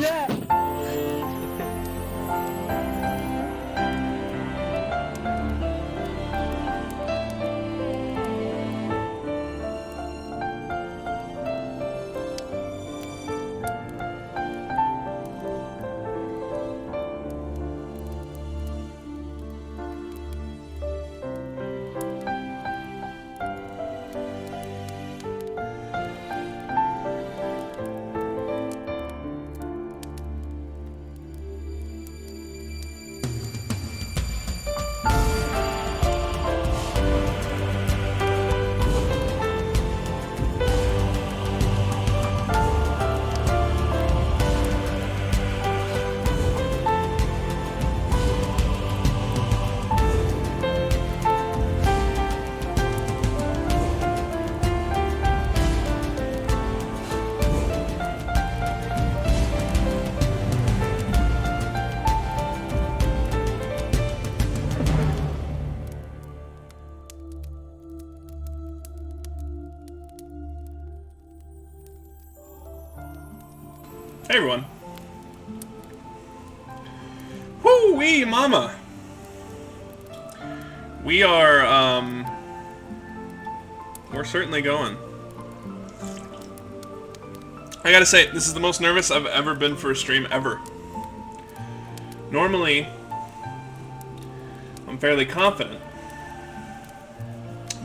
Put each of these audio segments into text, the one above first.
Hey everyone. Woo-wee, mama. We are, we're certainly going. I gotta say, this is the most nervous I've ever been for a stream ever. Normally, I'm fairly confident.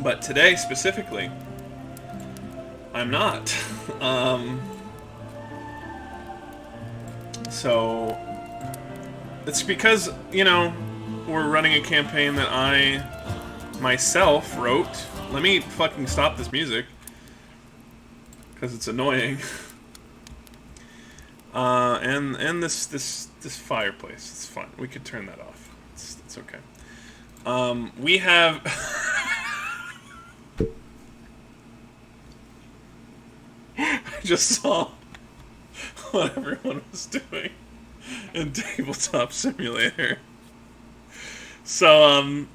But today, specifically, I'm not. So, it's because, you know, we're running a campaign that I myself wrote. Let me fucking stop this music, because it's annoying. And this fireplace. It's fine. We could turn that off. It's okay. We have. I just saw what everyone was doing in Tabletop Simulator. So,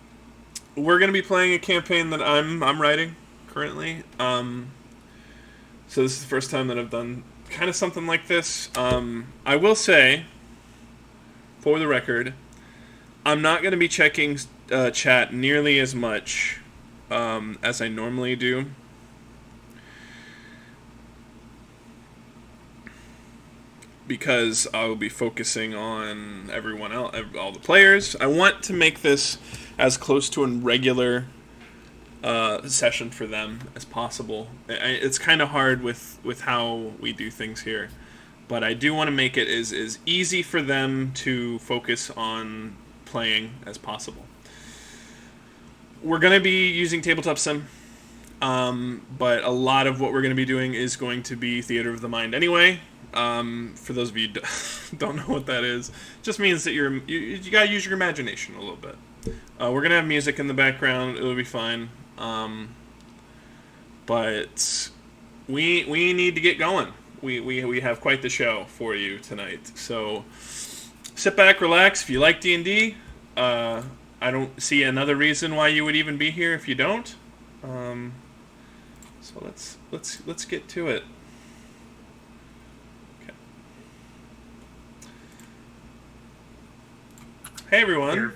we're gonna be playing a campaign that I'm writing currently. So this is the first time that I've done kind of something like this. I will say, for the record, I'm not gonna be checking chat nearly as much as I normally do. Because I will be focusing on everyone else, all the players. I want to make this as close to a regular session for them as possible. It's kind of hard with how we do things here, but I do want to make it as easy for them to focus on playing as possible. We're going to be using Tabletop Sim, but a lot of what we're going to be doing is going to be Theater of the Mind anyway. For those of you who don't know what that is, it just means that you gotta use your imagination a little bit. We're gonna have music in the background; it'll be fine. But we need to get going. We have quite the show for you tonight. So sit back, relax. If you like D&D, I don't see another reason why you would even be here if you don't. So let's get to it. Hey everyone.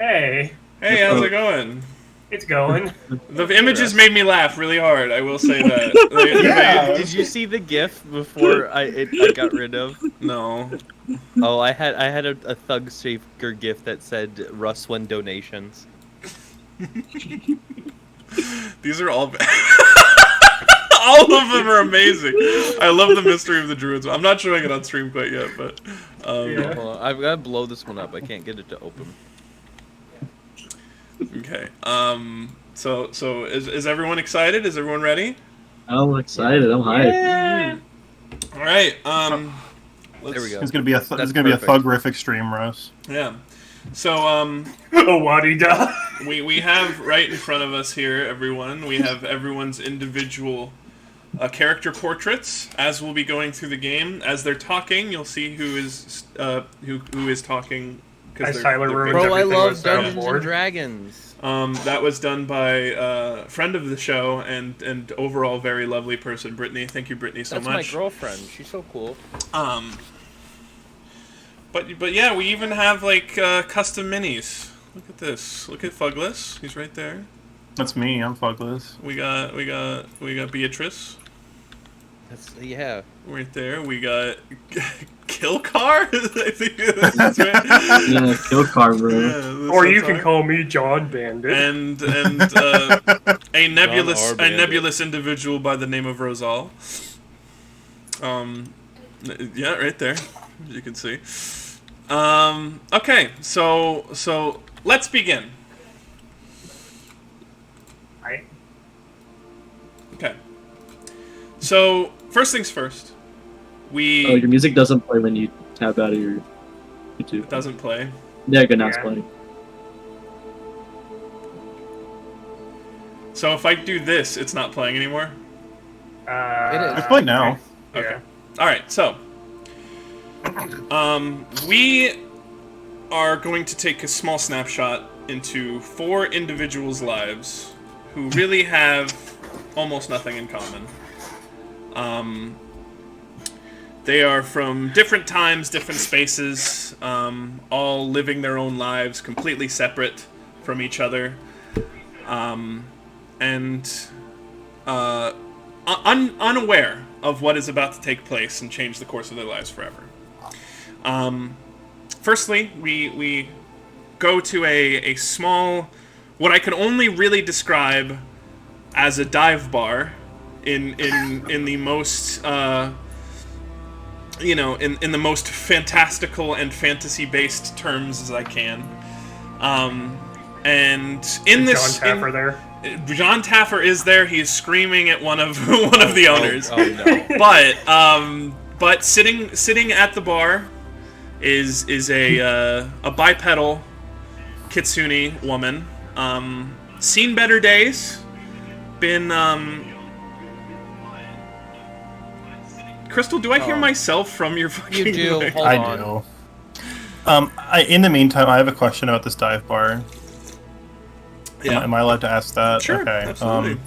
Hey. Hey, how's it going? It's going. The images made me laugh really hard, I will say that. Yeah. Did you see the GIF before I got rid of? No. Oh, I had a Thug Shaker GIF that said Russ won donations. These are all all of them are amazing. I love the mystery of the druids. I'm not showing it on stream quite yet, but Yeah. Hold on, I've got to blow this one up. I can't get it to open. Okay. So is everyone excited? Is everyone ready? I'm excited. I'm hyped. Yeah. All right. There we go. It's gonna be a thugrific stream, Russ. Yeah. So Oh, Wadida. we have right in front of us here, everyone. We have everyone's individual character portraits as we'll be going through the game. As they're talking, you'll see who is talking. As Tyler ruins Bro, I everything love with Dungeons and soundboard. Dragons. That was done by a friend of the show and overall very lovely person, Brittany. Thank you, Brittany, so That's much. my girlfriend. She's so cool. But yeah, we even have like custom minis. Look at this. Look at Fugless. He's right there. That's me. I'm fugless. We got Beatrice Yeah. right there. We got Killcar. I think that's right. Yeah, kill car, bro. Yeah, Or you can call me John Bandit. and a nebulous individual by the name of Rosal. Yeah, right there, as you can see. Okay, so let's begin. Right. Okay. So first things first, Oh, your music doesn't play when you tap out of your YouTube. it doesn't play. Yeah, good, now it's Yeah. playing. So if I do this, it's not playing anymore. It is. It's playing now. Okay. Yeah. All right. So, we are going to take a small snapshot into 4 individuals' lives who really have almost nothing in common. They are from different times, different spaces, all living their own lives completely separate from each other, and unaware of what is about to take place and change the course of their lives forever. Firstly, we go to a small, what I could only really describe as a dive bar in the most in the most fantastical and fantasy-based terms as I can. And in this, John Taffer there. John Taffer is there. He's screaming at one of the owners. Oh no. But sitting at the bar is a bipedal kitsune woman. Seen better days. Been Crystal, do I hear myself from your fucking You do. mic? Hold I on. do. In the meantime, I have a question about this dive bar. Yeah. Am I allowed to ask that? Sure, Okay. absolutely.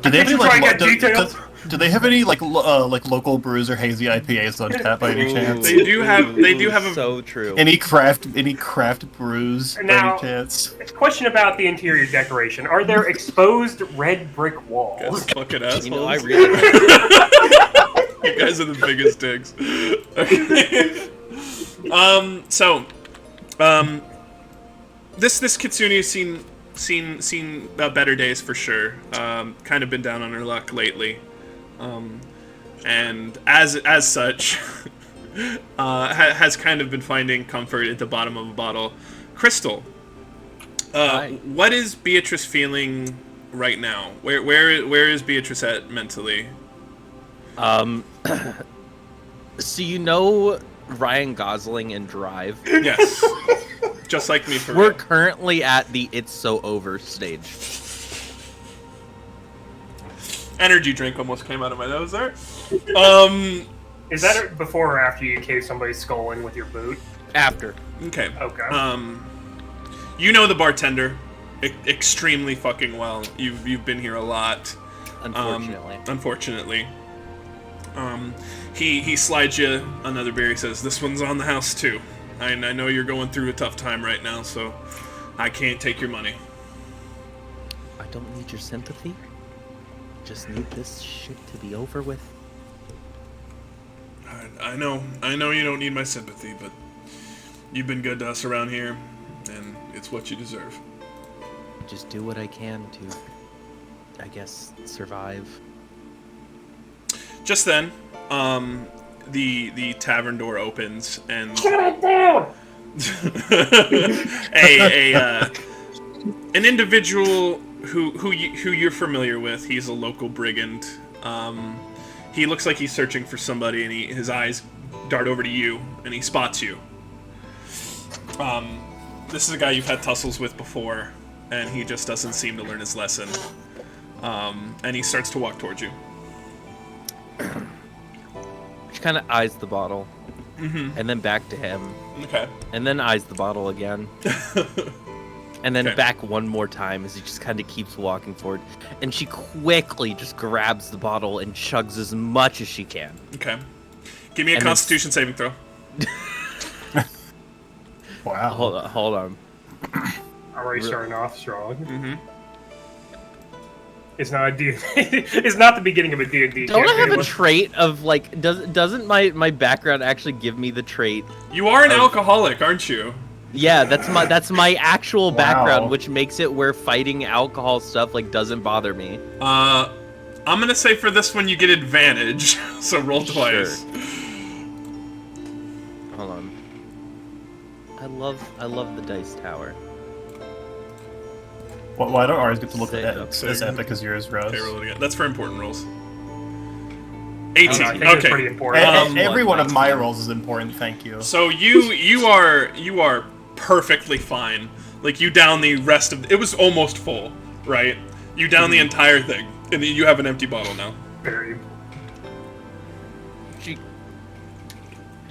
Do they have any Try and get do, details. do they have any like local brews or hazy IPAs on tap by any chance? They do have a So true. Any craft brews by Now- any chance? Question about the interior decoration. Are there exposed red brick walls? fucking assholes. You know, I really. You guys are the biggest dicks. Okay. This kitsune has seen better days for sure. Kind of been down on her luck lately, and as such, has kind of been finding comfort at the bottom of a bottle. Crystal, Hi. what is Beatrice feeling right now? Where is Beatrice at mentally? So you know Ryan Gosling in Drive? Yes, just like me for We're real. currently at the "It's So Over" stage. Energy drink almost came out of my nose there. Is that before or after you cave somebody's skull in with your boot? After. Okay. Okay. You know the bartender extremely fucking well. You've been here a lot. Unfortunately. He slides you another beer. He says, "This one's on the house too. I know you're going through a tough time right now, so I can't take your money." I don't need your sympathy. Just need this shit to be over with. I know you don't need my sympathy, but you've been good to us around here, and it's what you deserve. Just do what I can to, I guess, survive. Just then, the tavern door opens and Shut it down! an individual who you're familiar with. He's a local brigand. He looks like he's searching for somebody, and his eyes dart over to you, and he spots you. This is a guy you've had tussles with before, and he just doesn't seem to learn his lesson. And he starts to walk towards you. She kind of eyes the bottle, and then back to him, Okay. and then eyes the bottle again, and then Okay. back one more time as he just kind of keeps walking forward. And she quickly just grabs the bottle and chugs as much as she can. Okay. Give me a And then Constitution saving throw. Wow. Hold on. Already starting off strong. Mm-hmm. It's not a D. It's not the beginning of a D&D. Don't I have campaign. a trait of like? Doesn't my background actually give me the trait? You are an alcoholic, aren't you? Yeah, that's my actual Wow. background, which makes it where fighting alcohol stuff like doesn't bother me. I'm gonna say for this one you get advantage, so roll twice. Sure. Hold on. I love the dice tower. Well, why don't ours get to look Say at it. it as epic as yours, Rose? Okay, roll it again. That's for important rolls. I 18. don't know, I think it's Okay. pretty important. Every one of my 19. rolls is important, thank you. So you are perfectly fine. Like you down the rest of it was almost full, right? You down the entire thing, and then you have an empty bottle now. Very. She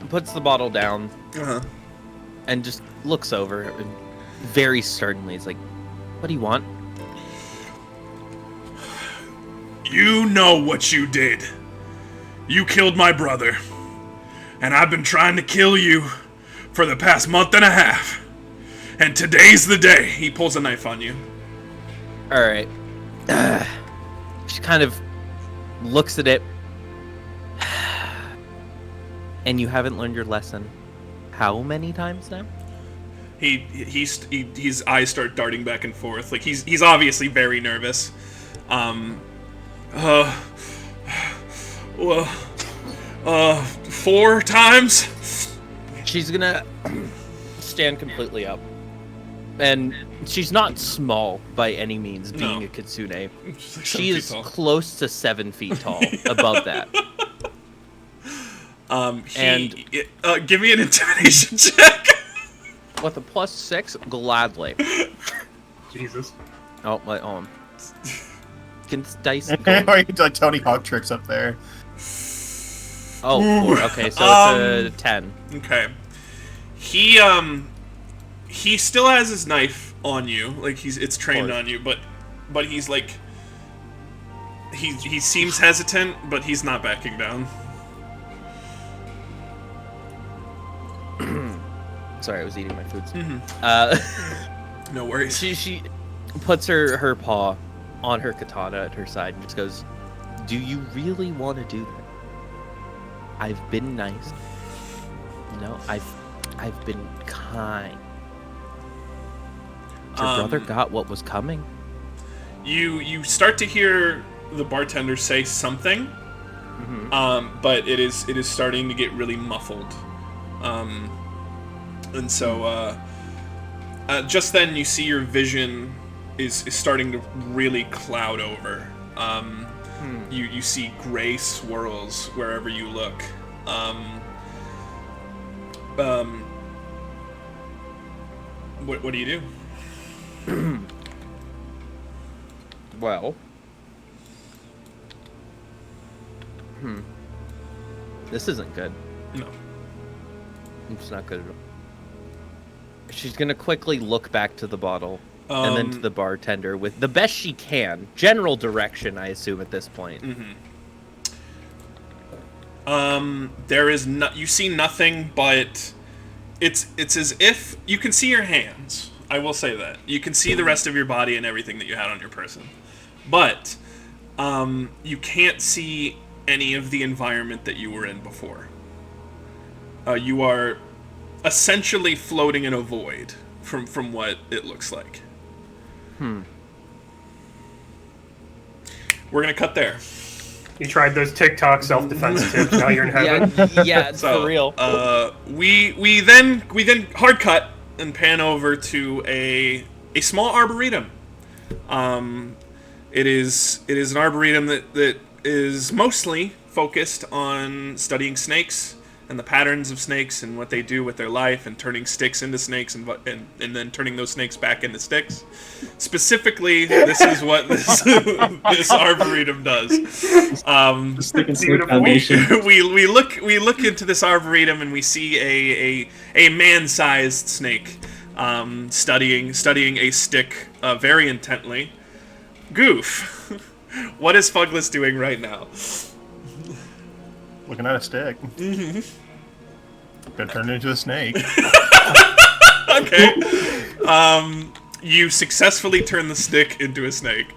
puts the bottle down Uh-huh. and just looks over and very sternly is like, "What do you want?" You know what you did. You killed my brother, and I've been trying to kill you for the past month and a half. And today's the day. He pulls a knife on you. All right. She kind of looks at it. And you haven't learned your lesson. How many times now? His eyes start darting back and forth. Like he's obviously very nervous. Well, 4 times. She's gonna stand completely up. And she's not small by any means, being No. a kitsune. She's like 7 She feet is tall. close to 7 feet tall, above that. Give me an intimidation check. With a +6, gladly. Jesus. Oh, wait, hold on. Can dice Or go? you do like Tony Hawk tricks up there. Oh, 4. Okay, so it's a 10. Okay. He still has his knife on you, like it's trained Course. on you, but he's like he seems hesitant, but he's not backing down. Sorry, I was eating my food. No worries. She puts her paw on her katana at her side and just goes, "Do you really want to do that? I've been nice. No, I've been kind. Your brother got what was coming." You start to hear the bartender say something, but it is starting to get really muffled, and so just then you see your vision is starting to really cloud over. You see gray swirls wherever you look. What do you do? Well, this isn't good. No. It's not good at all. She's gonna quickly look back to the bottle and then to the bartender with the best she can. General direction, I assume, at this point. There is you see nothing, but it's as if you can see your hands. I will say that. You can see the rest of your body and everything that you had on your person. But you can't see any of the environment that you were in before. You are essentially floating in a void from what it looks like. We're gonna cut there. You tried those TikTok self-defense tips. Now you're in heaven. Yeah, it's for real. We then hard cut and pan over to a small arboretum. It is an arboretum that is mostly focused on studying snakes and the patterns of snakes and what they do with their life and turning sticks into snakes and then turning those snakes back into sticks. Specifically, this is what this arboretum does. Stick and snake Beautiful. foundation. we look into this arboretum and we see a man-sized snake studying a stick very intently. Goof, what is Fugless doing right now? Looking at a stick. gonna turn into a snake. Okay. You successfully turn the stick into a snake.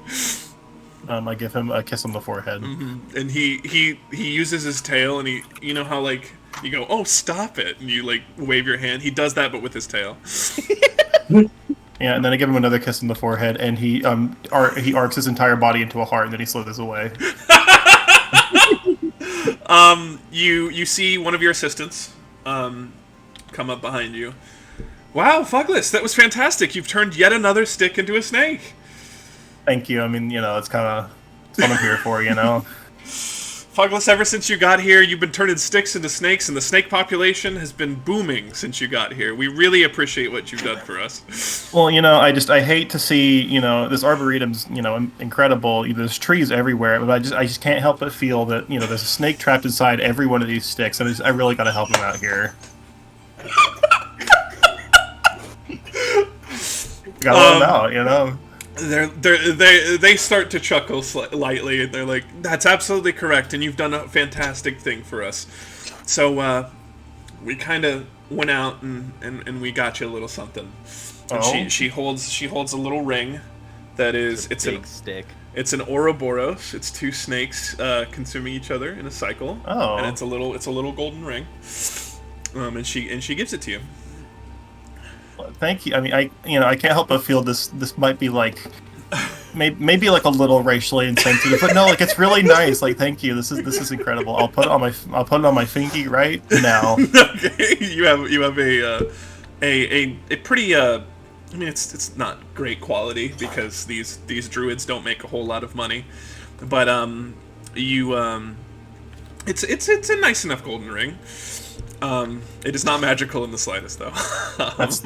I give him a kiss on the forehead. And he uses his tail, and you know how like you go, oh, stop it, and you like wave your hand. He does that, but with his tail. Yeah, and then I give him another kiss on the forehead, and he arcs his entire body into a heart, and then he slithers away. You see one of your assistants come up behind you. Wow, Fugless, that was fantastic. You've turned yet another stick into a snake. Thank you. I mean, it's kind of what I'm here for, Fugless, ever since you got here, you've been turning sticks into snakes, and the snake population has been booming since you got here. We really appreciate what you've done for us. Well, I hate to see, this arboretum's, incredible. There's trees everywhere, but I just can't help but feel that, there's a snake trapped inside every one of these sticks, and I really got to help him out here. Got to let him out, They start to chuckle lightly, and they're like, "That's absolutely correct, and you've done a fantastic thing for us." So we kind of went out and we got you a little something. And she holds a little ring that is it's a big stick. It's an Ouroboros. It's two snakes consuming each other in a cycle. Oh. And it's a little golden ring. And she gives it to you. Thank you. I mean, I can't help but feel this might be like maybe like a little racially insensitive, but no, like it's really nice. Like, thank you. This is incredible. I'll put it on my fingy right now. Okay. You have a pretty I mean, it's not great quality because these druids don't make a whole lot of money, but it's a nice enough golden ring. It is not magical in the slightest, though. That's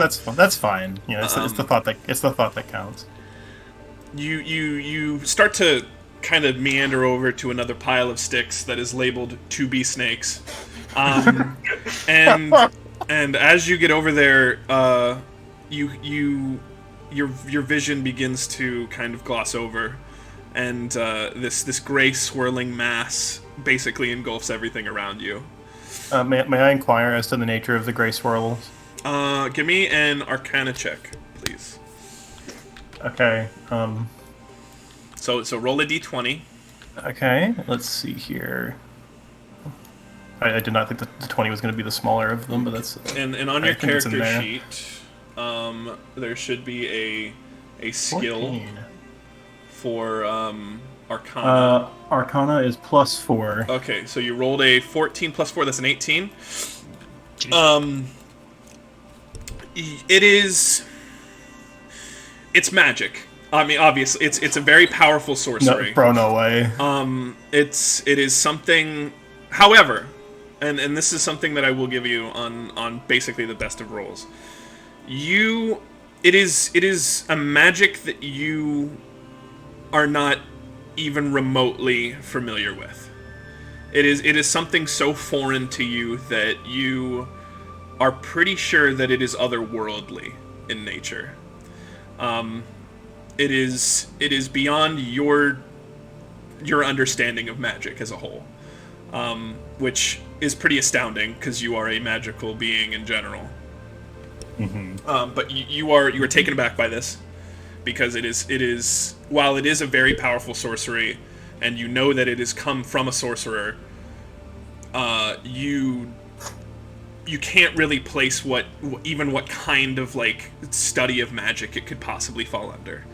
fine. It's the thought that counts. You start to kind of meander over to another pile of sticks that is labeled "to be snakes," and as you get over there, your vision begins to kind of gloss over, and this gray swirling mass basically engulfs everything around you. May I inquire as to the nature of the gray swirls? Give me an Arcana check, please. Okay. So roll a d20. Okay. Let's see here. I did not think that the 20 was going to be the smaller of them, but that's. And on your character sheet, there should be a skill 14. for Arcana. Arcana is +4. Okay, so you rolled a 14 plus 4. That's an 18. It's magic. I mean, obviously, it's a very powerful sorcery. No, bro, no way. It is something. However, and this is something that I will give you on basically the best of rolls. It is a magic that you are not even remotely familiar with. It is something so foreign to you that you are pretty sure that it is otherworldly in nature. It is beyond your understanding of magic as a whole, which is pretty astounding because you are a magical being in general. Mm-hmm. But you are taken aback by this because it is while it is a very powerful sorcery, and you know that it has come from a sorcerer, you can't really place what kind of like study of magic it could possibly fall under.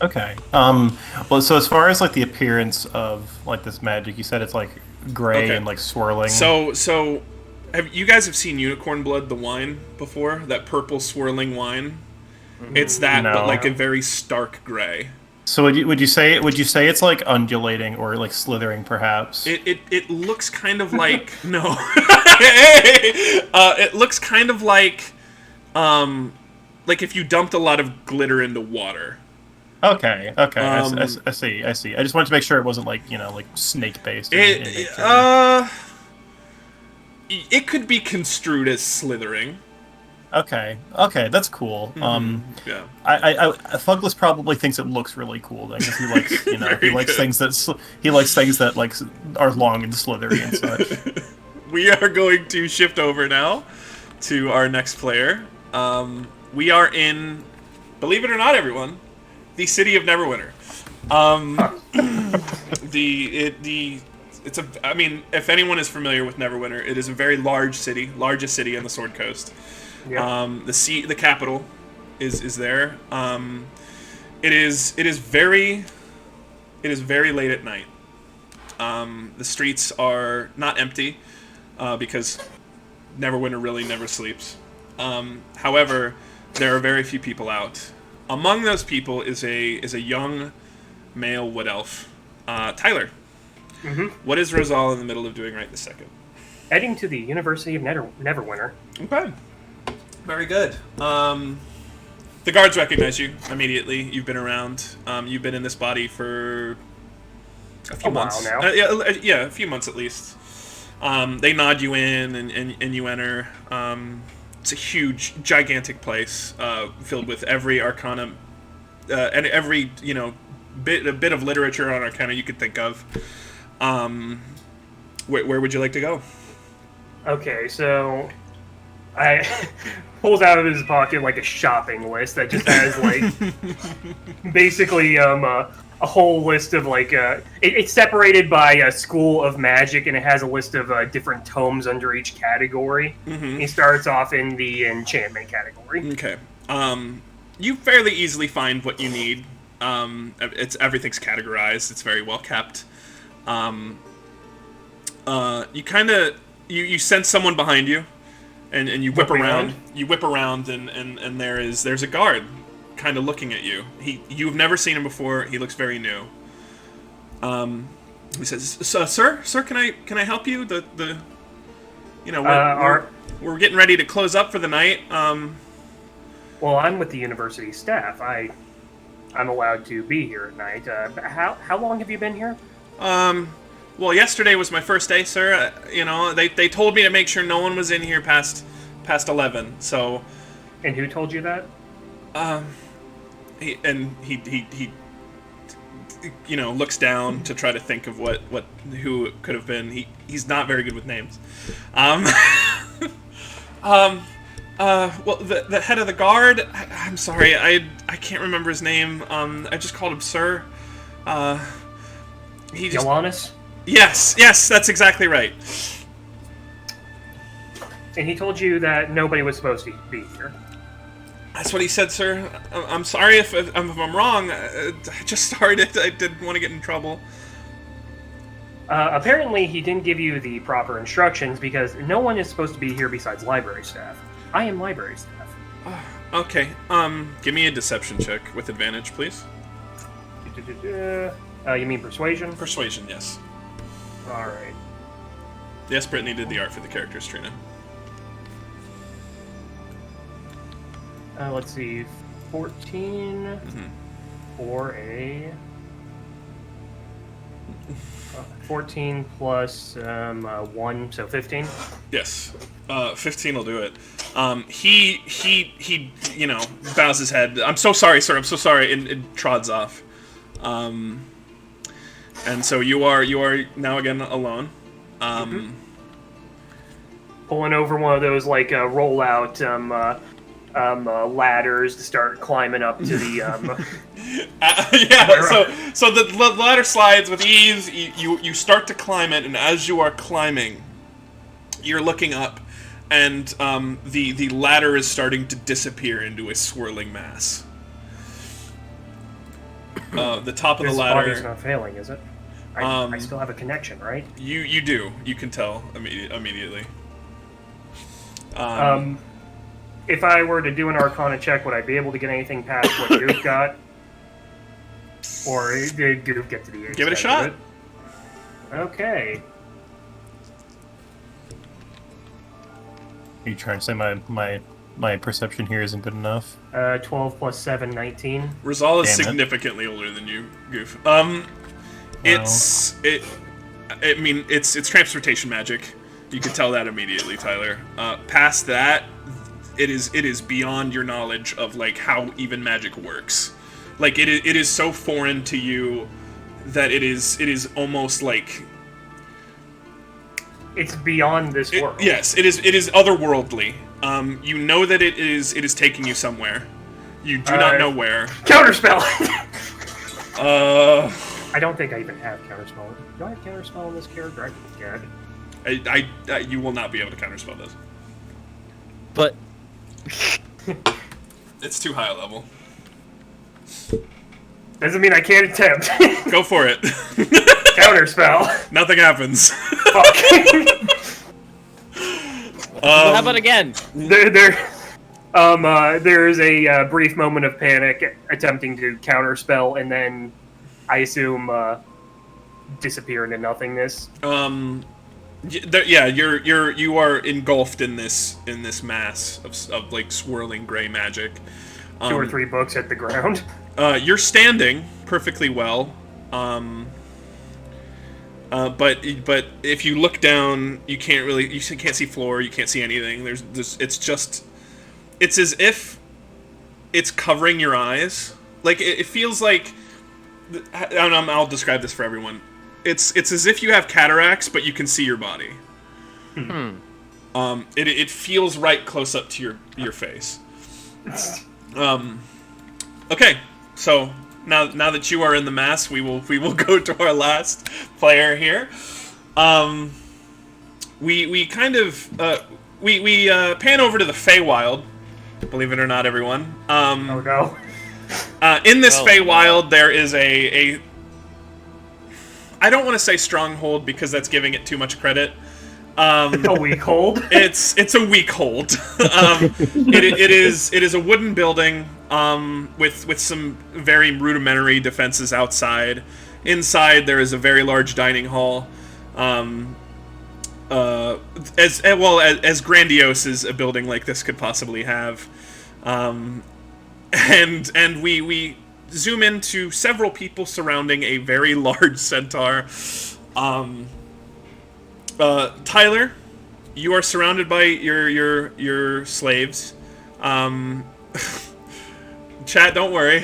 Okay. Well, so as far as like the appearance of like this magic, you said it's like gray and like swirling. So have you guys seen Unicorn Blood, the wine, before? That purple swirling wine? It's that, No. but like a very stark gray. So would you say it's like undulating or like slithering perhaps? It looks kind of like no. It looks kind of like if you dumped a lot of glitter into water. Okay. I see. I just wanted to make sure it wasn't like like snake based. It could be construed as slithering. Okay, that's cool. Yeah. I Fugless probably thinks it looks really cool because he likes he likes things that like are long and slithery and such. we are going to shift over now to our next player. We are in, believe it or not, everyone, the city of Neverwinter. I mean, if anyone is familiar with Neverwinter, it is a very large city, largest city on the Sword Coast. Yep. The capital is there. It is very late at night. The streets are not empty because Neverwinter really never sleeps. However, there are very few people out. Among those people is a young male wood elf, Tyler. Mm-hmm. What is Rosal in the middle of doing right this second? Heading to the University of Neverwinter. Okay. Very good. The guards recognize you immediately. You've been around. You've been in this body for a few months. While now. Yeah, a few months at least. They nod you in, and you enter. It's a huge, gigantic place filled with every arcana and every bit of literature on arcana you could think of. Where would you like to go? Okay, so I pulls out of his pocket like a shopping list that just has like basically a whole list of like it's separated by a school of magic, and it has a list of different tomes under each category. Mm-hmm. He starts off in the enchantment category. Okay. You fairly easily find what you need. Everything's categorized. It's very well kept. You kind of you sense someone behind you, and you whip around. You whip around, and there's a guard, kind of looking at you. You've never seen him before. He looks very new. He says, "Sir, can I help you? We're getting ready to close up for the night. Well, I'm with the university staff. I'm allowed to be here at night. How long have you been here? Well, yesterday was my first day, sir. They told me to make sure no one was in here past 11. So, and who told you that? He looks down to try to think of who it could have been. He's not very good with names. Well, the head of the guard. I'm sorry, I can't remember his name. I just called him sir. Yolannis? Yes, that's exactly right. And he told you that nobody was supposed to be here. That's what he said, sir. I'm sorry if I'm wrong. I just started. I didn't want to get in trouble. Apparently, he didn't give you the proper instructions because no one is supposed to be here besides library staff. I am library staff. Okay. Give me a deception check with advantage, please. You mean persuasion? Persuasion, yes. All right. Yes, Brittany did the art for the characters, Trina. Let's see, 14 for a 14 plus 1, so 15. Yes, 15 will do it. He bows his head. I'm so sorry, sir. I'm so sorry, and trods off. And so you are now again alone. Pulling over one of those like rollout ladders to start climbing up to the so the ladder slides with ease. You start to climb it, and as you are climbing, you're looking up, and the ladder is starting to disappear into a swirling mass. The top of the ladder. This body's not failing, is it? I still have a connection, right? You do. You can tell immediately. If I were to do an Arcana check, would I be able to get anything past what Goof got? Or did Goof get to the 8? Give it a shot. Okay. Are you trying to say my perception here isn't good enough? 12 plus 7, 19. Rizal is significantly older than you, Goof. It's transportation magic. You can tell that immediately, Tyler. Past that, it is beyond your knowledge of like how even magic works. Like it is so foreign to you that it is almost like It's beyond this world. Yes, it is. It is otherworldly. You know that it is. It is taking you somewhere. You do not know where. Counterspell. Uh, I don't think I even have counterspell. Do I have counterspell on this character? I forget. you will not be able to counterspell this. But It's too high a level. Doesn't mean I can't attempt. Go for it. Counterspell. Nothing happens. Fuck. how about again? There's a brief moment of panic attempting to counterspell, and then I assume disappear into nothingness. You are engulfed in this mass of like swirling gray magic. 2 or 3 books at the ground. You're standing perfectly well. But if you look down, you can't see floor, you can't see anything. It's as if it's covering your eyes. Like it feels like, I'll describe this for everyone. It's as if you have cataracts, but you can see your body. It feels right close up to your face. Okay, so now that you are in the mass, we will go to our last player here. We kind of pan over to the Feywild. Believe it or not, everyone. Oh no. In this Feywild, there is a I don't want to say stronghold because that's giving it too much credit. A weak hold. It's a weak hold. It is a wooden building with some very rudimentary defenses outside. Inside there is a very large dining hall, as grandiose as a building like this could possibly have. And we zoom into several people surrounding a very large centaur. Tyler, you are surrounded by your slaves. Chat, don't worry.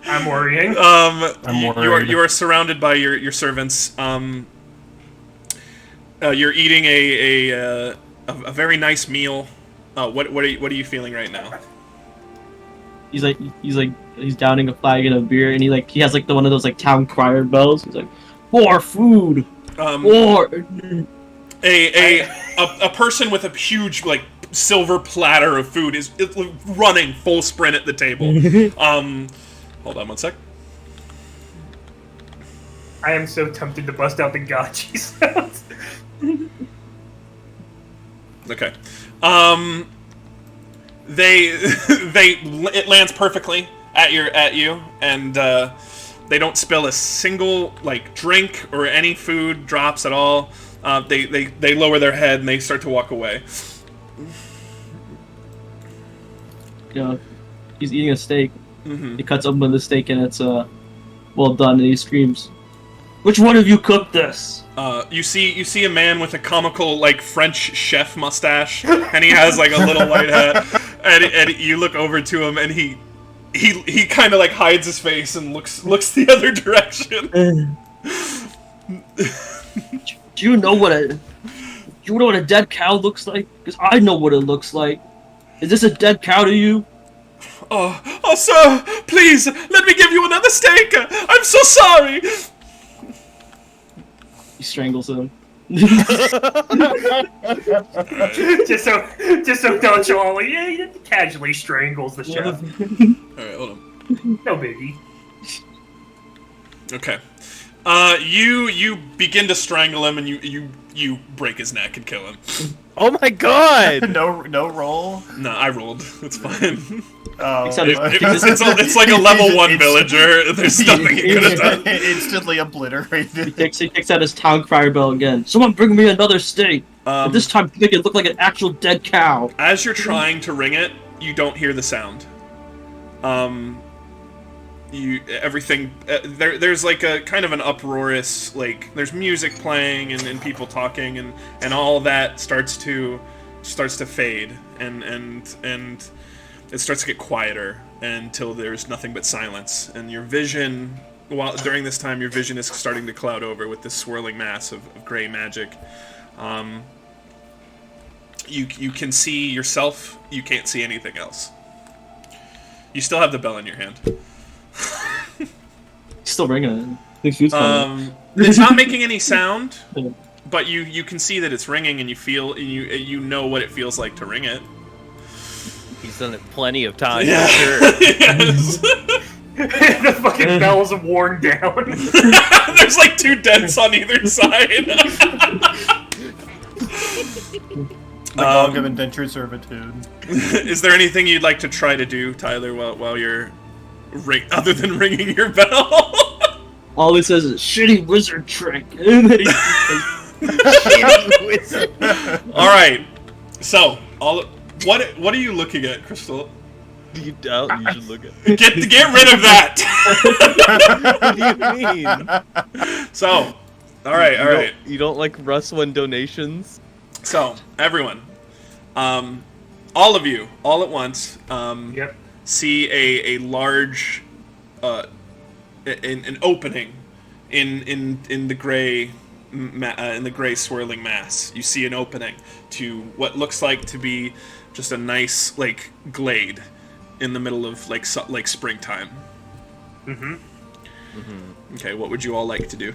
I'm worrying. You are surrounded by your servants. You're eating a very nice meal. What are you feeling right now? He's downing a flagon of beer, and he has like one of those like town crier bells. He's like, more food. More. A person with a huge like silver platter of food is running full sprint at the table. Hold on one sec. I am so tempted to bust out the gotchi sounds. Okay. It lands perfectly at you, and they don't spill a single like drink or any food drops at all. They lower their head and they start to walk away. He's eating a steak. Mm-hmm. He cuts open the steak and it's well done, and he screams, "Which one of you cooked this?" You see a man with a comical like French chef mustache, and he has like a little white hat, and you look over to him, and he kind of like hides his face and looks the other direction. Do you know what a dead cow looks like? Because I know what it looks like. Is this a dead cow to you? Oh, sir, please let me give you another steak. I'm so sorry. He strangles him. just so nonchalantly, he casually strangles the chef. Alright, hold on. No biggie. Okay. You begin to strangle him, and you break his neck and kill him. Oh my god! No roll. No, I rolled. It's fine. It's like a level 1 villager. There's nothing you could have done. Instantly obliterated. He takes out his town crier bell again. Someone bring me another steak. But this time make it look like an actual dead cow. As you're trying to ring it, you don't hear the sound. There's like a kind of an uproarious, like there's music playing and people talking and all that starts to fade and it starts to get quieter until there's nothing but silence, and your vision while during this time, your vision is starting to cloud over with this swirling mass of gray magic. You can see yourself. You can't see anything else. You still have the bell in your hand. Still ringing it. It's not making any sound, Yeah. but you can see that it's ringing, and you know what it feels like to ring it. He's done it plenty of times. Yeah. For sure. Yes. The fucking bell's worn down. There's like 2 dents on either side. The dog of indentured servitude. Is there anything you'd like to try to do, Tyler, while you're other than ringing your bell? All he says is shitty wizard trick. And then Shitty wizard. All right. So, what are you looking at, Crystal? You doubt you should look at it. Get rid of that. What do you mean? So, all right. You don't like Russ-One donations? So, everyone, all of you, all at once, Yep. see a large, an opening in the gray, in the gray swirling mass. You see an opening to what looks like to be just a nice like glade in the middle of like springtime. Okay, what would you all like to do?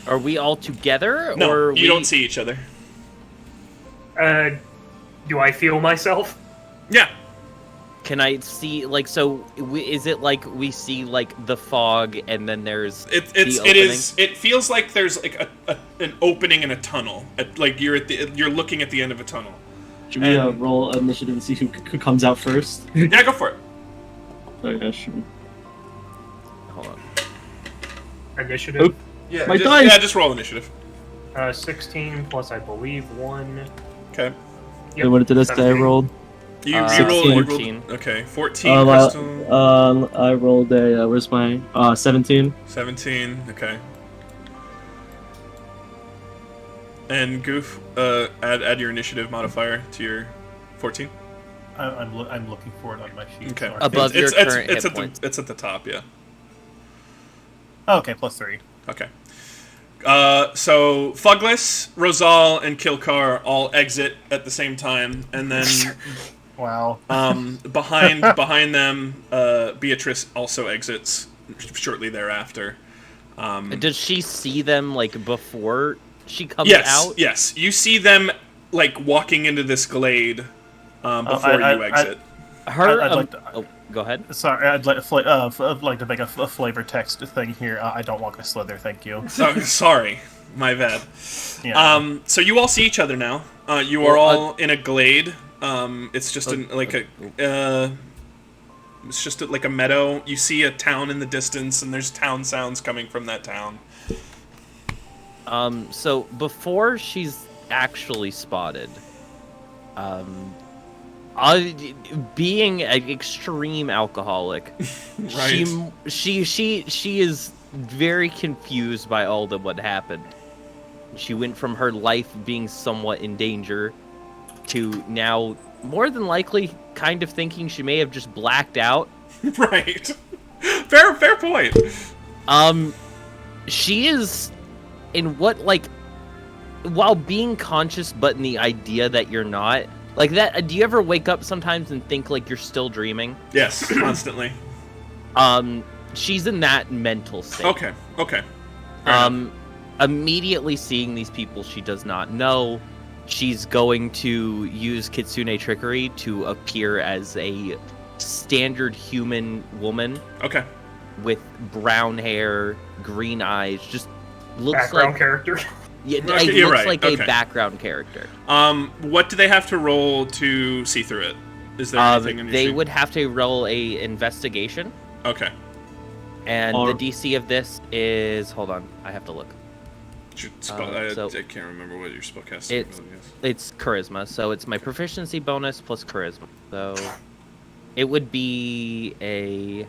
Are we all together? No, or you don't see each other. Do I feel myself? Yeah. Can I see, like, so is it like we see like the fog and then there's It opening? is. It feels like there's like an opening in a tunnel. Like you're looking at the end of a tunnel. should we roll initiative and see who comes out first? Yeah, go for it. Oh, yeah, sure. Hold on. Initiative. Oop. Yeah, My dice! just roll initiative. 16 plus, I believe, 1. Okay. And what did this guy 17. rolled? You 14. rolled. Okay, 14. Crystal. I rolled a, where's my, 17. 17. Okay. And Goof, add your initiative modifier to your 14. I'm looking for it on my sheet. Okay. Sorry. Above your current hit at points. it's at the top. Yeah. Oh, okay, +3. Okay. So Fugless, Rosal, and Kilkar all exit at the same time, and then Wow. behind them, Beatrice also exits shortly thereafter. Does she see them like before she comes Yes, out? yes. You see them like walking into this glade before you exit. Her. I'd like to- oh, go ahead. Sorry, I'd like to make a flavor text thing here. I don't walk a slither, thank you. Sorry, my bad. Yeah. So you all see each other now. You are all in a glade. It's just it's just like a meadow. You see a town in the distance, and there's town sounds coming from that town. So before she's actually spotted, being an extreme alcoholic, Right. she is very confused by all of what happened. She went from her life being somewhat in danger to now more than likely kind of thinking she may have just blacked out. Right. Fair point. She is in what, like, while being conscious but in the idea that you're not, like that, do you ever wake up sometimes and think like you're still dreaming? Yes, constantly. She's in that mental state. Okay. Immediately seeing these people she does not know, she's going to use Kitsune trickery to appear as a standard human woman Okay. with brown hair, green eyes, just looks Background like character. yeah, Okay, it you're looks right, like okay. a background character. What do they have to roll to see through it? Is there anything in your They sheet? would have to roll a investigation, Okay. and Or- the DC of this is, hold on, I have to look. I can't remember what your spellcasting It's- ability is. It's charisma, so it's my proficiency bonus plus charisma. So it would be a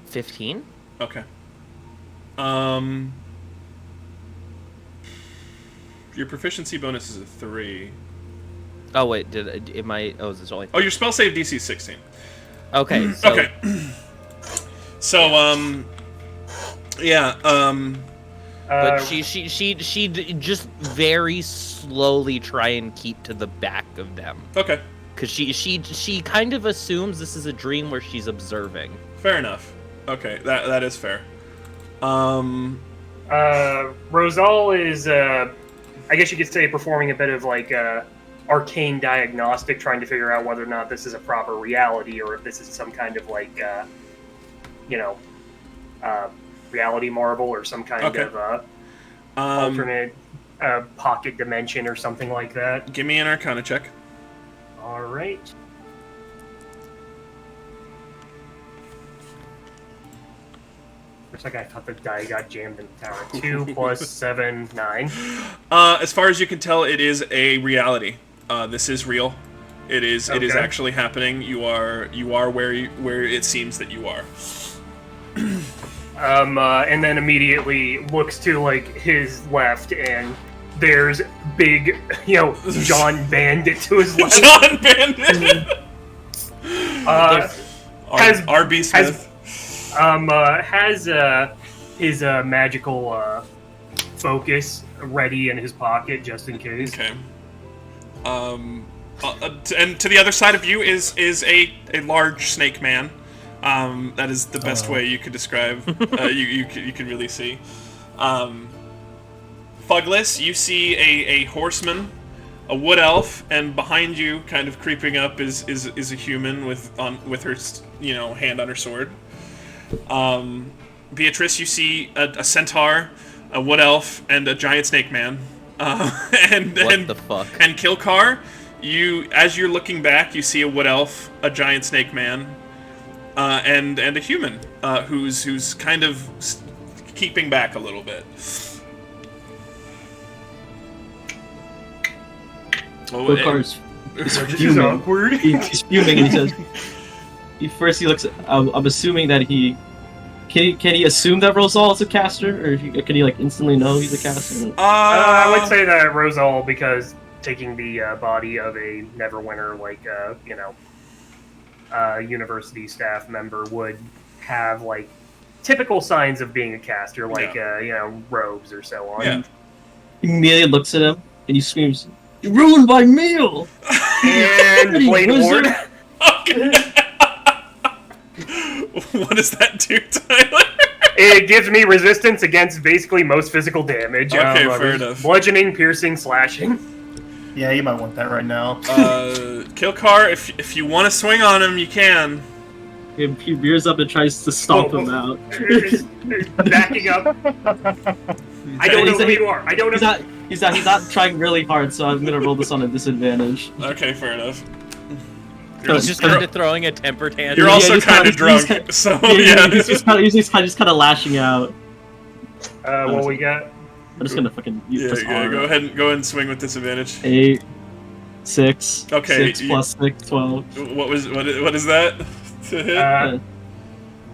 15. Okay. Your proficiency bonus is a 3. Oh wait, is this only? Oh, your spell save DC is 16. Okay, so Okay. So, yeah, But she just very slowly try and keep to the back of them. Okay. Because she kind of assumes this is a dream where she's observing. Fair enough. Okay, that is fair. Rosal is, I guess you could say, performing a bit of like arcane diagnostic, trying to figure out whether or not this is a proper reality or if this is some kind of like, reality marble or some kind of alternate pocket dimension or something like that. Give me an Arcana check. All right. Looks like I thought the die got jammed in the tower. 2 plus 7, 9. As far as you can tell, it is a reality. This is real. It is Okay. actually happening. You are where it seems that you are. And then immediately looks to like his left, and there's big, John Bandit to his left. John Bandit. Has R.B. Smith. Has his magical focus ready in his pocket just in case. Okay. And to the other side of you is a large snake man. That is the best way you could describe. You can really see. Fugless, you see a horseman, a wood elf, and behind you, kind of creeping up, is a human with her hand on her sword. Beatrice, you see a centaur, a wood elf, and a giant snake man. What the fuck? And Kilkar, as you're looking back, you see a wood elf, a giant snake man, and a human who's kind of keeping back a little bit. Kilkar's Which is fuming. awkward. He's fuming and he says, he looks. I'm assuming that he. Can he assume that Rosal is a caster, or can he like instantly know he's a caster? I would say that Rosal, because taking the body of a Neverwinter, like university staff member, would have like typical signs of being a caster, like robes or so on. Yeah. He immediately looks at him and he screams, "You ruined my meal!" And Blade Ward. What does that do, Tyler? It gives me resistance against basically most physical damage. Okay, fair enough. Bludgeoning, piercing, slashing. Yeah, you might want that right now. Kilkar, if you want to swing on him, you can. He rears up and tries to stomp him out. Backing up. I don't know who you are. I don't know. He's not trying really hard, so I'm gonna roll this on a disadvantage. Okay, fair enough. He's just kind of throwing a temper tantrum. You're also he's kind of drunk, so yeah. He's just kind of lashing out. What we got? I'm just gonna fucking use this Yeah, arm. go ahead and swing with disadvantage. 8, 6. Okay, 6 plus 6, 12. What is that to hit?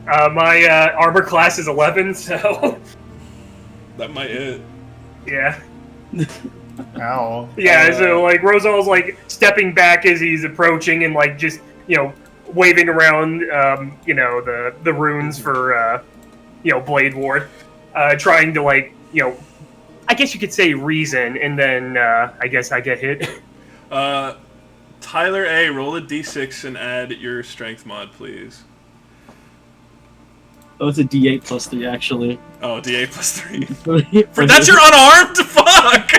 My armor class is 11, so That might hit. yeah. Ow. Yeah, so like Rosal's like stepping back as he's approaching and like just waving around the runes for Blade Ward, trying to like I guess you could say reason, and then I guess I get hit. Tyler A, roll a d6 and add your strength mod, please. Oh, it's a D8 plus 3 actually. Oh, d8 plus 3. For That's your unarmed? Fuck!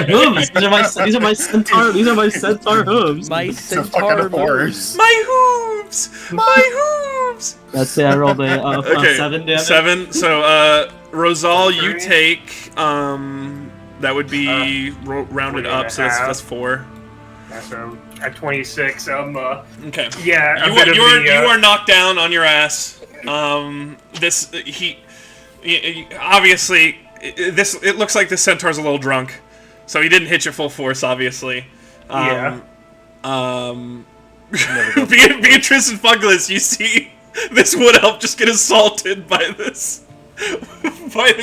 hooves. These are my centaur. These are my centaur hooves. My It's a centaur fucking horse. My hooves! My hooves! Let's say I rolled a Okay, 7 damage. 7. So, Rosal, you take, that would be rounded up, so that's 4. Yeah, so at 26, Okay. yeah. You are knocked down on your ass. Obviously, it looks like this centaur's a little drunk, so he didn't hit you full force, obviously. Yeah. Beatrice and Fugless, you see this wood elf just get assaulted by this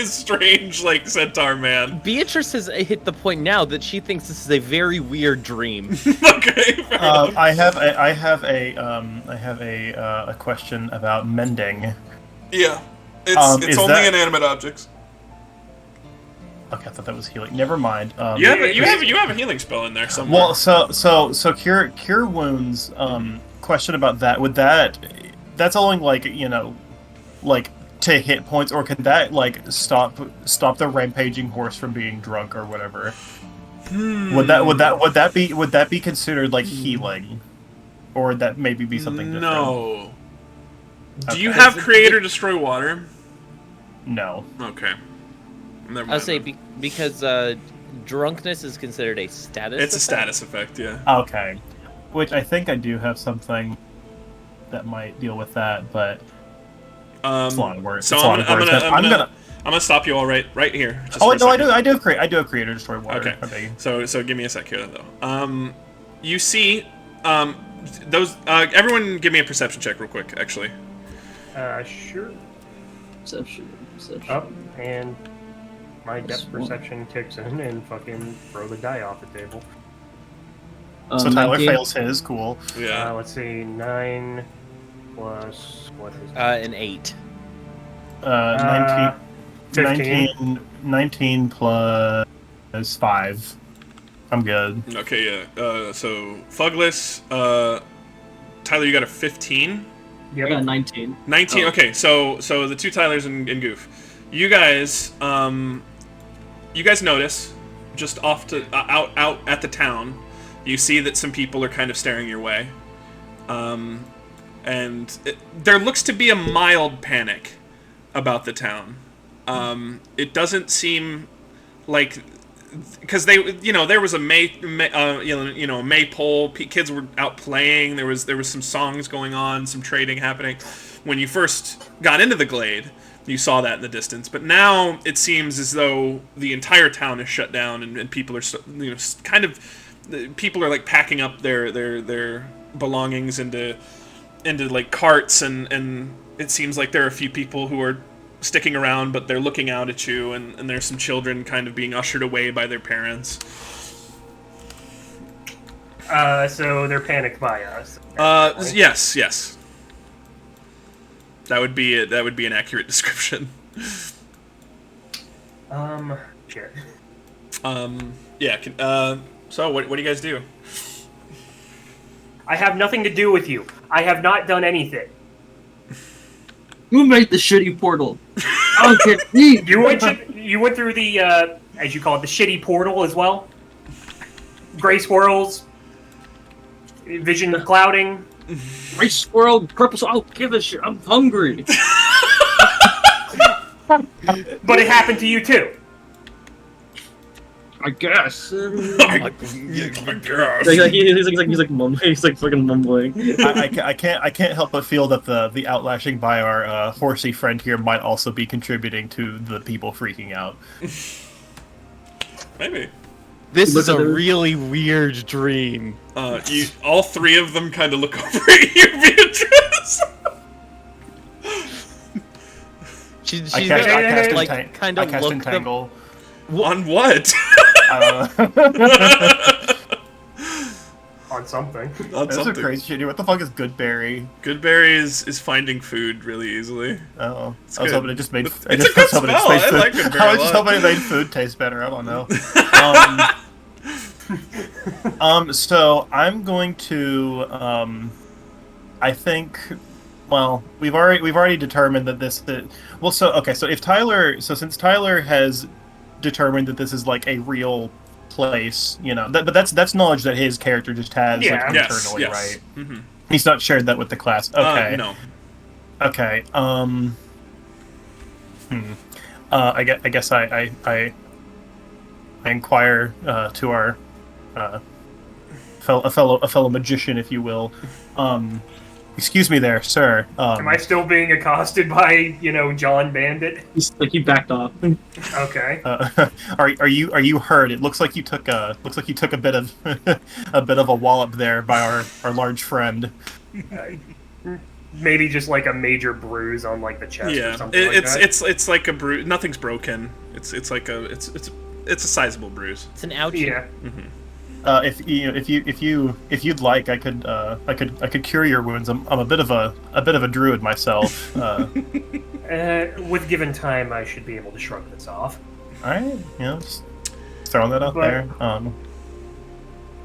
strange, like, centaur man. Beatrice has hit the point now that she thinks this is a very weird dream. Okay. Fair enough. I have a question about mending. Yeah. It's Is only that- inanimate objects. Okay, I thought that was healing. Never mind. You have a healing spell in there somewhere. Well, so cure wounds. Question about that. Would that's only like like to hit points, or could that like stop the rampaging horse from being drunk or whatever? Would that be considered like healing, or would that maybe be something different? No. Do Okay. you have create or destroy water? No. Okay. Never mind I'll say then. because drunkenness is considered a status. It's a effect. status effect, yeah. Okay. Which I think I do have something that might deal with that, but it's a lot of words. So It's a lot of words. I'm gonna stop you all right here. Just Oh for a no, second. I do have create or destroy water. Okay. So give me a sec here though. You see, those. Everyone, give me a perception check real quick. Actually. Sure. Perception. Up, and my That's depth one. perception kicks in and fucking throw the die off the table. So Tyler 19. fails his. Cool. Yeah. Let's see, 9 plus what is it? An 8. 19, 15. 19 plus 5. I'm good. Okay. Yeah. So Fugless. Tyler, you got a 15. I got a 19. 19. Oh. Okay. So the two Tylers and Goof, you guys notice just off to out at the town, you see that some people are kind of staring your way, and there looks to be a mild panic about the town. It doesn't seem like, because there was a maypole. Kids were out playing. There was some songs going on, some trading happening. When you first got into the glade, you saw that in the distance. But now it seems as though the entire town is shut down, and people are kind of, people are like packing up their belongings into like carts, and it seems like there are a few people who are sticking around, but they're looking out at you, and there's some children kind of being ushered away by their parents. So they're panicked by us. Yes. That would be it. That would be an accurate description. Shit. Yeah. So what do you guys do? I have nothing to do with you. I have not done anything. Who made the shitty portal? Okay, me. You went through the, as you call it, the shitty portal as well? Gray swirls, vision clouding. Gray squirrel, purple. I don't give a shit. I'm hungry. But it happened to you too. I guess. I guess. He's like mumbling. He's like fucking mumbling. I can't help but feel that the outlashing by our horsey friend here might also be contributing to the people freaking out. Maybe. This Look is at a the- really weird dream. All three of them kind of look over at you, Beatrice. She's I cast like Entang- kind I of cast look entangle. On what? On something. On Those something. are crazy shit. What the fuck is Goodberry? Goodberry is finding food really easily. Oh, It's I was good. hoping it just made. It's I a just good was hoping it spell. made I food. like Goodberry I was a just lot. hoping it made food taste better. I don't know. So I'm going to. I think. Well, we've already determined that so if Tyler, since Tyler has determined that this is like a real place, but that's knowledge that his character just has Yeah. like, Yes. internally, Yes. right? Mm-hmm. He's not shared that with the class. Okay. No. Okay. I guess I inquire to our a fellow magician, if you will. Excuse me, there, sir. Am I still being accosted by, John Bandit? He's like he backed off. Okay. Are you hurt? It looks like you took a bit of a bit of a wallop there by our large friend. Maybe just like a major bruise on like the chest or Yeah. something like that. It's like a bruise. Nothing's broken. It's like a it's a sizable bruise. It's an ouchie. Yeah. if you'd like, I could cure your wounds. I'm a bit of a druid myself. With given time, I should be able to shrug this off. All right, just throwing that out there.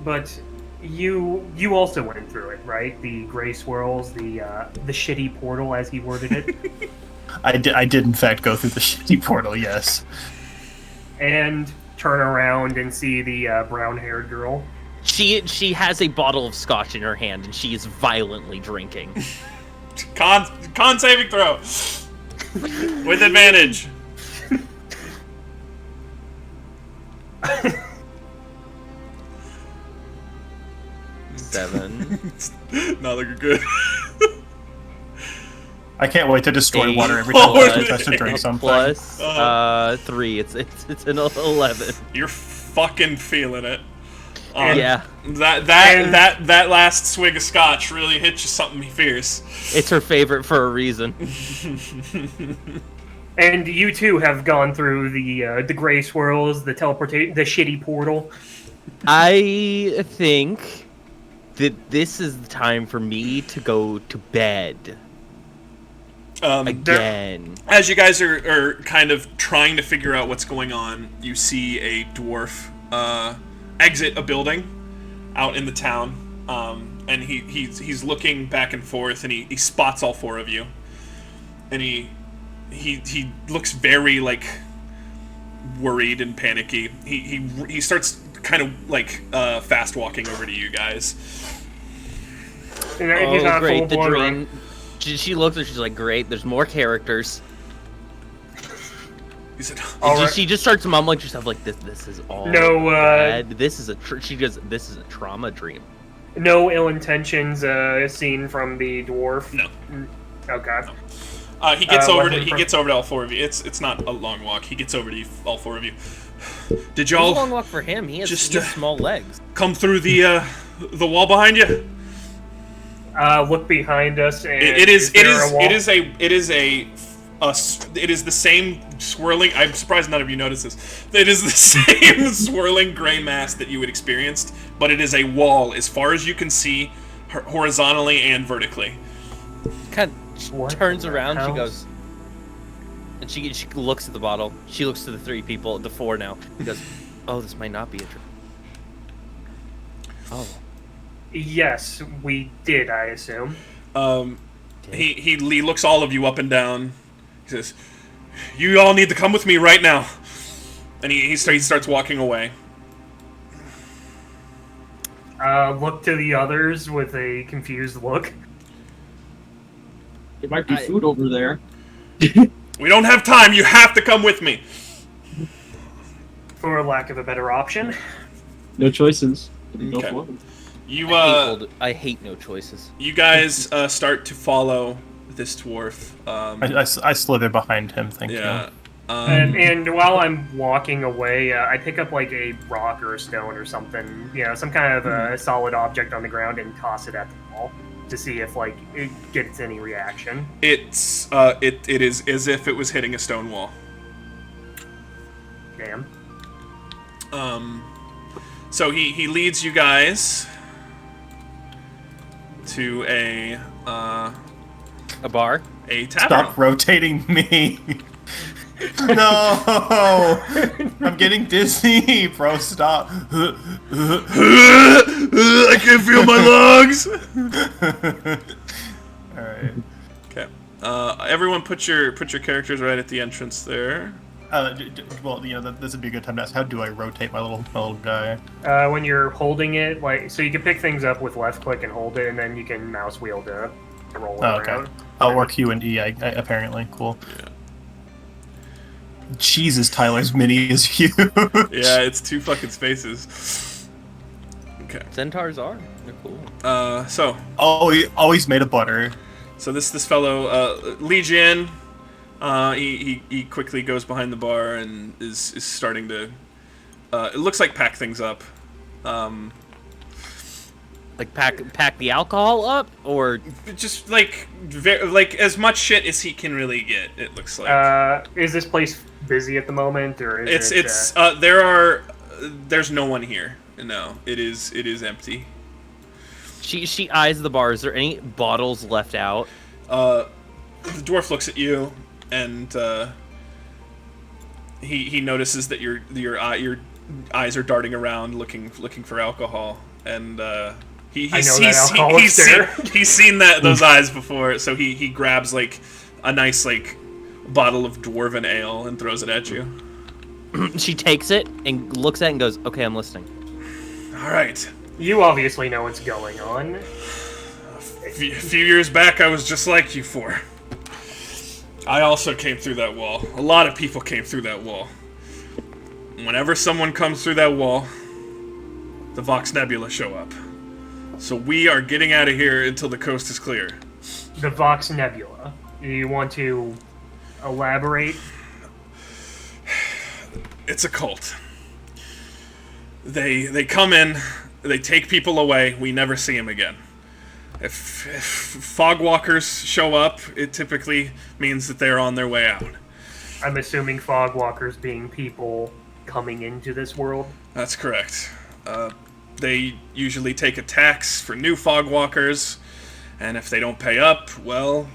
But you also went through it, right? The gray swirls, the shitty portal, as he worded it. I did in fact go through the shitty portal, yes. And turn around and see the brown-haired girl. She has a bottle of scotch in her hand and she is violently drinking. Con saving throw with advantage. Seven. Not looking good. I can't wait to destroy 8 water every time Oh, I try to drink something. plus 3. It's an 11. You're fucking feeling it. Yeah, That last swig of scotch really hit you something fierce. it's her favorite for a reason. And you too have gone through the gray swirls, the the shitty portal. I think that this is the time for me to go to bed. Again. As you guys are kind of trying to figure out what's going on, you see a dwarf exit a building out in the town, and he's looking back and forth, and he spots all 4 of you, and he looks very like worried and panicky. He starts kind of like fast walking over to you guys. And he's not Great! The full-blown dream. She looks and she's like, "Great! There's more characters." He said, She just starts mumbling to herself like, "This is all bad. This is this is a trauma dream." No ill intentions seen from the dwarf. No. Okay. No. He gets over to all 4 of you. It's not a long walk. He gets over to all 4 of you. Did It's y'all a long walk for him. He has small legs. come through the wall behind you? Look behind us, and It is a wall? the same swirling. I'm surprised none of you noticed this. It is the same swirling gray mass that you had experienced, but it is a wall as far as you can see, horizontally and vertically. Kind of turns the around. She hell? goes, and she looks at the bottle. She looks to the 3 people, the 4 now. She goes, "Oh, this might not be a dream." Oh. Yes, we did, I assume. He looks all of you up and down. He says, "You all need to come with me right now." And he starts walking away. Look to the others with a confused look. There might be food over there. We don't have time. You have to come with me. For lack of a better option. No choices. Go Okay. for it. You I hate no choices. you guys start to follow this dwarf. I slither behind him. Thank you. Yeah. And while I'm walking away, I pick up like a rock or a stone or something, some kind of a solid object on the ground, and toss it at the wall to see if like it gets any reaction. It's it is as if it was hitting a stone wall. Damn. So he leads you guys to a bar. tavern. Stop rotating me. No, I'm getting dizzy, bro. Stop. I can feel my lungs. All right. Okay. Everyone, put your characters right at the entrance there. Well, this would be a good time to ask. How do I rotate my little guy? When you're holding it, so you can pick things up with left click and hold it, and then you can mouse wheel to roll it around. Oh, or Q and E, apparently. Cool. Yeah. Jesus, Tyler's mini is huge. Yeah, it's 2 fucking spaces. Okay. Centaurs are. They're cool. So Always made of butter. So this fellow leads you in. He quickly goes behind the bar and is starting to. It looks like pack things up. Like pack the alcohol up, or Just like as much shit as he can really get. It looks like. Is this place busy at the moment, or is There's no one here. No, it is empty. She eyes the bar. Is there any bottles left out? The dwarf looks at you, and he notices that your eyes are darting around, looking for alcohol, and he's seen those eyes before, so he grabs like a nice like bottle of dwarven ale and throws it at you. She takes it and looks at it and goes, "Okay, I'm listening." All right. You obviously know what's going on. A few years back, I was just like you four. I also came through that wall. A lot of people came through that wall. Whenever someone comes through that wall, the Vox Nebula show up. So we are getting out of here until the coast is clear. The Vox Nebula. Do you want to elaborate? It's a cult. They come in, they take people away, we never see them again. If fogwalkers show up, it typically means that they're on their way out. I'm assuming fogwalkers being people coming into this world. That's correct. They usually take a tax for new fogwalkers, and if they don't pay up, well,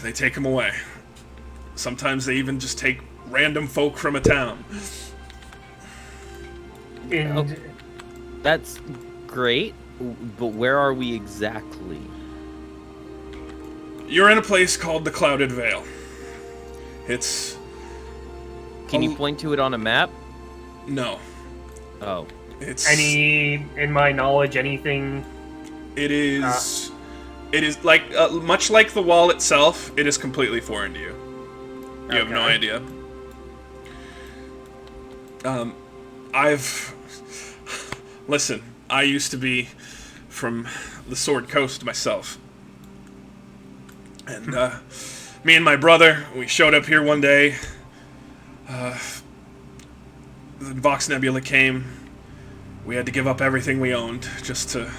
they take them away. Sometimes they even just take random folk from a town. And That's great, but where are we exactly? You're in a place called the Clouded Vale. It's... Can you point to it on a map? No. Oh. It's... in my knowledge, anything... It is... It is like... much like the wall itself, it is completely foreign to you. You have no idea. Listen, I used to be from the Sword Coast myself. And, me and my brother, we showed up here one day. The Vox Nebula came. We had to give up everything we owned just to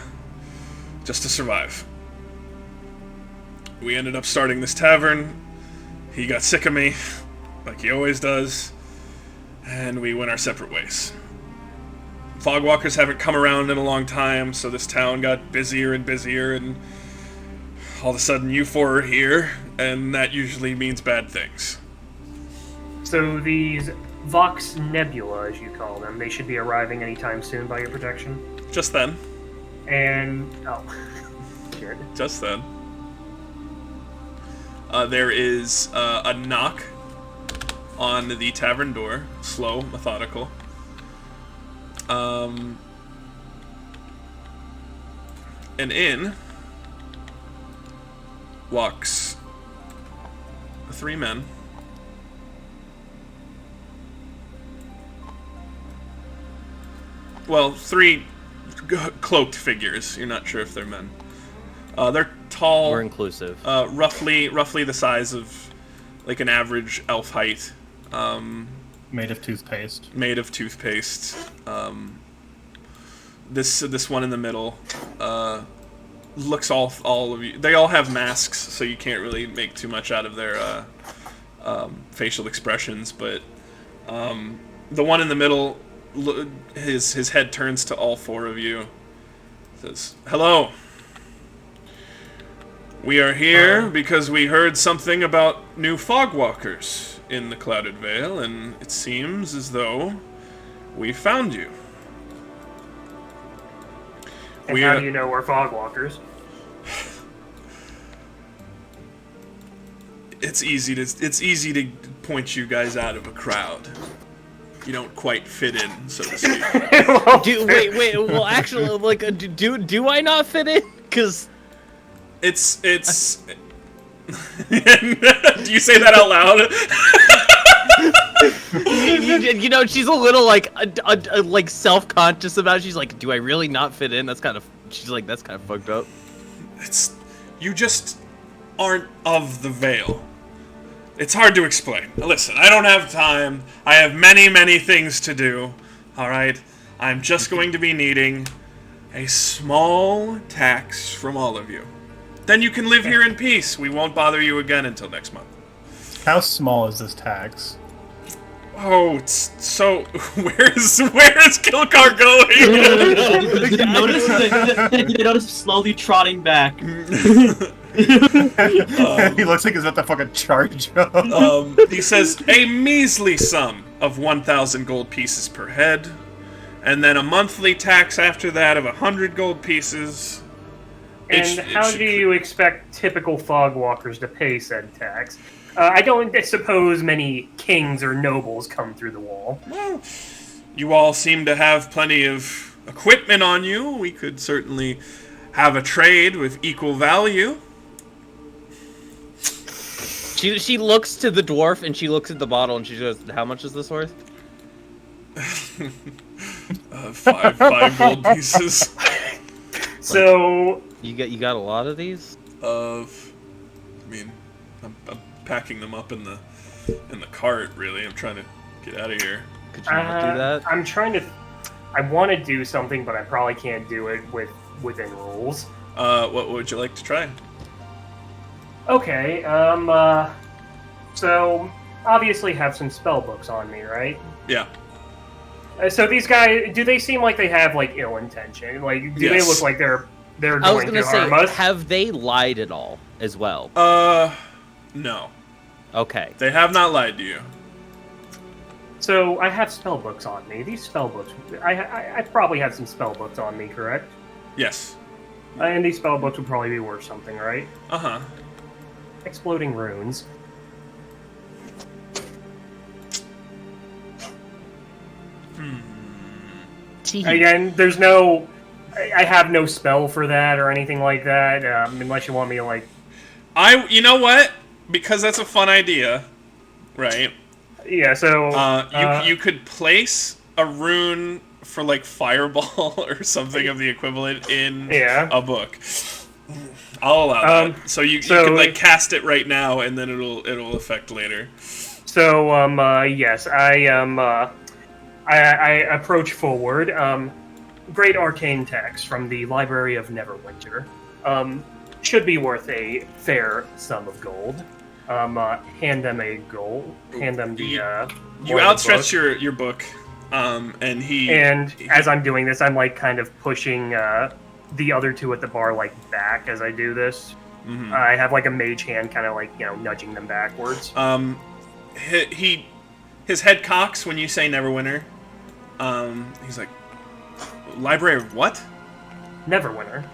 survive. We ended up starting this tavern. He got sick of me, like he always does, and we went our separate ways. Fogwalkers haven't come around in a long time, so this town got busier and busier, and all of a sudden you four are here, and that usually means bad things. So these Vox Nebula, as you call them, they should be arriving anytime soon by your protection? Just then. And... oh. Good. Just then. There is a knock on the tavern door. Slow, methodical. And in walks 3 men. Well, 3 cloaked figures. You're not sure if they're men. They're tall. We're inclusive. Roughly the size of like an average elf height. Made of toothpaste. This one in the middle looks all of you. They all have masks, so you can't really make too much out of their facial expressions. But the one in the middle, his head turns to all 4 of you. Says, "Hello. We are here because we heard something about new fogwalkers in the Clouded Vale, and it seems as though we found you." And how do you know we're fogwalkers? It's easy to point you guys out of a crowd. You don't quite fit in, so to speak. Wait. Well, actually, like, do I not fit in? Because it's. Do you say that out loud? you know, she's a little like self-conscious about it. She's like, do I really not fit in? That's kind of fucked up. You just aren't of the Vale. It's hard to explain. Listen, I don't have time. I have many things to do. Alright? I'm just going to be needing a small tax from all of you. Then you can live here in peace. We won't bother you again until next month. How small is this tax? So where's Kilcar going? You notice you notice slowly trotting back. He looks like he's about to fucking charge him. He says a measly sum of 1,000 gold pieces per head, and then a monthly tax after that of 100 gold pieces. And how do you expect typical fogwalkers to pay said tax? I don't suppose many kings or nobles come through the wall. Well, you all seem to have plenty of equipment on you. We could certainly have a trade with equal value. She looks to the dwarf and she looks at the bottle and she goes, "How much is this worth?" 5 gold pieces. So You got a lot of these? I mean, I'm packing them up in the cart. Really, I'm trying to get out of here. Could you not do that? I'm trying to. I want to do something, but I probably can't do it within rules. What would you like to try? Okay. So obviously have some spell books on me, right? Yeah. So these guys, do they seem like they have like ill intention? Like, do they Yes. look like they're I was going gonna to say, harm us? have they lied at all as well? No. Okay. They have not lied to you. So I have spell books on me. These spell books, I probably have some spell books on me, correct? Yes. And these spell books would probably be worth something, right? Uh-huh. Exploding runes. Again, there's no. I have no spell for that or anything like that, unless you want me to like. You know what? Because that's a fun idea, right? Yeah. So. You could place a rune for like fireball or something of the equivalent in a book. I'll allow that. So you could like cast it right now, and then it'll affect later. So yes, I approach forward. Great arcane text from the Library of Neverwinter. Should be worth a fair sum of gold. Hand them a gold. Hand them the. You outstretch your book, and he. And as I'm doing this, I'm like kind of pushing the other two at the bar like back as I do this. Mm-hmm. I have like a mage hand, kind of like nudging them backwards. His head cocks when you say Neverwinter. He's like, Library of what? Neverwinter.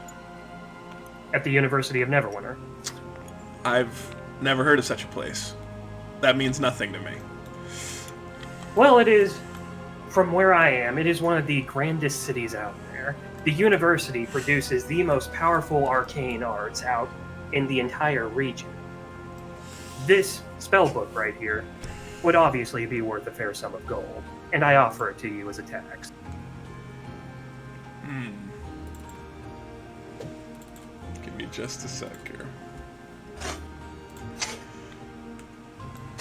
At the University of Neverwinter. I've never heard of such a place. That means nothing to me. Well, it is, from where I am, it is one of the grandest cities out there. The university produces the most powerful arcane arts out in the entire region. This spellbook right here would obviously be worth a fair sum of gold, and I offer it to you as a tax. Give me just a sec here.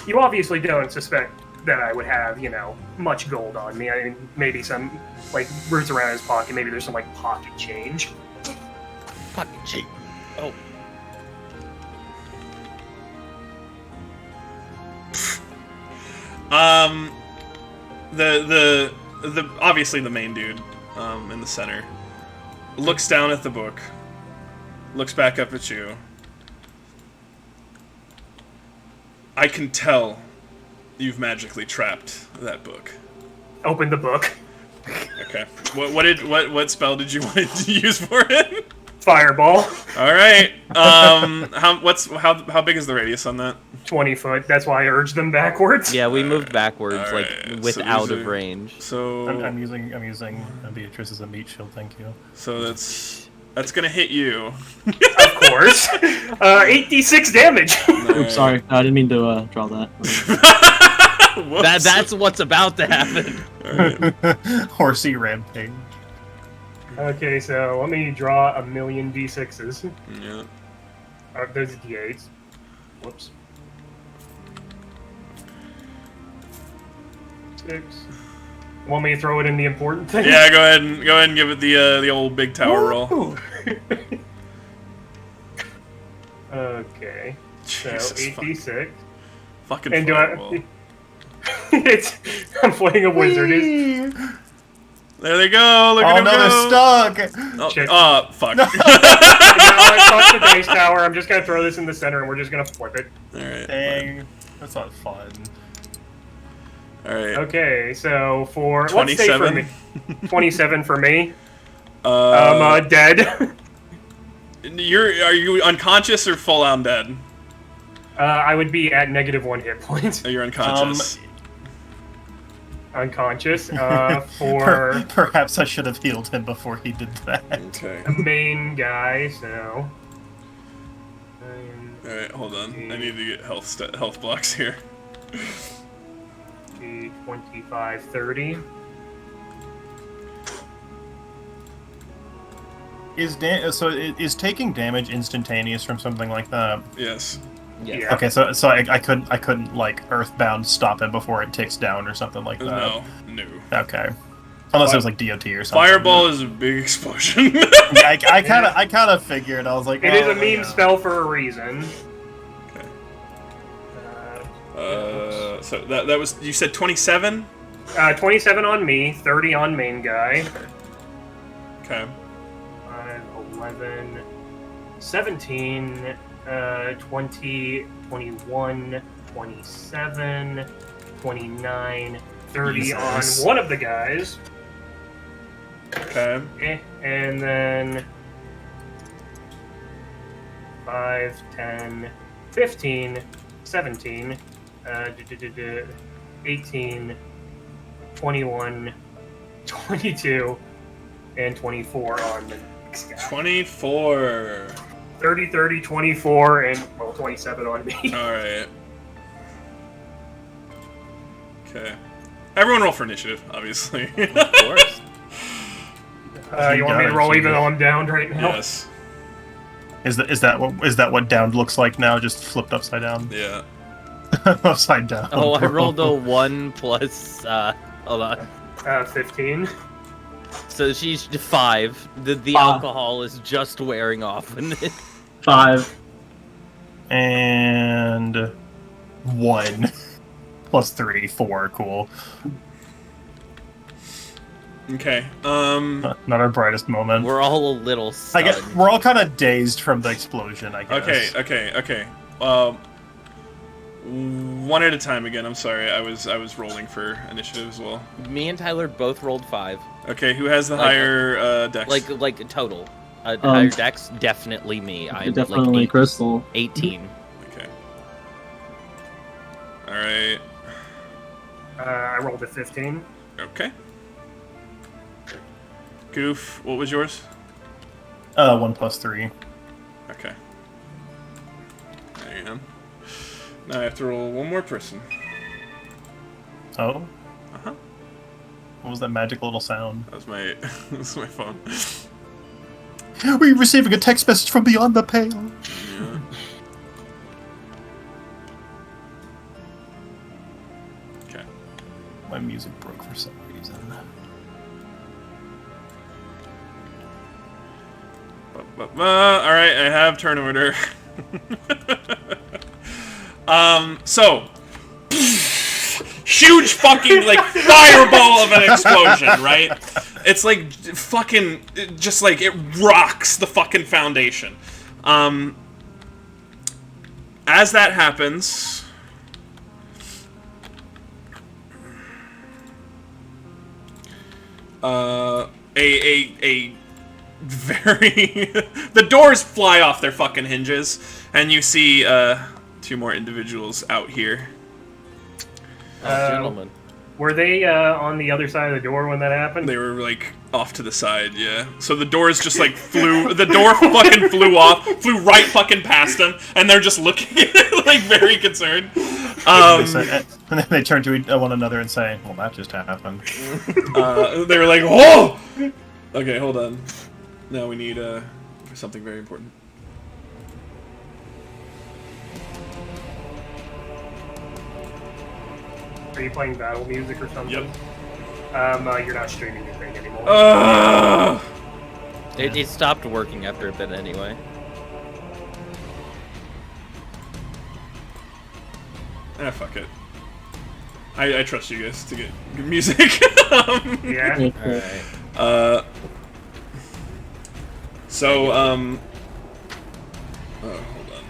You obviously don't suspect that I would have, much gold on me. I mean, maybe some, like, roots around his pocket. Maybe there's some, like, pocket change. Pocket change. Oh. The obviously the main dude, in the center, looks down at the book, looks back up at you. I can tell you've magically trapped that book. Open the book. Okay. What spell did you want to use for it? Fireball. All right. How big is the radius on that? 20 foot. That's why I urged them backwards. Yeah, we moved backwards, like Alright, with so out these of are- range. So I'm using Beatrice as a meat shield. Thank you. so that's gonna hit you. Of course. 8d6 damage. Oops, sorry. I didn't mean to draw that. Whoops. That's what's about to happen. Alright. Horsey rampage. Okay, so let me draw a million d6s. Yeah. Those are d8s. Whoops. 6. Want me to throw it in the important thing? Yeah, go ahead and give it the old big tower roll. Okay. So Jesus, 8d6. fucking And fireball. it's I'm playing a wizard. Is There they go. Look Oh at him no, go. they're stuck. Oh, Shit. fuck. now I tossed the dice tower. I'm just gonna throw this in the center, and we're just gonna flip it. All right. Dang, that's not fun. All right. Okay, so for let's say for 27. me, 27 for me. Uh, Dead. are you unconscious or full on dead? I would be at -1 hit point. Oh, you're unconscious. Unconscious. For Perhaps I should have healed him before he did that. Okay. the main guy, so. All right. Hold on. I need to get health blocks here. 25, 30. Is taking damage instantaneous from something like that? Yes. Yes. Yeah. Okay, so I couldn't like Earthbound stop him before it ticks down or something like that. No. Okay. Unless it was like DOT or something. Fireball is a big explosion. I kind of figured. I was like, It is oh, a meme yeah. spell for a reason. So that was, you said 27? 27 on me, 30 on main guy. Okay. 5, 11, 17, 20, 21, 27, 29, 30 Jesus. on one of the guys. Okay. And then 5, 10, 15, 17, 18, 21, 22, and 24 on the next guy. 24. 30, 30, 24, and, well, 27 on me. Alright. Okay. Everyone roll for initiative, obviously. Of course. You want me to roll even though I'm downed right now? Yes. Is that what down looks like now? Just flipped upside down. Yeah. Upside down. Oh, I bro. rolled a 1 plus. Hold on. 15. So she's 5. The Ah. alcohol is just wearing off. 5. And 1 plus 3, 4. Cool. Okay. Not our brightest moment. We're all a little I stunned. guess we're all kind of dazed from the explosion. I guess. Okay. One at a time again. I'm sorry. I was rolling for initiative as well. Me and Tyler both rolled 5. Okay, who has the Like- higher dex? Like total. Higher dex, definitely me. I Definitely like Crystal. 18. Okay. All right. I rolled a 15. Okay. Goof, what was yours? 1 plus 3. Okay. There you go. Now I have to roll one more person. Oh, Uh-huh. what was that magical little sound? That was my that was my phone. We're receiving a text message from beyond the pale. Yeah. Okay. My music broke for some reason. Alright, I have turn order. So huge fucking like fireball of an explosion, right? It's like fucking just like it rocks the fucking foundation. As that happens, a very the doors fly off their fucking hinges, and you see 2 more individuals out here. Oh, gentlemen. Were they on the other side of the door when that happened? They were like off to the side, yeah. So the doors just like flew. The door fucking flew off, flew right fucking past them, and they're just looking at it like very concerned. And then they turn to one another and say, "Well, that just happened." They were like, "Oh, okay, hold on. Now we need something very important." Are you playing battle music or something? Yep. You're not streaming your thing anymore. It stopped working after a bit anyway. Fuck it. I trust you guys to get good music. Yeah. All right. So oh, hold on.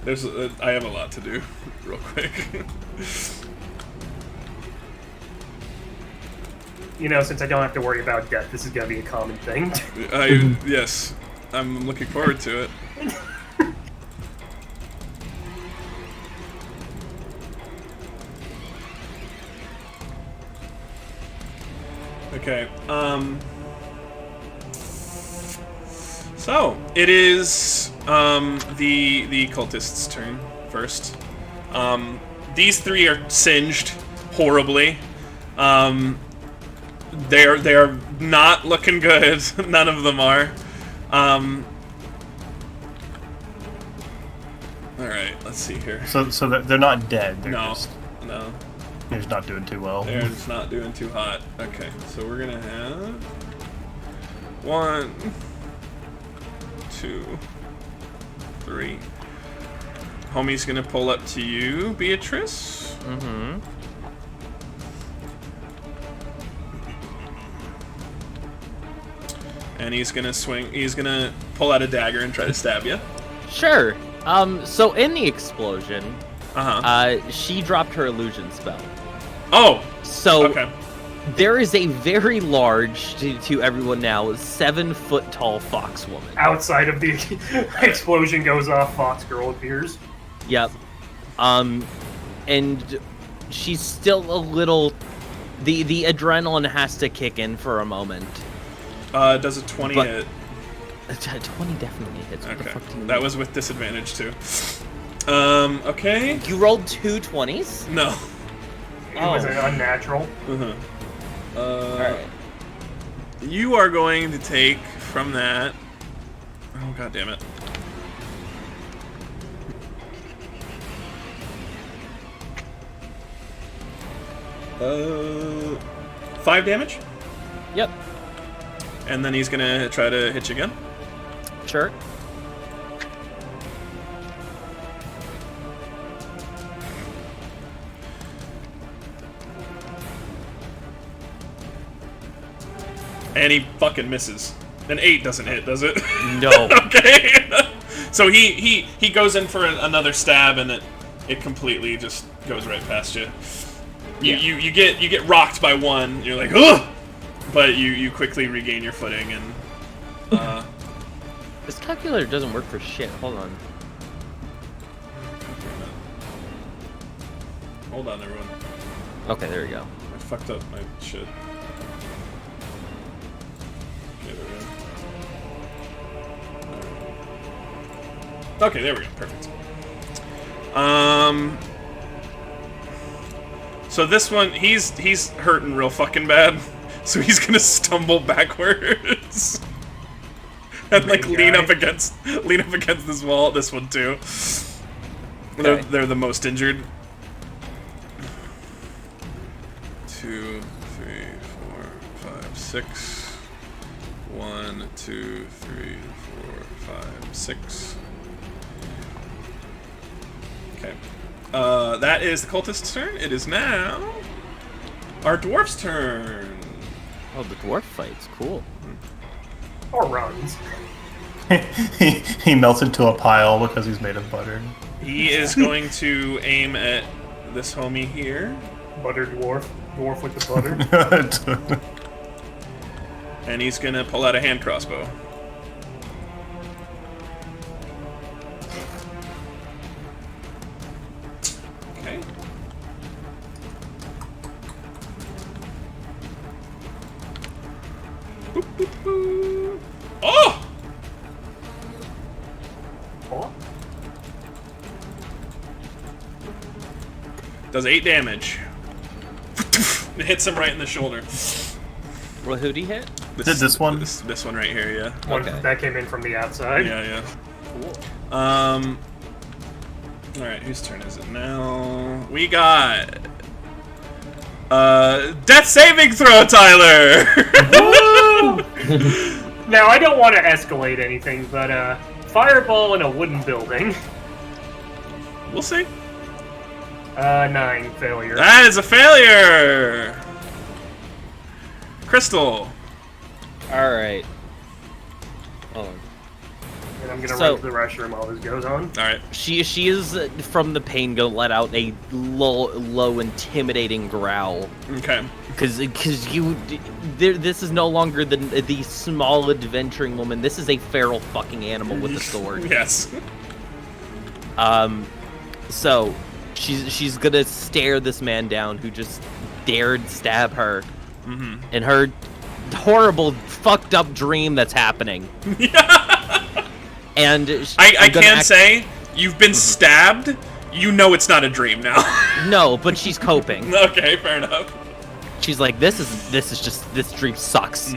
There's I have a lot to do, real quick. You know, since I don't have to worry about death, this is gonna be a common thing. Yes, I'm looking forward to it. Okay. So it is the cultist's turn first. These three are singed horribly. They are not looking good. None of them are. All right. Let's see here. So they're not dead. They're No. just No. they're just not doing too well. They're just not doing too hot. Okay, so we're gonna have 1, 2, 3. Homie's gonna pull up to you, Beatrice. Mm-hmm. And he's gonna swing. He's gonna pull out a dagger and try to stab you. Sure. So in the explosion, Uh-huh. she dropped her illusion spell. Oh. So Okay. there is a very large, to everyone now, 7-foot tall fox woman. Outside of the explosion goes off, Fox Girl appears. Yep. And she's still a little. The adrenaline has to kick in for a moment. Does a 20 But- hit? 20 definitely hits. What the Okay. fuck do you That mean? was with disadvantage too. Okay. You rolled 2 20s? No. It was an unnatural. Uh-huh. Alright. You are going to take from that. Oh, god damn it. Uh, 5 damage, Yep. and then he's gonna try to hit you again. Sure. And he fucking misses. An 8 doesn't hit, does it? No. Okay. So he goes in for another stab, and it completely just goes right past you. You get rocked by one. You're like, ugh! But you quickly regain your footing, and This calculator doesn't work for shit. Hold on. hold on, everyone. Okay, there we go. I fucked up my shit. Okay, there we go. Okay, there we go. Perfect. So this one, he's hurting real fucking bad. So he's gonna stumble backwards. And like Big lean guy. up against this wall. This one too. Okay. They're the most injured. 2, 3, 4, 5, 6. 1, 2, 3, 4, 5, 6. Okay. That is the cultist's turn. It is now our dwarf's turn. Oh, the dwarf fight's cool. Or runs. he melts into a pile because he's made of butter. He is going to aim at this homie here, Butter dwarf. Dwarf with the butter. and he's gonna pull out a hand crossbow. Okay. Boop, boop, boop. Oh! Oh, Does 8 damage. It hits him right in the shoulder. Well, who'd he hit? Did this one? This one right here, yeah. one Okay. that came in from the outside. Yeah, yeah. Cool. Alright, whose turn is it now? We got death saving throw, Tyler! Now, I don't want to escalate anything, but fireball in a wooden building. We'll see. 9 failure. That is a failure. Crystal. All right. Hold on. And I'm gonna So- run to the restroom while this goes on. All right. She is from the pain gonna let out a low intimidating growl Okay. because this is no longer the small adventuring woman. This is a feral fucking animal with a sword. Yes. So she's gonna stare this man down who just dared stab her in her horrible fucked up dream that's happening. And I can say you've been stabbed. You know it's not a dream now. no, but she's coping. Okay, fair enough. She's like, this dream sucks.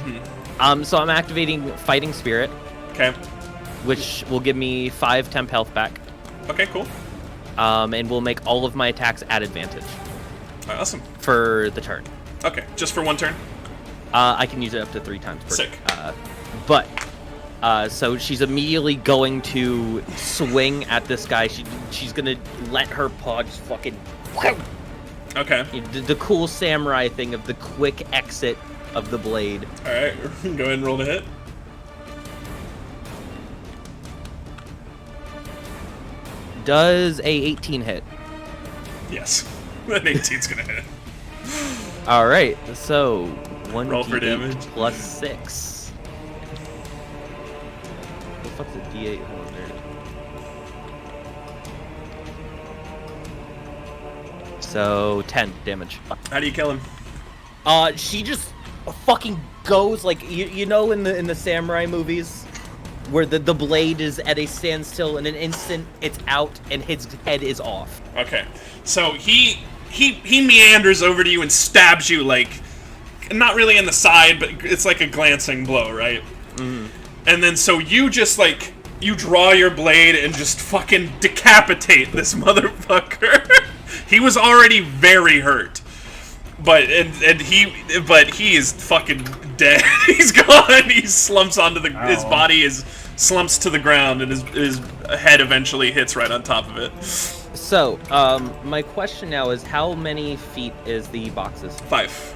So I'm activating Fighting Spirit, Okay. which will give me 5 temp health back. Okay, cool. And will make all of my attacks at advantage All right, awesome. for the turn. Okay, just for one turn. I can use it up to 3 times per Sick. So she's immediately going to swing at this guy. She's gonna let her paw just fucking Okay. the cool samurai thing of the quick exit of the blade. All right. Go ahead and roll the hit. Does a 18 hit? Yes. That 18's gonna hit. All right. So 1 Roll for damage. plus 6. What the fuck's a D8? Hold on there. So 10 damage. How do you kill him? She just fucking goes like you know in the samurai movies where the blade is at a standstill in an instant it's out and his head is off. Okay. So he meanders over to you and stabs you like not really in the side, but it's like a glancing blow, right? And then so you just like you draw your blade and just fucking decapitate this motherfucker. He was already very hurt. But he is fucking dead. He's gone. He slumps onto his body is slumps to the ground and his head eventually hits right on top of it. So, my question now is how many feet is the boxes? 5.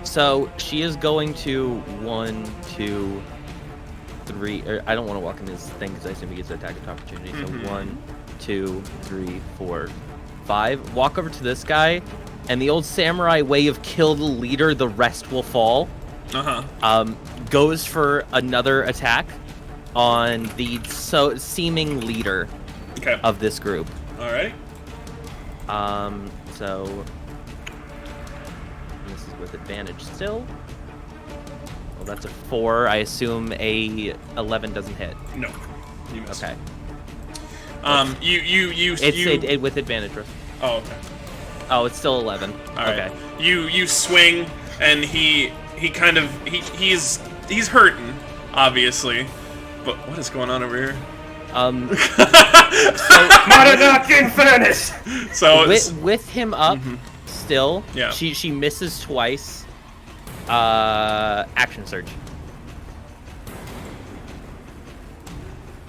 So she is going to 1, 2, 3. I don't want to walk in his thing because I assume he gets an attack of opportunity. So 1, 2, 3, 4, 5. Walk over to this guy, and the old samurai way of kill the leader, the rest will fall. Goes for another attack on the seeming leader of this group. All right. So this is with advantage still. Well, that's a 4. I assume a 11 doesn't hit. No. You missed. Okay. You with advantage. Russ. Oh, okay. Oh, it's still 11. All right. Okay. You swing and he's hurting, obviously. But what is going on over here? Monadocking furnace! So with him up still, Yeah. she misses twice. Action surge.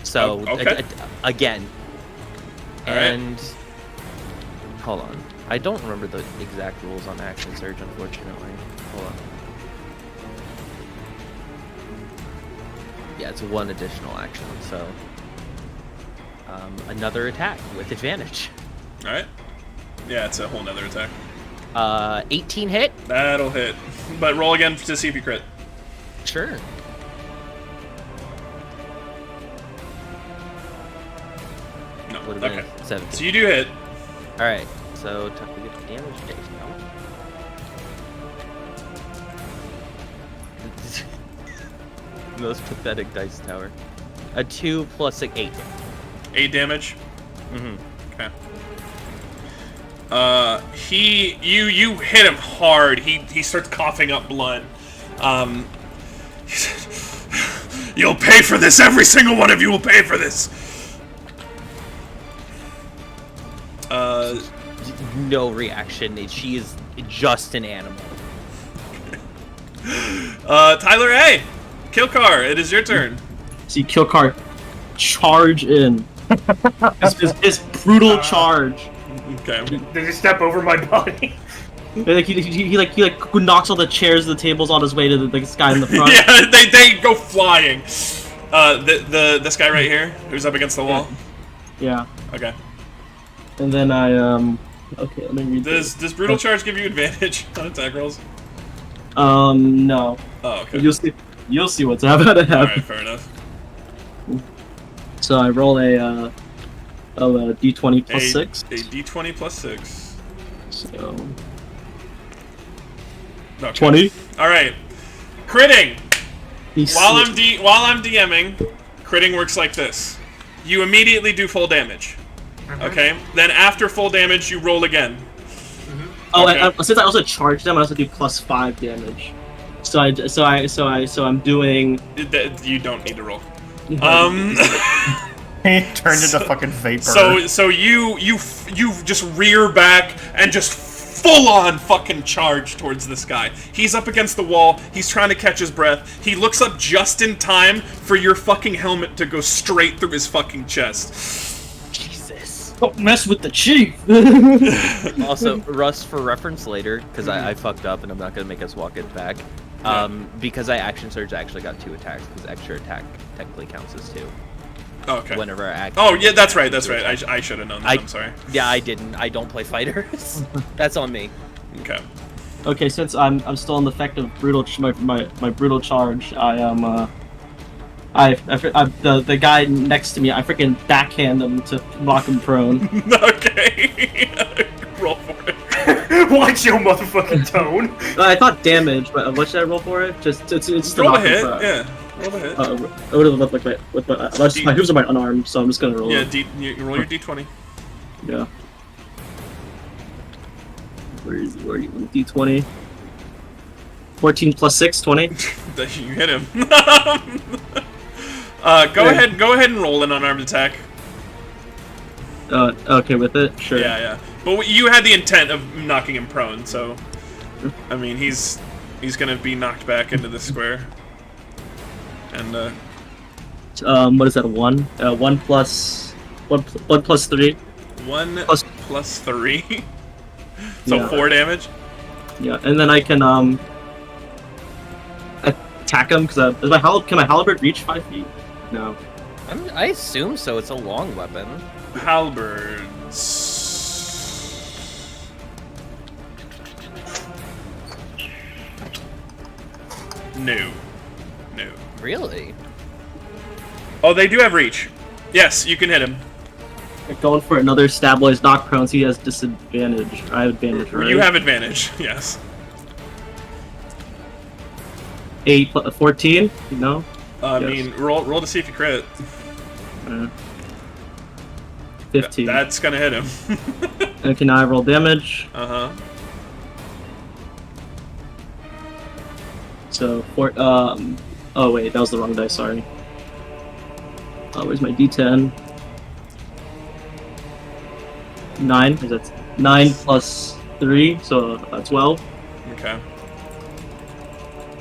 So okay. again. All right. And hold on. I don't remember the exact rules on action surge, unfortunately. Hold on. Yeah, it's 1 additional action, so another attack with advantage. All right. Yeah, it's a whole nother attack. 18 hit? That'll hit. But roll again to see if you crit. Sure. No. Would have Okay. been 17. So you do hit. Alright, so time to get the damage dice now. Most pathetic dice tower. A 2 plus 8. 8 damage. Mm-hmm. Okay. You hit him hard. He starts coughing up blood. You'll pay for this. Every single one of you will pay for this. No reaction. She is just an animal. Tyler A. Kilcar, it is your turn. See Kilcar charge in. His brutal charge. Okay. Does he step over my body? Like he knocks all the chairs, the tables on his way to this guy in the front. Yeah, they go flying. This guy right here, who's up against the wall. Yeah. Okay. And then I okay, let me read Does brutal charge give you advantage on attack rolls? No. Oh, okay. You'll see what's about to happen. Alright, fair enough. So I roll a d20 plus 6. A d20 plus 6. So Okay. 20. Alright. Critting! He's While I'm DMing, critting works like this. You immediately do full damage. Okay? Then after full damage, you roll again. Oh, Okay. and since I also charge them, I also do plus 5 damage. So I'm doing. You don't need to roll. He turned into fucking vapor. So you just rear back and just full on fucking charge towards this guy. He's up against the wall. He's trying to catch his breath. He looks up just in time for your fucking helmet to go straight through his fucking chest. Jesus. Don't mess with the chief. Also, Russ, for reference later, because I fucked up and I'm not gonna make us walk it back. Because I action surge, I actually got 2 attacks because extra attack technically counts as 2. Okay. Whenever I act. Oh yeah, that's right. I should have known that. I'm sorry. Yeah, I didn't. I don't play fighters. That's on me. Okay. Okay, since I'm still in the effect of brutal my brutal charge, I am the guy next to me. I freaking backhand him to knock him prone. Okay. Roll for it. Watch your motherfucking tone. I thought damage, but what should I roll for it? It's to Roll a knock him hit. prone. Yeah. Roll a hit. I would have looked like my hooves are my unarmed, so I'm just gonna roll. Yeah. it. You roll your d20. Yeah. Where are you? D20. 14 plus 6, 20. You hit him. Go ahead and roll an unarmed attack. Okay, with it, sure. Yeah. But you had the intent of knocking him prone, so I mean he's gonna be knocked back into the square. And what is that? 1? 1 plus 3. 1 plus 3. So Yeah. 4 damage. Yeah, and then I can attack him because can my halberd reach 5 feet? No. I assume so. It's a long weapon. Halberds. No. Really? Oh, they do have reach. Yes, you can hit him. Going for another stab while he's knocked prone, so he has disadvantage. I have advantage, right? You have advantage. Yes. 8 plus 14. No. I Yes. mean, roll to see if you crit. 15. That's gonna hit him. Okay, now I roll damage. So oh wait, that was the wrong dice. Sorry. Where's my D10? 9. Is that 9 plus 3? So 12. Okay.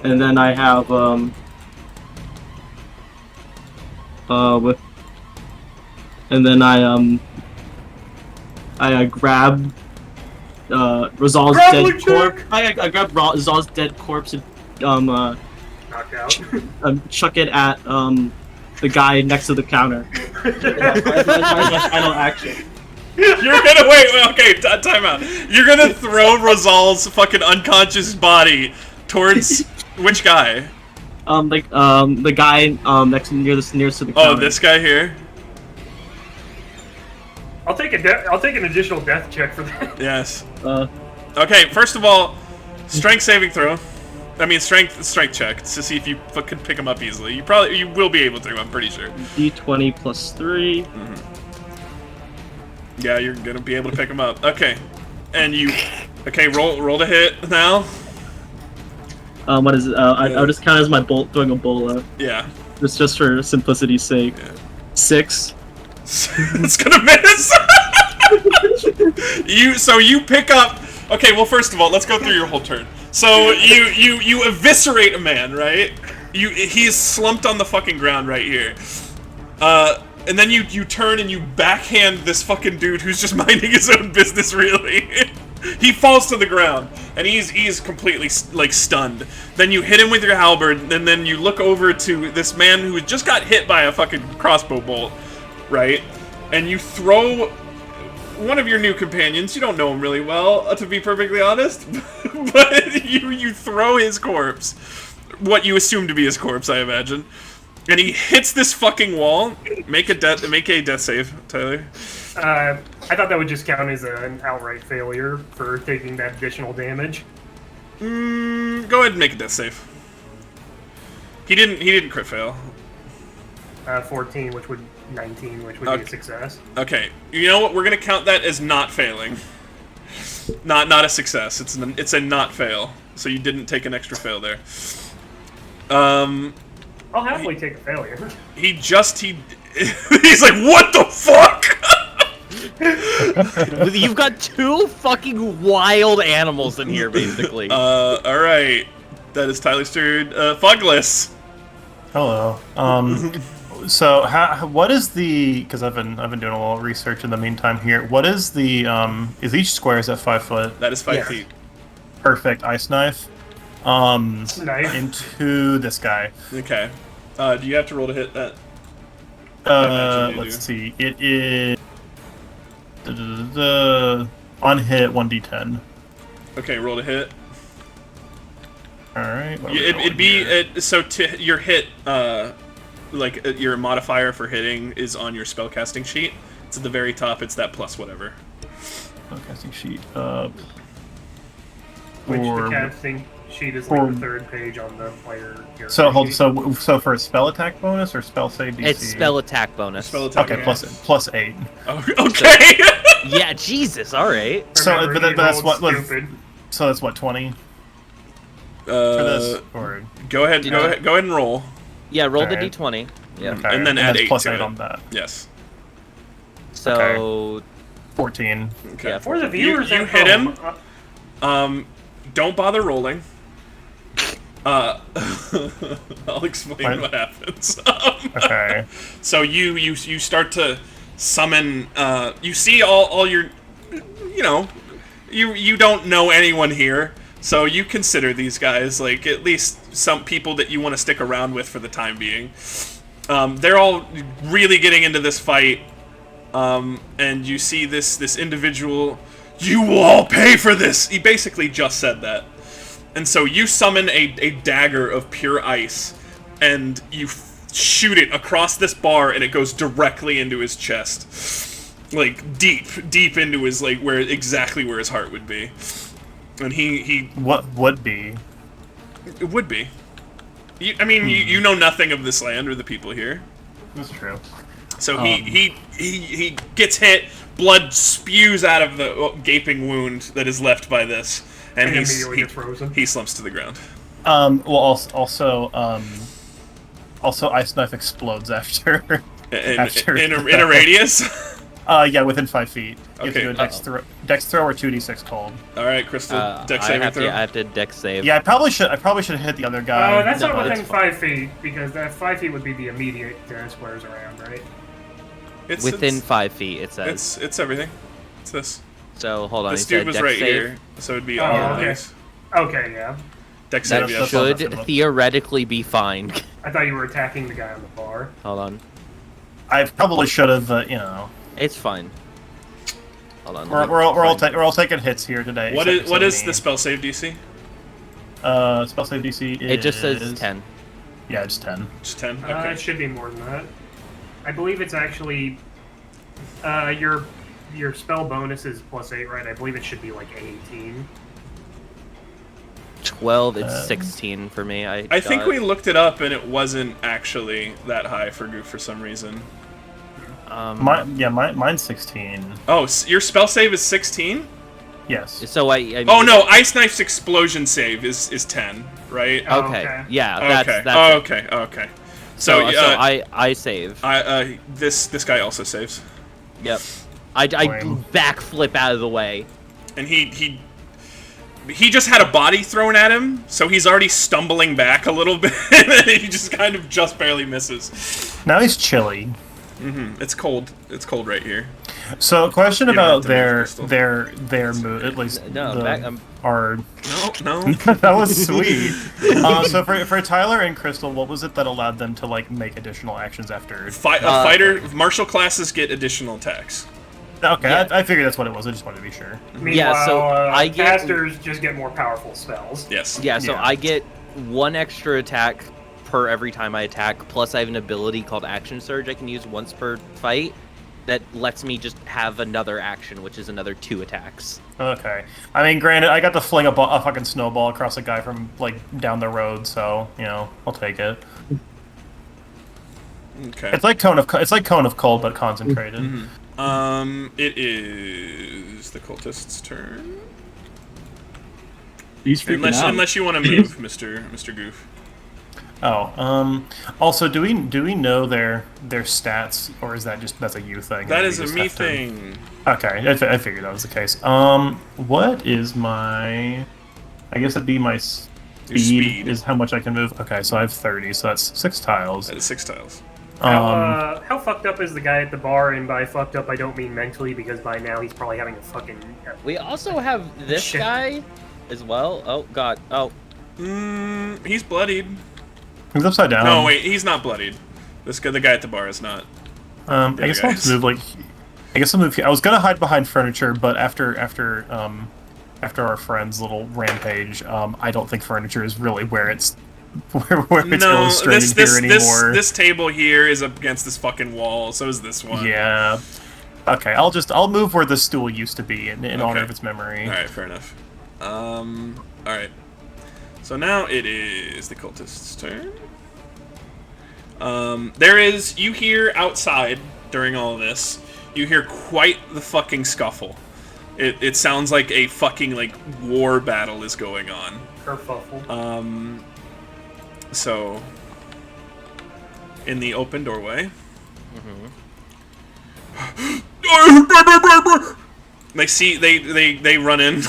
And then I have and then I grab Rizal's Grappling dead corpse. I grab Rizal's dead corpse and Knocked out. chuck it at the guy next to the counter. That's my final action. You're gonna wait. Okay, time out. You're gonna throw Rizal's fucking unconscious body towards which guy? The guy nearest to the counter. Oh, this guy here. I'll take an additional death check for that. Yes. Okay. First of all, strength saving throw. I mean, strength check to see if you could pick him up easily. You will be able to. I'm pretty sure. D20 plus 3. Yeah, you're gonna be able to pick him up. Okay. And you. Okay, roll to hit now. What is it? I'll just count as my throwing a bola. Yeah. Just for simplicity's sake. Yeah. 6. It's gonna miss. You pick up. Okay, well, first of all, let's go through your whole turn. So you eviscerate a man, right? He's slumped on the fucking ground right here. and then you turn and you backhand this fucking dude who's just minding his own business. Really, he falls to the ground and he's completely like stunned. Then you hit him with your halberd, and then you look over to this man who just got hit by a fucking crossbow bolt, right? And you throw one of your new companions. You don't know him really well, to be perfectly honest, but you throw his corpse, what you assume to be his corpse, I imagine. And he hits this fucking wall. Make a death save, Tyler. I thought that would just count as an outright failure for taking that additional damage. Go ahead and make a death save. He didn't crit fail. 14, which would 19, which would be a success. Okay, you know what? We're gonna count that as not failing. Not a success. It's a not fail. So you didn't take an extra fail there. I'll happily take a failure. He's like, what the fuck? You've got two fucking wild animals in here, basically. Alright. That is Tyler's turn. Fugless. Hello. So what is the? Because I've been doing a little research in the meantime here. What is the? Is each square is at 5 foot? That is 5 Yes. feet. Perfect. Ice knife. Nice. Into this guy. Okay. Do you have to roll to hit that? imagine you Let's do. see. It is on hit 1d10. Okay, roll to hit. All right. It'd be your hit. Your modifier for hitting is on your spellcasting sheet. It's at the very top. It's that plus whatever. Casting sheet up. Which For- the casting sheet is for- like the third page on the player character So hold. sheet. So for a spell attack bonus or spell save DC? It's spell attack bonus. Spell attack. Okay, yeah. plus 8. Oh, okay. Yeah, Jesus. All right. So, Remember, but he that's rolled what. stupid. So that's what 20 for this, or Go ahead. Did Go I- ahead. Go ahead and roll. Yeah, roll the Alright. d20. Yeah. okay, And then add that's 8 plus to 8 it. on that. Yes. So 14. Okay. Yeah, For the viewers you at hit home, him. Don't bother rolling. I'll explain Fine. what happens. Okay. So you start to summon. You see all your, you don't know anyone here, so you consider these guys like at least some people that you want to stick around with for the time being. They're all really getting into this fight, and you see this individual. You will all pay for this. He basically just said that. And so you summon a dagger of pure ice, and you shoot it across this bar, and it goes directly into his chest, like deep into his exactly where his heart would be. And he What would be? it would be. You know nothing of this land or the people here. That's true. So he gets hit. Blood spews out of the gaping wound that is left by this, and And he immediately gets frozen. He slumps to the ground. Well, also, ice knife explodes after. In a radius. Yeah, within 5 feet. You have to Okay. do a dex throw or 2d6 cold. All right, Crystal. Dex I saving have throw. to, I have to dex save. Yeah, I probably should have hit the other guy. That's No, not within it's 5 feet, because that 5 feet would be the immediate squares around, right? Within 5 feet, it says. It's everything. It's this. So hold on. This he said dude was dex right save. here, so it'd be Oh, all of okay. these. Okay, yeah. Dex That save, yes. that's all Should that's theoretically be fine. I thought you were attacking the guy on the bar. Hold on. I probably should have. It's fine. Hold on. We're all taking hits here today. What except is me. the spell save DC? Spell save DC? It just says is- 10. Yeah, it's 10. Just 10. It Okay. should be more than that. I believe it's actually your spell bonus is +8, right? I believe it should be like 18. 12, it's 16 for me. I think we looked it up and it wasn't actually that high for Goof for some reason. Mine's 16. Oh, your spell save is 16? Yes. So I mean, Oh no, Ice Knife's explosion save is 10, right? Oh, Okay. okay. Yeah. Okay. That's it. Okay. So, So, I save. this guy also saves, Yep. I Lame. backflip out of the way. and he just had a body thrown at him, so he's already stumbling back a little bit. And he just kind of just barely misses. Now he's chilly. It's cold. It's cold right here. So, a question You don't about have to move, their move. At least No, our. No. That was sweet. So for Tyler and Crystal, what was it that allowed them to like make additional actions after? Fighter martial classes get additional attacks. Okay, Yeah. I figured that's what it was. I just wanted to be sure. Meanwhile, Yeah, so I get- casters just get more powerful spells. Yes. Yeah, so Yeah. I get 1 extra attack per every time I attack, plus I have an ability called Action Surge I can use once per fight that lets me just have another action, which is another 2 attacks. Okay. I mean, granted, I got to fling a fucking snowball across a guy from like down the road, so I'll take it. Okay. It's like cone of cold, but concentrated. It is the cultist's turn. He's freaking out. Unless you want to move, Mr. Goof. Oh, also, do we know their stats, or is that's a you thing? That and is we a just me have to- thing. Okay, I figured that was the case. What is my? I guess it'd be my speed. is how much I can move. Okay, so I have 30, so that's 6 tiles. That is 6 tiles. How fucked up is the guy at the bar? And by fucked up, I don't mean mentally, because by now he's probably having a fucking. We also have this Shit. guy as well. Oh god. Oh. He's bloodied. He's upside down. No, wait, he's not bloodied. The guy at the bar is not. I guess I'll just move I guess I'll move here. I was gonna hide behind furniture, but after our friend's little rampage, I don't think furniture is really where it's illustrated here anymore. This table here is up against this fucking wall. So is this one. Yeah. Okay, I'll move where the stool used to be in honor Okay. of its memory. All right, fair enough. All right. So now it is the cultist's turn. You hear outside during all of this, you hear quite the fucking scuffle. It sounds like a fucking like war battle is going on. Kerfuffle. So in the open doorway, they run in.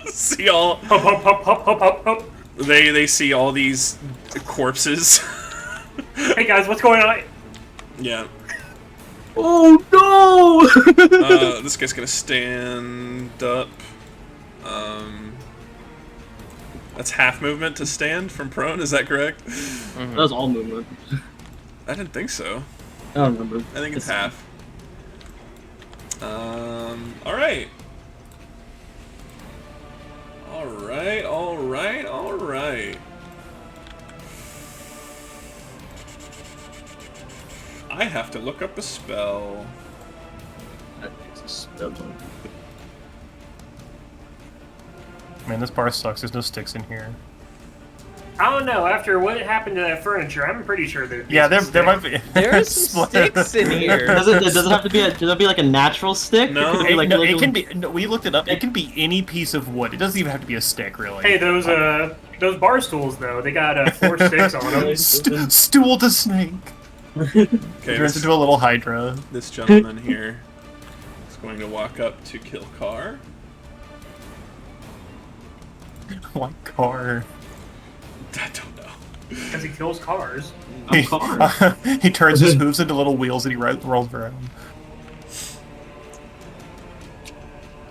See all. Hop. They see all these corpses. Hey guys, what's going on? Yeah. Oh no! This guy's gonna stand up. That's half movement to stand from prone. Is that correct? That was all movement. I didn't think so. I don't remember. I think it's half. All right. All right. I have to look up a spell. Man, this bar sucks. There's no sticks in here. I don't know. After what happened to that furniture, I'm pretty sure there. Yeah, there might be. There's some sticks in here. Does it have to be does it be like a natural stick? No. It could be like No, it can be. No, we looked it up. It can be any piece of wood. It doesn't even have to be a stick, really. Hey, those bar stools though, they got 4 sticks on them. Stool to snake. Okay, Turns into a little hydra. this gentleman here is going to walk up to kill Carr. What car? I don't know. Because he kills cars. A car. He turns his hooves into little wheels and he rolls around.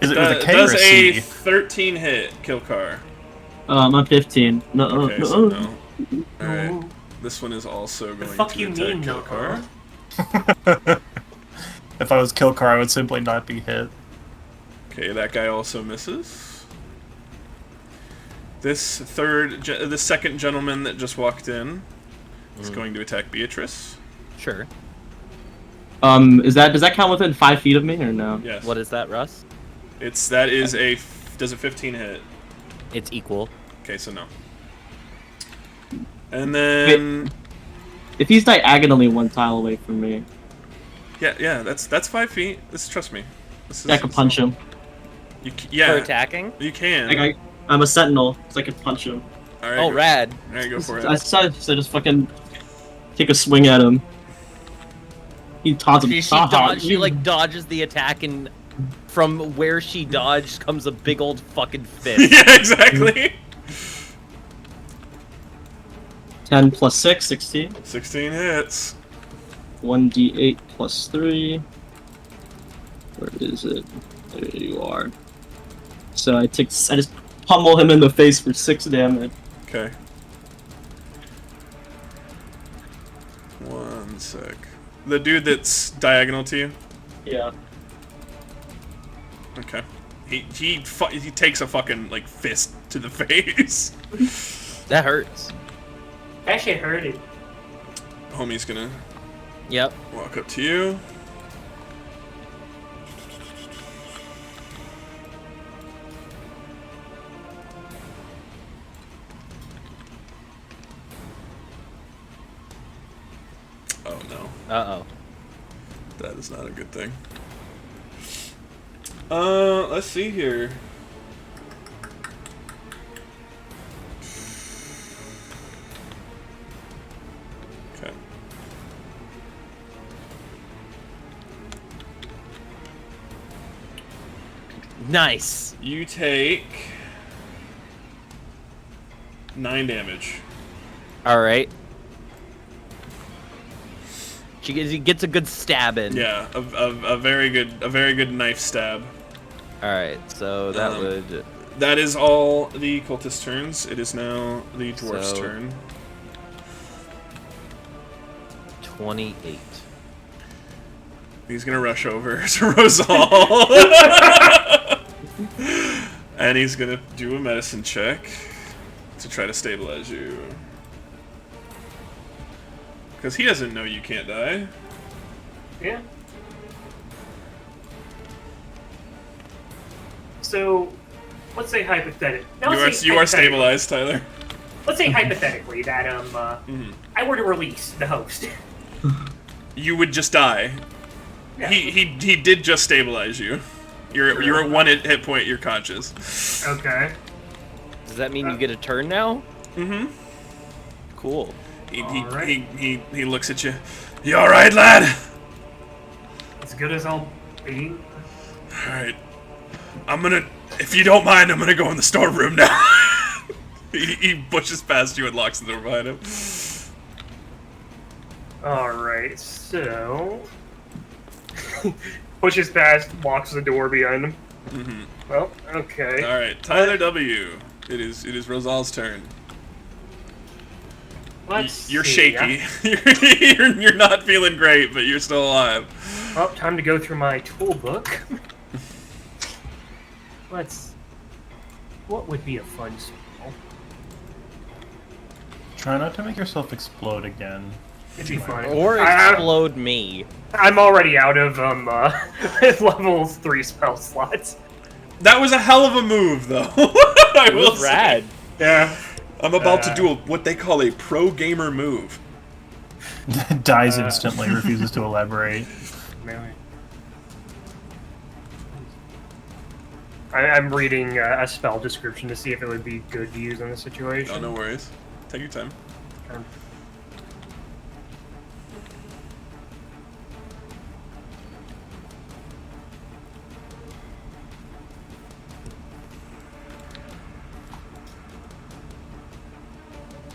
Is it with a K or Does a a C? 13 hit kill Carr? I'm 15. No. Okay, so no. Alright. This one is also going fuck to you attack mean, kill no, Carr. If I was kill car, I would simply not be hit. Okay, that guy also misses. The second gentleman that just walked in is going to attack Beatrice. Sure. Does that count within 5 feet of me or no? Yes. What is that, Russ? Does a 15 hit? It's equal. Okay, so no. And then If he's diagonally 1 tile away from me, yeah, that's 5 feet. Trust me. I can punch him. For attacking? You can. Like I'm a sentinel, so I can punch him. All right, Oh, rad. All right, go for I it. decided to just fucking take a swing at him. He taunts him. She like dodges the attack, and from where she dodged comes a big old fucking fist. Yeah, exactly. 10 plus 6, 16. 16 hits. 1d8 plus 3. Where is it? There you are. So I just pummel him in the face for 6 damage. Okay. 1 sec. The dude that's diagonal to you? Yeah. Okay. He takes a fucking, like, fist to the face. That hurts. That shit hurted. Homie's gonna Yep. walk up to you. Oh no. Uh-oh. That is not a good thing. Let's see here. Okay. Nice. You take 9 damage. All right. He gets a good stab in. Yeah, a very good knife stab. All right. So that would. That is all the cultist turns. It is now the dwarf's So- turn. 28. He's gonna rush over to Rosal. And he's gonna do a medicine check to try to stabilize you. Because he doesn't know you can't die. Yeah. So, let's say hypothetically. You are stabilized, Tyler. Let's say hypothetically that I were to release the host. You would just die. Yeah. He did just stabilize you. You're at 1 hit point. You're conscious. Okay. Does that mean you get a turn now? Mm-hmm. Cool. He looks at you. You all right, lad? As good as I'll be. All right. If you don't mind, I'm gonna go in the storeroom now. he pushes past you and locks the door behind him. Alright, so... pushes past, locks the door behind him. Mm-hmm. Well, okay. All right, Tyler W. It is Rosal's turn. You're see. shaky. You're not feeling great, but you're still alive. Well, time to go through my toolbook. What would be a fun spell? Try not to make yourself explode again. It'd be fun. Or explode me. I'm already out of level 3 spell slots. That was a hell of a move, though. I It will was say. rad. Yeah. I'm about to do what they call a pro gamer move. Dies instantly, refuses to elaborate. I'm reading a spell description to see if it would be good to use in this situation. Oh, no worries. Take your time.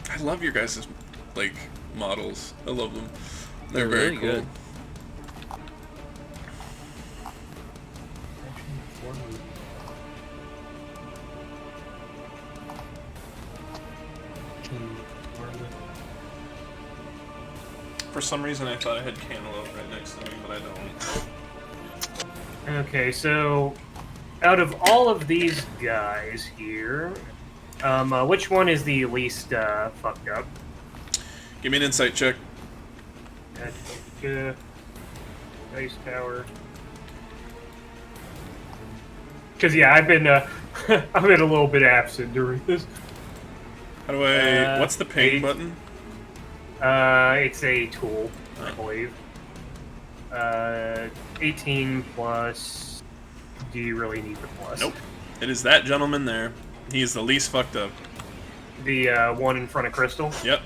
I love your guys' like models. I love them. They're very really cool. good. For some reason, I thought I had Cantaloupe right next to me, but I don't. Okay, so out of all of these guys here, which one is the least fucked up? Give me an insight check. Ice Tower. Because yeah, I've been I've been a little bit absent during this. How do I? What's the ping 8. button? It's a tool, I believe. 18 plus. Do you really need the plus? Nope. It is that gentleman there. He is the least fucked up. The one in front of Crystal? Yep.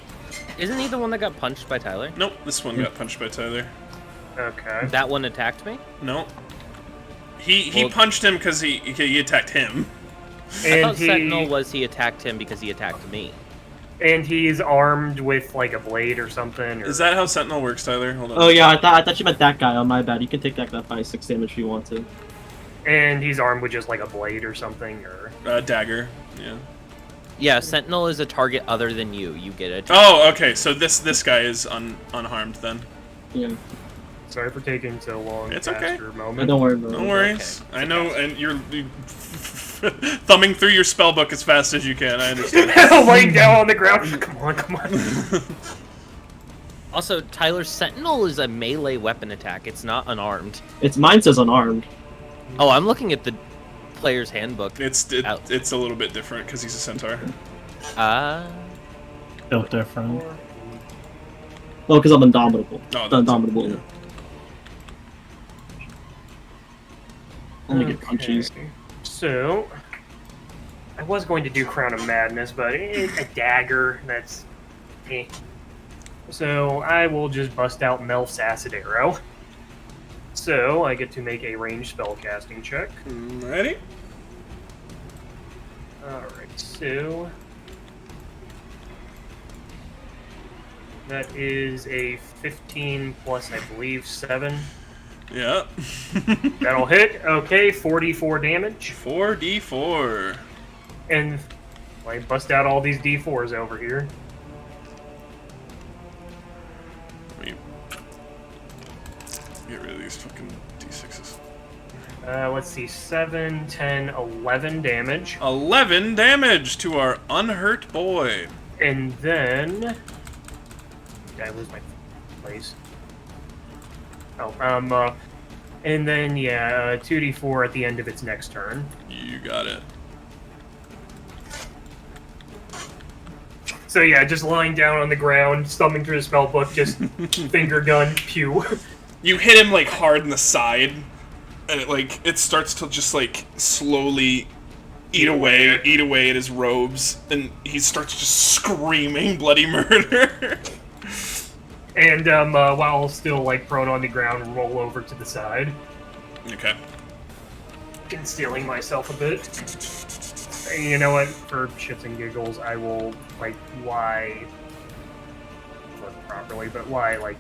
Isn't he the one that got punched by Tyler? Nope. This one got punched by Tyler. Okay. That one attacked me? Nope. He punched him because he attacked him. I And thought Sentinel was he attacked him because he attacked me. And he's armed with like a blade or something. Or... Is that how Sentinel works, Tyler? Hold on. Oh yeah, I thought you meant that guy. Oh my bad. You can take that 5-6 damage if you want to. And he's armed with just like a blade or something, or Dagger. Yeah. Yeah, Sentinel is a target other than you. You get it. Oh, okay. So this guy is unharmed then. Yeah. sorry for taking so long. It's okay. Moment. Don't worry about it. No worries. Okay. I know, and you're thumbing through your spell book as fast as you can. I understand. Laying down on the ground. Come on, come on. Also, Tyler, Sentinel is a melee weapon attack. It's not unarmed. Mine says unarmed. Oh, I'm looking at the player's handbook. It's a little bit different because he's a centaur. Built different. Well, because I'm indomitable. Oh, Indomitable. Yeah. Only get punches. So, I was going to do Crown of Madness, but a dagger, that's... eh. So, I will just bust out Melf's Acid Arrow. So, I get to make a ranged spellcasting check. Ready? Alright, so... that is a 15 plus, I believe, 7. Yeah. That'll hit. Okay, 44 damage. 4d4. And I bust out all these d4s over here. Get rid of these fucking d6s. Let's see, 7, 10, 11 damage. 11 damage to our unhurt boy. And then... did I lose my place? Oh, and then, yeah, 2d4 at the end of its next turn. You got it. So yeah, just lying down on the ground, thumbing through the spellbook, just finger gun, pew. You hit him like hard in the side, and it starts to just like slowly eat away at his robes, and he starts just screaming bloody murder. And while still like prone on the ground, roll over to the side. Okay. Concealing myself a bit. And you know what? For shits and giggles, I will like lie, not properly, but lie like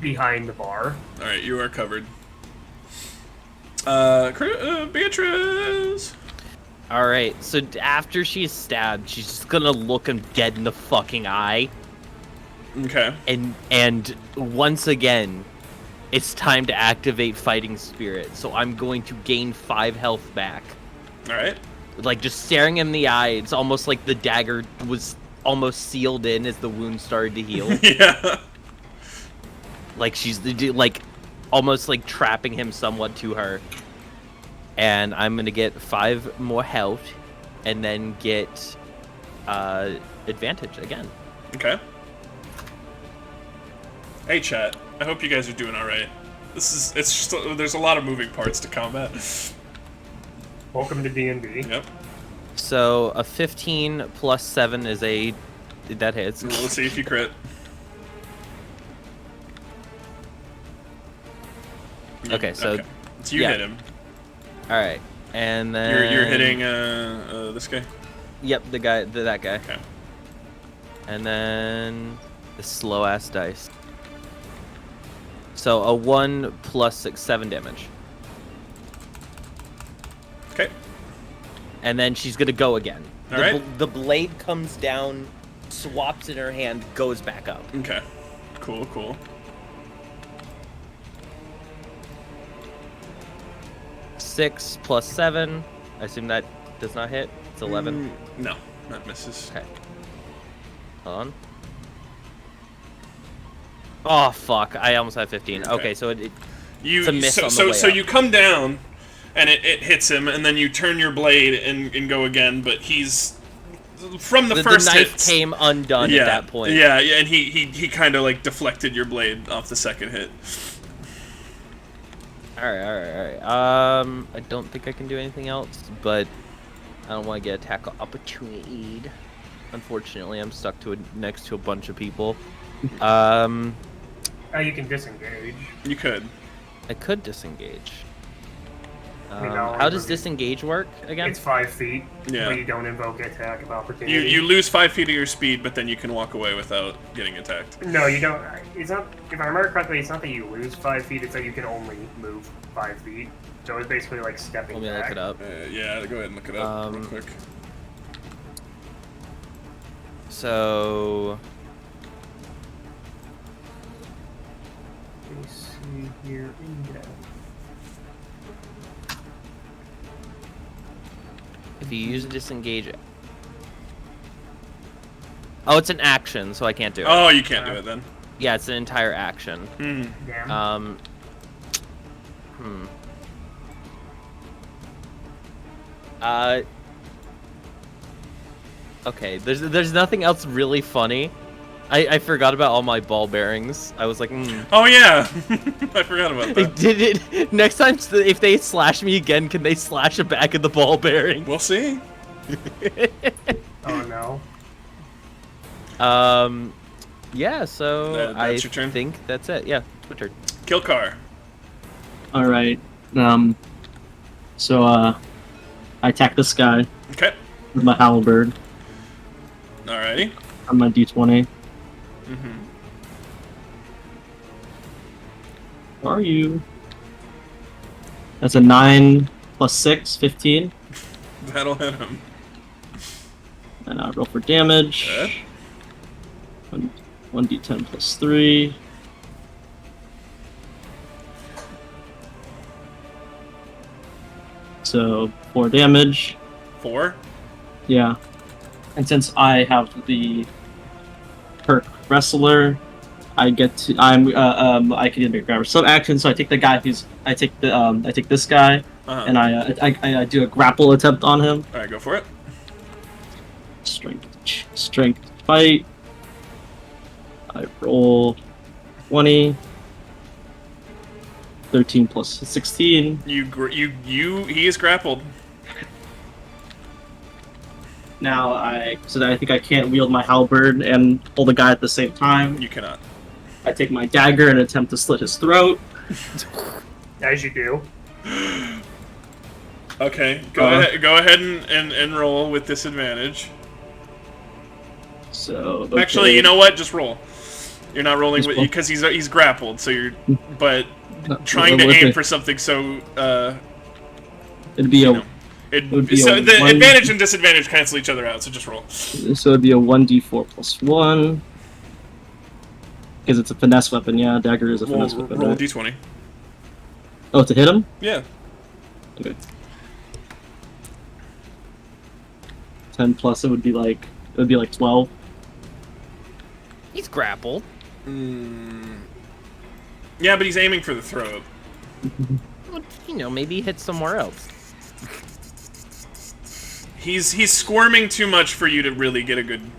behind the bar. All right, you are covered. Beatrice. All right. So after she's stabbed, she's just gonna look him dead in the fucking eye. Okay. And once again, it's time to activate Fighting Spirit. So I'm going to gain 5 health back. All right. Like just staring him in the eye, it's almost like the dagger was almost sealed in as the wound started to heal. Yeah. Like she's like almost like trapping him somewhat to her. And I'm gonna get 5 more health, and then get advantage again. Okay. Hey chat, I hope you guys are doing alright. There's a lot of moving parts to combat. Welcome to D&D. Yep. So a 15 plus 7 is that hits. Well, let's see if you crit. Okay, so So you hit him. All right, and then You're hitting this guy? Yep, that guy. Okay. And then the slow ass dice. So a 1 plus 6, 7 damage. Okay. And then she's gonna go again. All right. The blade comes down, swaps in her hand, goes back up. Okay. Cool. 6 plus 7. I assume that does not hit. It's 11. No, that misses. Okay. Hold on. Oh fuck! I almost had 15. Okay, so it's a miss on the way so up. you come down, and it hits him, and then you turn your blade and go again, but he's from the first knife hit came undone at that point. Yeah, and he kind of like deflected your blade off the second hit. All right. I don't think I can do anything else, but I don't want to get attack opportunity. Unfortunately, I'm stuck next to a bunch of people. You can disengage. You could. I could disengage. How does disengage work again? It's 5 feet, Yeah. but you don't invoke attack of opportunity. You lose 5 feet of your speed, but then you can walk away without getting attacked. No, you don't. It's not. If I remember correctly, it's not that you lose 5 feet. It's that you can only move 5 feet. So it's basically like stepping Let me back. look it up. Yeah, go ahead and look it up real quick. So Let me see here. if you use a disengage, oh, it's an action, so I can't do it. Oh, you can't do it then. Yeah, it's an entire action. Yeah. Okay, there's nothing else really funny. I forgot about all my ball bearings. I was like, Oh yeah, I forgot about that. Did it next time if they slash me again, can they slash it back at the ball bearing? We'll see. Oh no. Yeah. So That's your turn? think that's it. Yeah, your turn. Kill car. All right. So I attack this guy Okay. with my halberd Alrighty. on my d20. Where are you? That's a 9 plus 6, 15. That'll hit him. And I roll for damage. Good. 1d10 plus 3. So 4 damage. 4. Yeah. And since I have the perk wrestler, I get to I can make grabber sub action. So I take the guy I take this guy and I do a grapple attempt on him. All right, go for it. Strength fight. I roll 20. 13 plus 16. He is grappled. Now I think I can't wield my halberd and hold the guy at the same time. You cannot. I take my dagger and attempt to slit his throat. As you do. Okay, go ahead and roll with disadvantage. So okay. Actually, you know what? Just roll. You're not rolling with because he's grappled, so you're but trying to aim for something so it'd be the advantage and disadvantage cancel each other out, so just roll. So it'd be a 1d4 plus 1. Because it's a finesse weapon, yeah. Dagger is a finesse weapon. Roll right? d20. Oh, to hit him? Yeah. Okay. 10 plus it would be like 12. He's grappled. Yeah, but he's aiming for the throat. Well, maybe he hits somewhere else. He's squirming too much for you to really get a good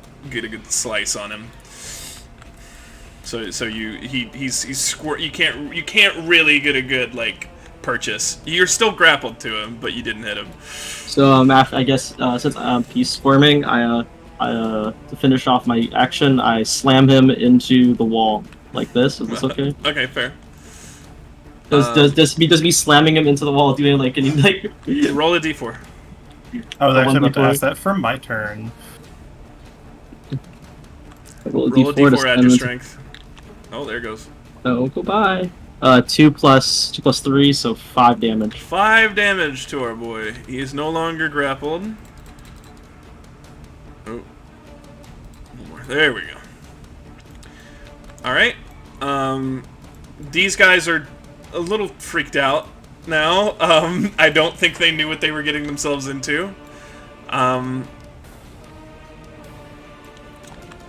slice on him. So you can't really get a good purchase. You're still grappled to him, but you didn't hit him. So I guess since he's squirming, I to finish off my action, I slam him into the wall like this. Is this okay? Okay, fair. Does me slamming him into the wall doing any roll a d4? I was actually about to ask that for my turn. Roll a D4 to add your strength. Oh, there it goes. Oh, goodbye. 2 plus 3, so 5 damage. 5 damage to our boy. He is no longer grappled. Oh. One more. There we go. Alright. These guys are a little freaked out now. I don't think they knew what they were getting themselves into.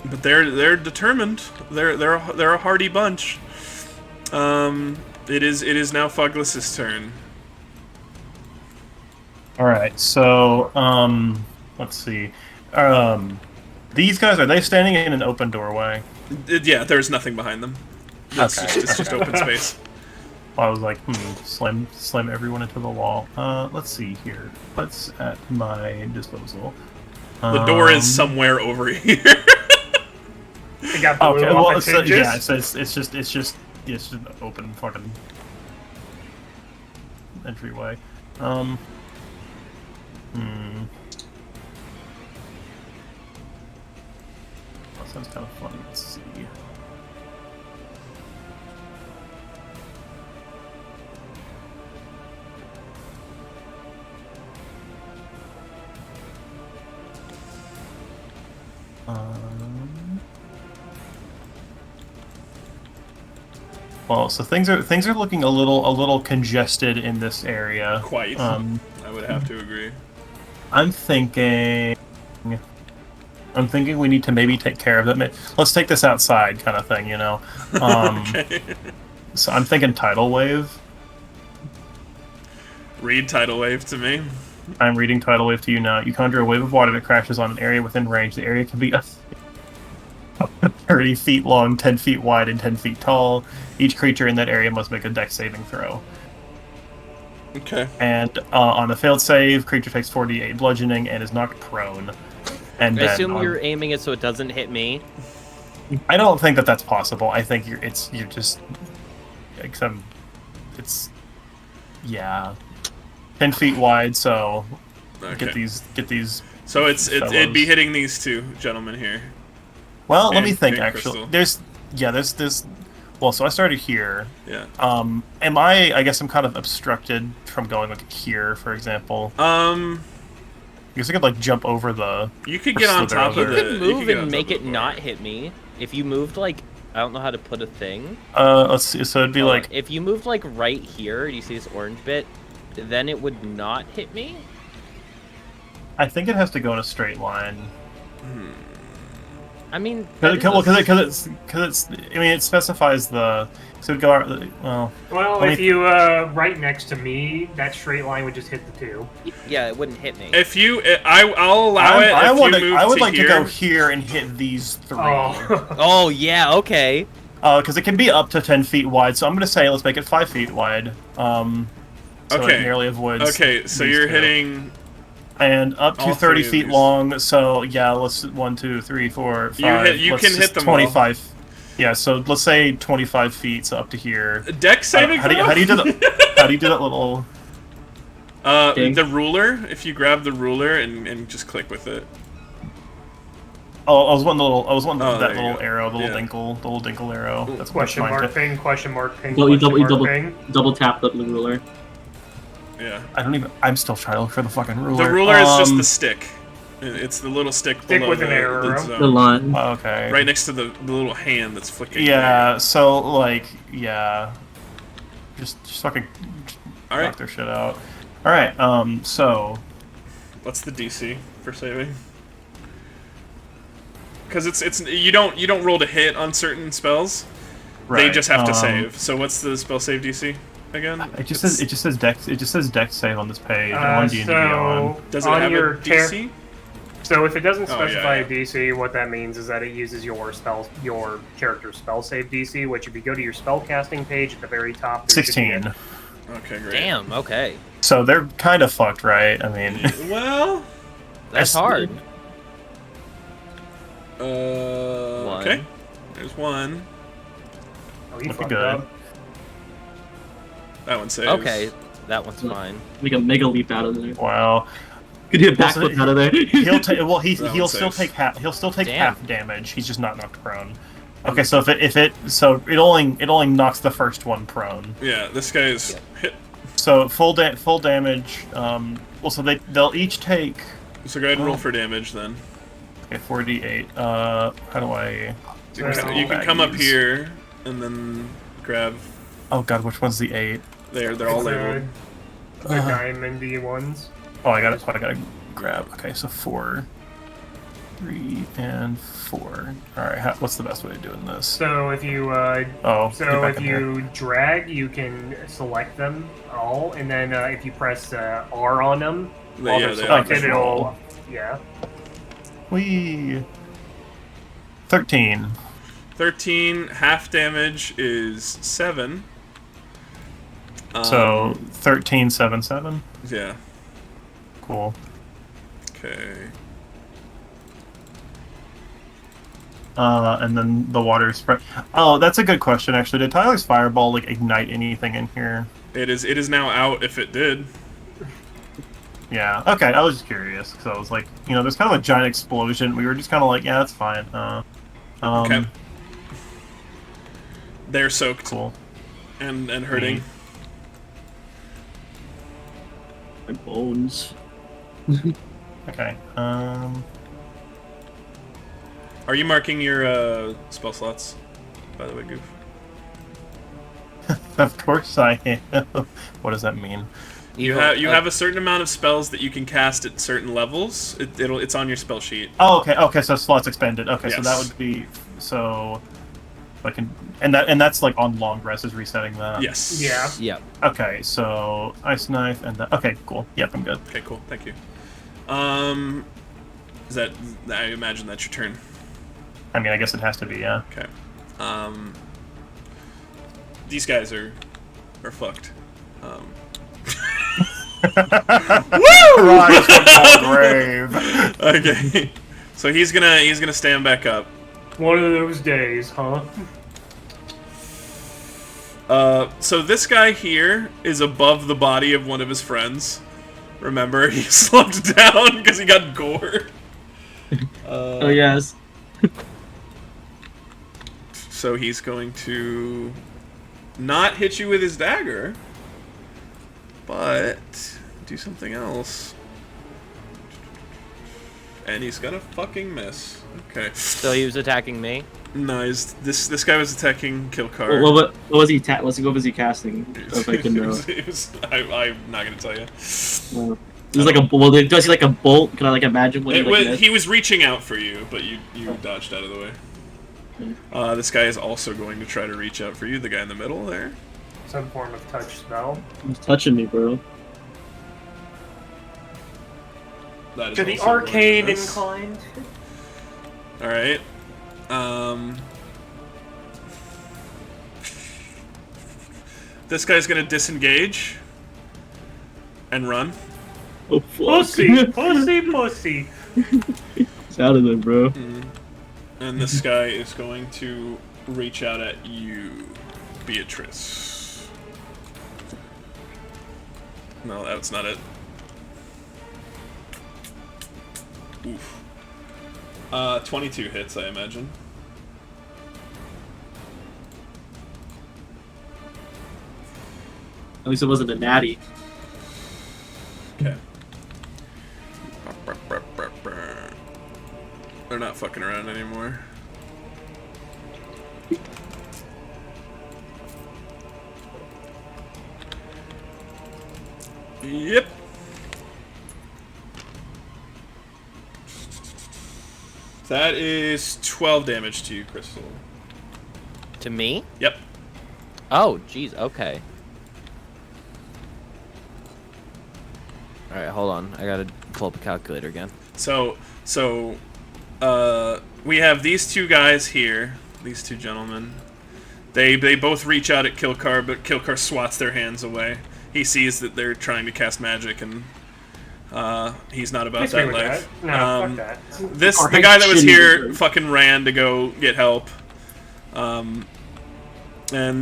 But they're determined. They're a hardy bunch. It is now Fugless's turn. All right, so let's see. These guys, are they standing in an open doorway? Yeah, there's nothing behind them. It's just open space. I was like, slam everyone into the wall. Let's see here. What's at my disposal? The door is somewhere over here. It got blue okay, off well, its hinges. yeah, so it's just an open fucking entryway. That sounds kind of funny. Let's see. Well, so things are looking a little congested in this area. Quite. I would have to agree. I'm thinking we need to maybe take care of it. Let's take this outside, kind of thing, you know. Okay. So I'm thinking tidal wave. Read tidal wave to me. I'm reading tidal wave to you now. You conjure a wave of water that crashes on an area within range. The area can be up to 30 feet long, 10 feet wide, and 10 feet tall. Each creature in that area must make a dex saving throw. Okay. And on a failed save, creature takes 48 bludgeoning and is knocked prone. And I then assume you're aiming it so it doesn't hit me. I don't think that that's possible. I think you're just it's yeah, 10 feet wide. So Okay. get these. So it'd fellows. be hitting these two gentlemen here. Well, let And- me think. and Actually, Crystal. there's. Well, so I started here. Yeah. Am I guess I'm kind of obstructed from going like here, for example. I guess I could like jump over the. You could get on slither top over of You the. could you move could get on and top make of it the not bar. hit me. If you moved like, I don't know how to put a thing. Let's see. So it'd be Hold on. like. If you moved like right here, do you see this orange bit? Then it would not hit me. I think it has to go in a straight line. I mean, Because it's. I mean, it specifies the. So it'd go out. Well. Well, Let if me- you right next to me, that straight line would just hit the two. yeah, it wouldn't hit me. If you, I'll allow it. I If would. you move I would to like here. to go here and hit these three. Oh, Oh yeah, okay. Because it can be up to 10 feet wide. So I'm going to say let's make it 5 feet wide. So Okay. it nearly avoids. Okay, so these you're two. hitting. And up all to 30 three of feet these. long. So yeah, let's 1, 2, 3, 4, 5. You let's can just hit them all. 25. Yeah, so let's say 25 feet, so up to here. Dex saving How do you do that? How do you do that little? Ding. The ruler. If you grab the ruler and just click with it. Oh, I was wanting Oh, that there you little go. arrow, the Yeah. little dinkle arrow. That's question mine mark too. ping, question mark ping, Double, question mark double, ping. double tap the ruler. Yeah. I don't even. I'm still trying to look for the fucking ruler. The ruler is just the stick. It's the little stick Stick below with an arrow. the zone. The line. Okay. Right next to the little hand that's flicking. Yeah. So like, yeah. Just fucking All knock right. their shit out. All right. So What's the DC for saving? Because it's you don't roll to hit on certain spells. They right, just have to save. So what's the spell save DC again? It just says dex. It just says dex save on this page. Uh, on D&D Beyond. so Does it on have your a DC? So if it doesn't Oh, yeah, specify yeah. a DC, what that means is that it uses your character's spell save DC, which if you go to your spell casting page at the very top, there should be 16. Okay, great. Damn. Okay. So they're kind of fucked, right? I mean, Well, That's hard. okay. There's one. Oh, you That'd be fucked good. up. That one saves. Okay, that one's fine. Make a mega leap out of there. wow. Could do a Well, so backflip out of there. He'll take. Well, That he'll one still saves. take half. He'll still take Damn. half damage. He's just not knocked prone. Okay, so it only knocks the first one prone. Yeah, this guy's hit. So full damage. Well, so they'll each take. So go ahead and roll for damage then. Okay, 4d8. How do I? You So- can come up Baggies. here and then grab. Oh God, which one's the 8? They're all It's, labeled. the diamondy ones. Oh, that's what I gotta grab. Okay, so 4, 3, and 4. All right, what's the best way of doing this? So if you Oh, so get back if in here. you drag, you can select them all, and then if you press R on them, while Yeah, they're they selected, just it'll roll. yeah. Whee. 13. 13 half damage is 7. So 13, 7, 7. Yeah. Cool. Okay. And then the water spread. Oh, that's a good question. Actually, did Tyler's fireball like ignite anything in here? It is now out if it did. Yeah. Okay. I was just curious because I was like, there's kind of a giant explosion. We were just kind of like, yeah, that's fine. Okay. They're soaked. Cool. And hurting. My bones. Okay. Are you marking your spell slots, by the way, Goof? Of course I am. What does that mean? You have a certain amount of spells that you can cast at certain levels. It's on your spell sheet. Oh, okay. Okay, so slots expended. Okay, so that Yes. would be I can, and that's like on long rest is resetting that. Yes. Yeah. Yep. Okay, so ice knife and okay, cool. Yep, I'm good. Okay, cool. Thank you. Is that? I imagine that's your turn. I mean, I guess it has to be, yeah. Okay. These guys are fucked. Rise from the grave. Okay. So he's gonna stand back up. One of those days, huh? So this guy here is above the body of one of his friends. Remember, he slumped down because he got gored. Oh yes. So he's going to not hit you with his dagger, but do something else. And he's gonna fucking miss. Okay. So he was attacking me. No, this guy was attacking Kilkar. What was he? What was he casting? If I can know. I'm not gonna tell you. It was like a well. Does he like a bolt? Can I like imagine what He was reaching out for you, but you dodged out of the way. This guy is also going to try to reach out for you. The guy in the middle there. Some form of touch spell. He's touching me, bro. That is To the also going arcane miss. inclined. All right. This guy's gonna disengage and run. Oh fuck. Pussy, pussy, pussy. It's out of there, bro. And this guy is going to reach out at you, Beatrice. No, that's not it. Oof. 22 hits, I imagine. At least it wasn't a natty. Okay. They're not fucking around anymore. Yep. That is 12 damage to you, Crystal. To me? Yep. Oh, jeez. Okay. All right, hold on. I gotta pull up a calculator again. So, we have these two guys here, these two gentlemen. They both reach out at Kilkar, but Kilkar swats their hands away. He sees that they're trying to cast magic, and he's not about Kiss me that with life. that. No, fuck that. The guy that was here fucking ran to go get help. And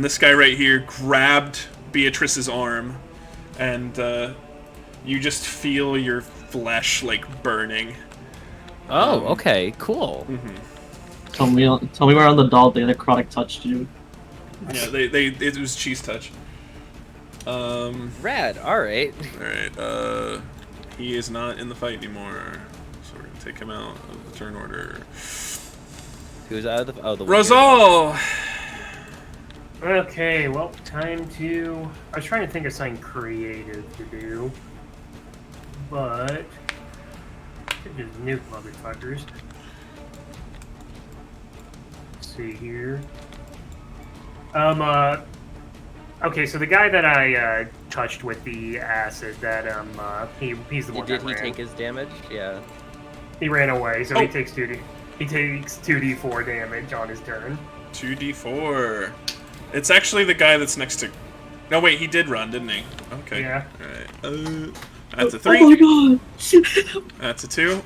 this guy right here grabbed Beatrice's arm, and you just feel your flesh like burning. Oh, okay, cool. Tell me where on the doll the necrotic touched you. Yeah, it was cheese touch. Rad. All right. Alright, he is not in the fight anymore. So we're gonna take him out of the turn order. Who's out of the? Oh, the Rosal! Okay, well, time to... I was trying to think of something creative to do. But... could just nuke motherfuckers. Let's see here. Okay, so the guy that I touched with the acid, that he's the one Did that he ran. take his damage? Yeah. He ran away, so Oh. he takes 2d4 damage on his turn. 2d4. It's actually the guy that's next to... No, wait, he did run, didn't he? Okay. Yeah. Alright. That's a 3. Oh my god! That's a 2.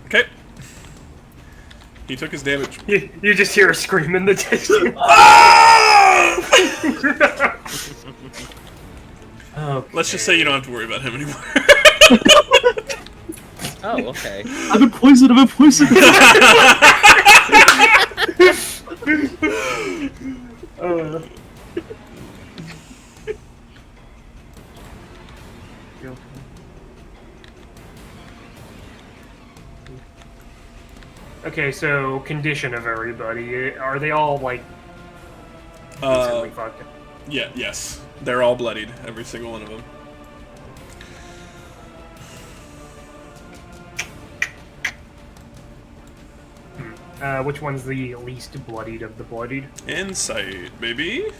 Okay. He took his damage. You just hear a scream in the distance. Okay. Let's just say you don't have to worry about him anymore. Oh, okay. I've been poisoned. I've been poisoned. Uh, okay, so condition of everybody. Are they all like decently fucked? Yeah, yes. They're all bloodied, every single one of them. Which one's the least bloodied of the bloodied? Insight, baby.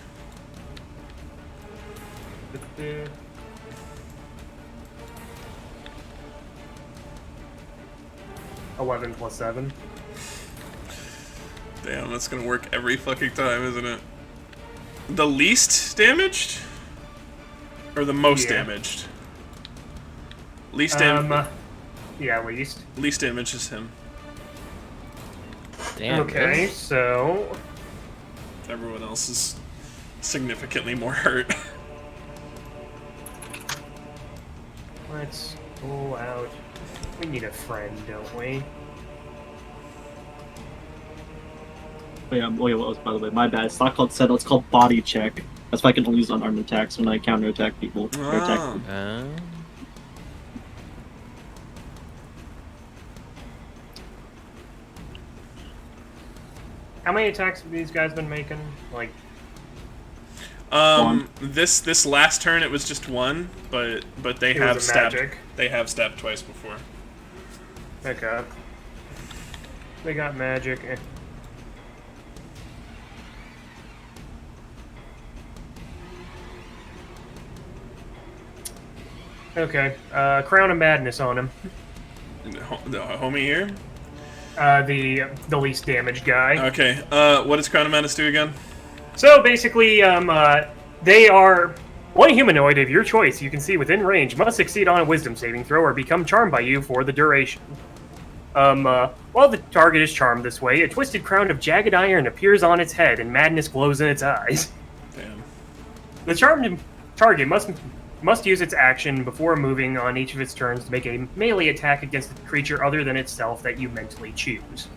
11 plus 7. Damn, that's gonna work every fucking time, isn't it? The least damaged? Or the most damaged? Least damage. Yeah, least. Least damage is him. Damn. Okay, really? so Everyone else is significantly more hurt. let's pull out. We need a friend, don't we? Wait, what was, by the way, my bad. It's not called settle, it's called body check. That's why I can only use unarmed attacks when I counterattack people. Or attack Ah. people. How many attacks have these guys been making? Like, This last turn it was just one, but they It have was a stabbed. magic. They have stabbed twice before. okay. They got magic. Okay, Crown of Madness on him. The homie here. The least damaged guy. Okay. What does Crown of Madness do again? So basically, they are one humanoid of your choice you can see within range must succeed on a Wisdom saving throw or become charmed by you for the duration. While the target is charmed this way, a twisted crown of jagged iron appears on its head and madness glows in its eyes. Damn. The charmed target must use its action before moving on each of its turns to make a melee attack against a creature other than itself that you mentally choose.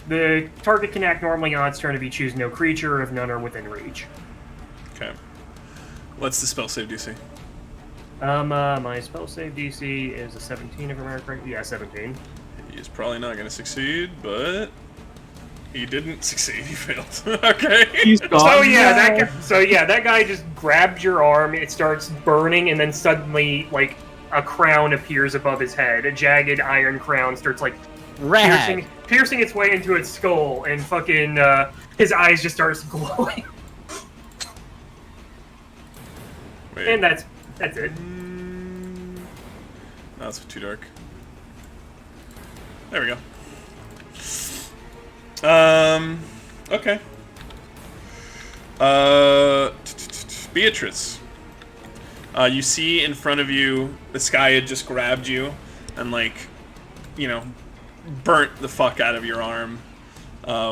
The target can act normally on its turn if you choose no creature or if none are within reach. Okay. What's the spell save DC? My spell save DC is a 17 if I remember correctly. Yeah, 17. He's probably not going to succeed, but he didn't succeed. He failed. Okay. He's gone. So that guy just grabbed your arm. It starts burning, and then suddenly, like, a crown appears above his head. A jagged iron crown starts like Rad. piercing its way into its skull, and fucking his eyes just starts glowing. Wait. And that's it. No, that's too dark. There we go. Okay. Beatrice. You see in front of you, this guy had just grabbed you and, like, you know, burnt the fuck out of your arm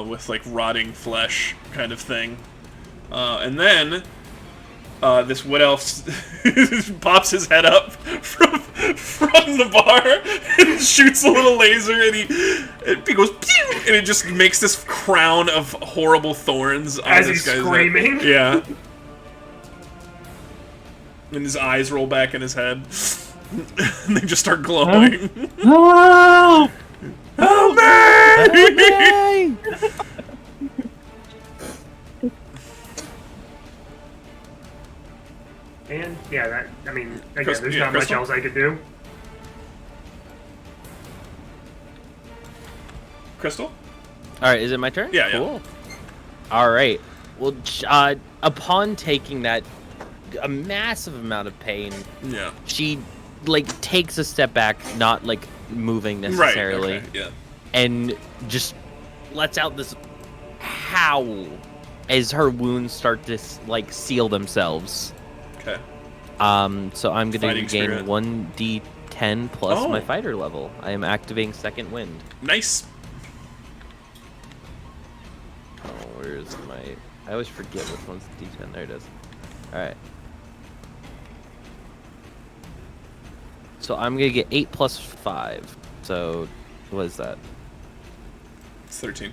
with, like, rotting flesh kind of thing. And then this wood elf pops his head up from the bar and shoots a little laser, and he goes pew, and it just makes this crown of horrible thorns on As this he's guy's screaming. head. Yeah. And his eyes roll back in his head, and they just start glowing. No! Help me! And yeah, again, Crystal- there's yeah, not much Crystal? else I could do. Crystal? All right, is it my turn? Yeah, yeah. Cool. All right. Well, upon taking that a massive amount of pain, Yeah. she like takes a step back, not like moving necessarily, Right. Okay. Yeah. and just lets out this howl as her wounds start to like seal themselves. Okay. So I'm going to Fighting gain spirit. 1d10 plus Oh. my fighter level. I am activating Second Wind. Nice. Oh, where is my... I always forget which one's the d10. There it is. Alright. So I'm gonna get 8 plus 5. So what is that? It's 13.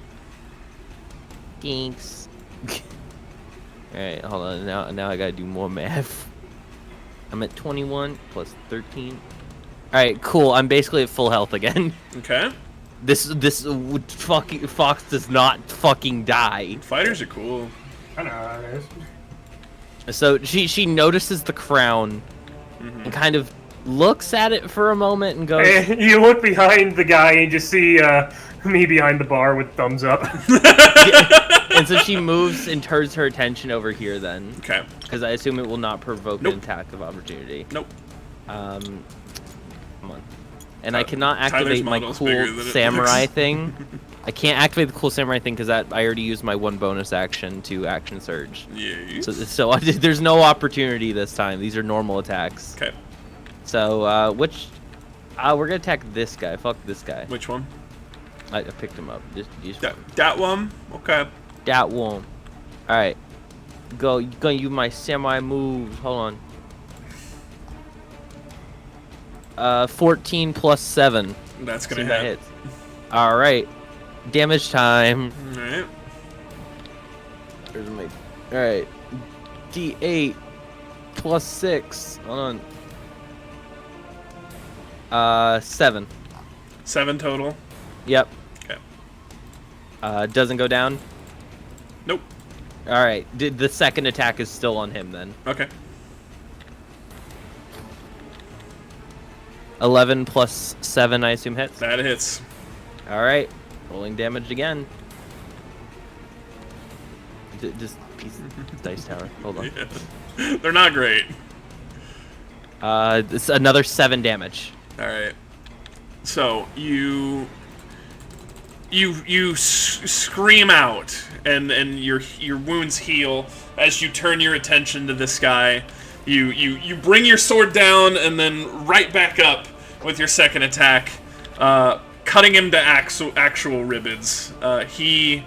Thanks. Alright, hold on. Now I gotta do more math. I'm at 21 plus 13. Alright, cool. I'm basically at full health again. Okay. This fucking Fox does not fucking die. Fighters are cool. I know how it is. So she notices the crown and kind of looks at it for a moment and goes, Hey, you look behind the guy and just see me behind the bar with thumbs up. and so she moves and turns her attention over here then. Okay. Because I assume it will not provoke Nope. an attack of opportunity. Nope. Come on. And I cannot Tyler's activate my model's bigger cool than it samurai looks. thing. I can't activate the cool samurai thing because I already used my 1 bonus action to action surge. Yeah. So there's no opportunity this time. These are normal attacks. Okay. So we're gonna attack this guy. Fuck this guy. Which one? I picked him up. Just That one? Okay. that one. All right. Gonna use my samurai moves. Hold on. 14 plus 7. That's See gonna if that hit. hits. All right. Damage time. Alright. Where's my? All right. D8 plus 6. Hold on. 7. 7 total. Yep. Okay. Doesn't go down. Nope. All right. The second attack is still on him then. Okay. 11 plus 7, I assume hits. That hits. All right. Rolling damage again. Just piece of dice tower. Hold on. Yeah. They're not great. It's another 7 damage. Alright. So, you scream out, and your wounds heal as you turn your attention to this guy. You bring your sword down and then right back up with your second attack, cutting him to actual ribbons. He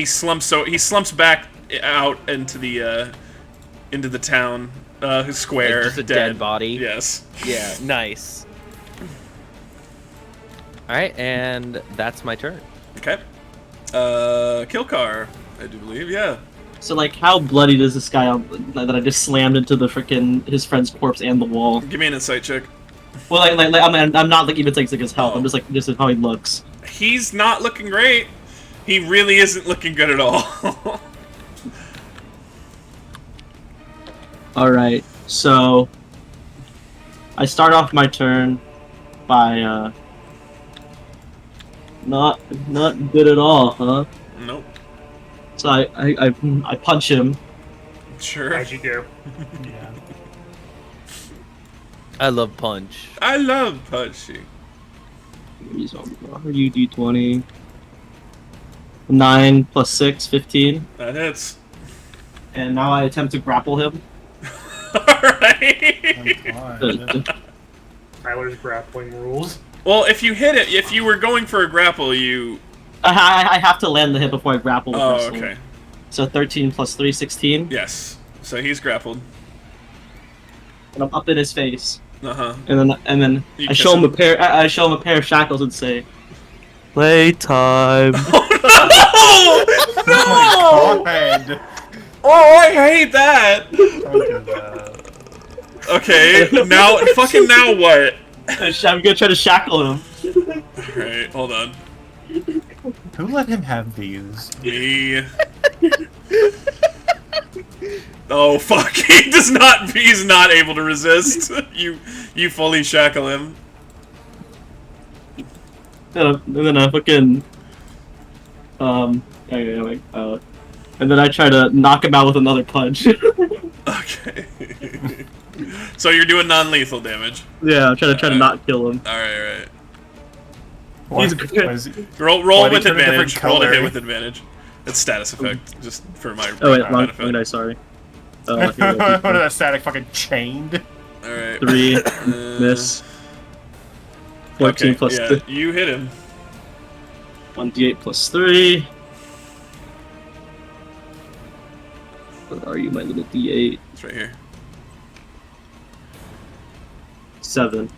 slumps back out into the town, his square, Like just a dead body. Yes. Yeah, nice. Alright, and that's my turn. Okay. Kilcar, I do believe, yeah. So, like, how bloody does this guy that I just slammed into the frickin' his friend's corpse and the wall? Give me an insight check. Well, I'm not like even taking his health. Oh. I'm just like just how he looks. He's not looking great. He really isn't looking good at all. All right, so I start off my turn by not good at all, huh? Nope. So I punch him. Sure. As you do. Yeah. I love punch. I love punching. Are you D20? 9 plus 6, 15. That hits. And now I attempt to grapple him. Alright. God. Tyler's grappling rules. Well, if you hit it, if you were going for a grapple, you... I have to land the hit before I grapple the Oh, person. okay. So 13 plus 3, 16. Yes. So he's grappled. And I'm up in his face. Uh-huh. And then You I kiss show him him? I show him a pair of shackles and say, "Playtime." Oh, no! God. Oh, I hate that! Don't do that. Okay, now what? I'm gonna try to shackle him. Alright, hold on. Who let him have these? Me. Oh fuck! He's not able to resist. You fully shackle him. And then I fucking and then I try to knock him out with another punch. Okay. So you're doing non-lethal damage. Yeah, I'm trying to not kill him. Alright. What? He's- What is he? Roll Why with did he turn a advantage. different Roll to hit color? with advantage. It's status effect, just for my Oh wait, wrong benefit. dice, sorry. What is that static fucking chained? Alright. 3, miss. 14 Okay, plus yeah, 3. you hit him. 1d8 plus 3. Where are you, my little d8? It's right here. 7.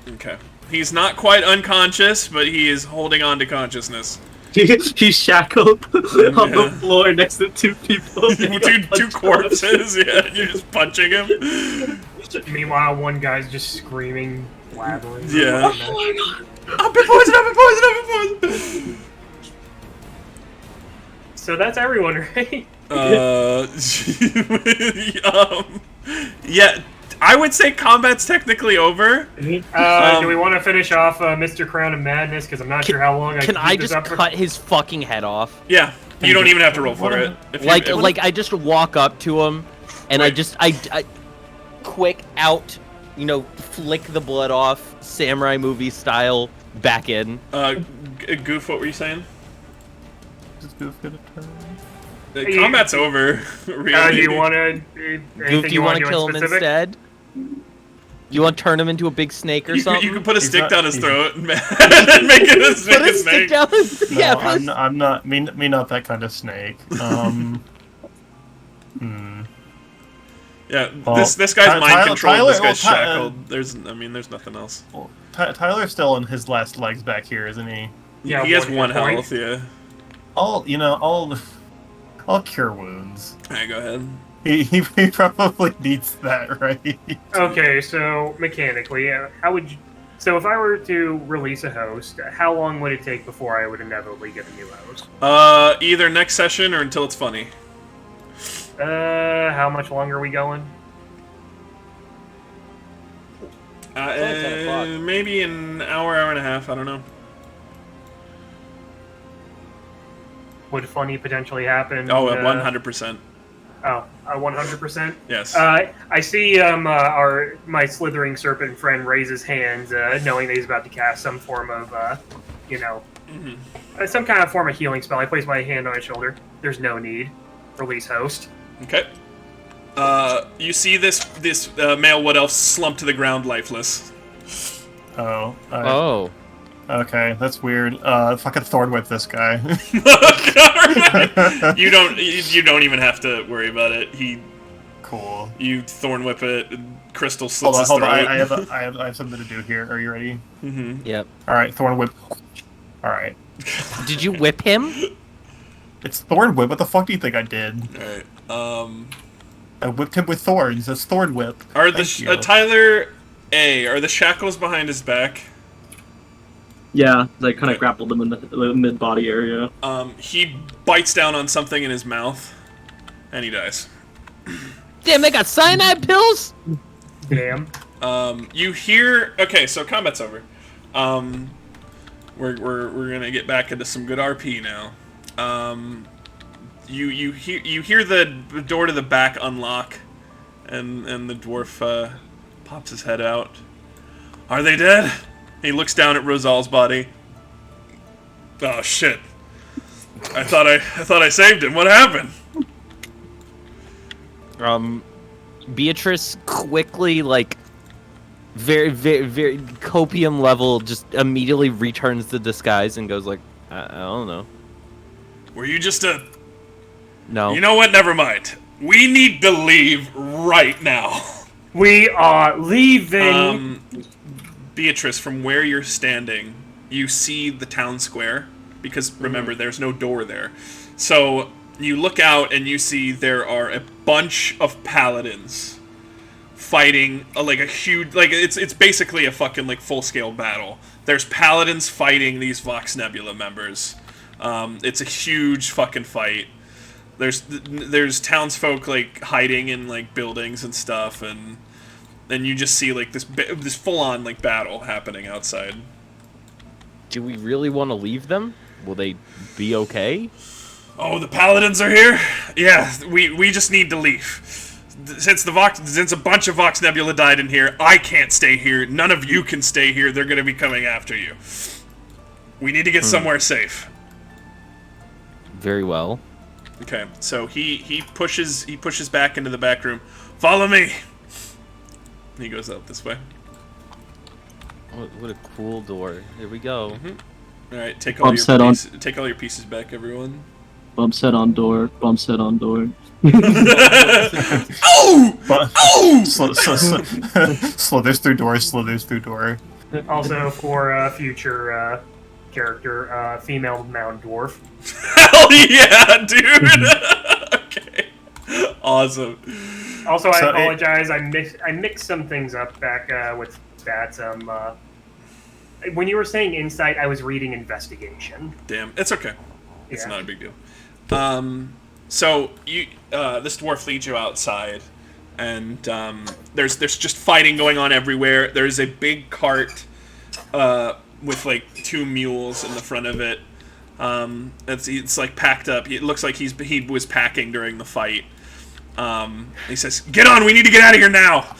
Okay. He's not quite unconscious, but he is holding on to consciousness. He's shackled on the floor next to two people. two corpses, yeah, you're just punching him. Meanwhile, one guy's just screaming, blabbering. Yeah. Oh my god! I've been poisoned, I've been poisoned. So that's everyone, right? Yeah, I would say combat's technically over. Do we want to finish off Mr. Crown of Madness? Because I'm not sure how long I Can can I keep this just up for. cut his fucking head off? Yeah, you don't even have to roll for it. If you- Like I just walk up to him, and I quick out, flick the blood off, samurai movie style, back in. Goof, what were you saying? Is Goof gonna turn? Combat's over. Really. Do you want to? Goof, do you want to kill him instead? You want to turn him into a big snake or something? You can put a stick not- down his he's- throat and make it a snake. Put a stick down his... No, Yeah, put a I'm not. Me not that kind of snake. Yeah, Well, this guy's mind controlled. This guy's Tyler- shackled. There's nothing else. Well, Tyler's still on his last legs back here, isn't he? Yeah, he has one one hit point. health. Yeah. I'll cure wounds. Alright, go ahead. He probably needs that, right? Okay, so mechanically, how would you? So if I were to release a host, how long would it take before I would inevitably get a new host? Either next session or until it's funny. How much longer are we going? Maybe an hour and a half. I don't know. Would funny potentially happen? Oh, 100%. Oh, 100%. Yes. I see my slithering serpent friend raise his hands, knowing that he's about to cast some form of, some kind of form of healing spell. I place my hand on his shoulder. There's no need. Release host. Okay. You see this male wood elf slump to the ground, lifeless. Oh. Oh. Okay, that's weird. Fucking thorn whip this guy. You don't even have to worry about it. Cool. You thorn whip it. And crystal slits Hold on. his throat. I have something to do here. Are you ready? Yep. All right, thorn whip. All right. Did you whip him? It's thorn whip. What the fuck do you think I did? All right. I whipped him with thorns. That's thorn whip. Are Thank you. Tyler A? Are the shackles behind his back? Yeah, they kind of grappled him in the mid-body area. He bites down on something in his mouth, and he dies. Damn, they got cyanide pills? Damn. You hear? Okay, so combat's over. We're gonna get back into some good RP now. You hear the door to the back unlock, and the dwarf pops his head out. Are they dead? He looks down at Rosal's body. Oh shit! I thought I saved him. What happened? Beatrice quickly, very, very, very copium level, just immediately returns the disguise and goes like, I don't know. Were you just a... No. You know what? Never mind. We need to leave right now. We are leaving. Beatrice, from where you're standing, you see the town square, because remember, there's no door there. So you look out and you see there are a bunch of paladins fighting like a huge, it's basically a fucking full-scale battle. There's paladins fighting these Vox Nebula members. It's a huge fucking fight. There's townsfolk hiding in buildings and stuff, and you just see this full-on battle happening outside. Do we really want to leave them? Will they be okay? Oh, the paladins are here? Yeah, we just need to leave. Since a bunch of Vox Nebula died in here, I can't stay here. None of you can stay here. They're going to be coming after you. We need to get somewhere safe. Very well. Okay, so he pushes back into the back room. Follow me. He goes out this way. What a cool door. Here we go. All right, take all your pieces back, everyone. Bump set on door. Bump set on door. Oh! Slithers through door. Slithers through door. Also, for future character, female mound dwarf. Hell yeah, dude! Okay. Awesome. Also, So I apologize. I mixed some things up back with stats. When you were saying insight, I was reading investigation. Damn, it's okay. It's Yeah. not a big deal. So you, this dwarf leads you outside, and there's just fighting going on everywhere. There's a big cart with like 2 mules in the front of it. It's like packed up. It looks like he was packing during the fight. He says, "Get on! We need to get out of here now."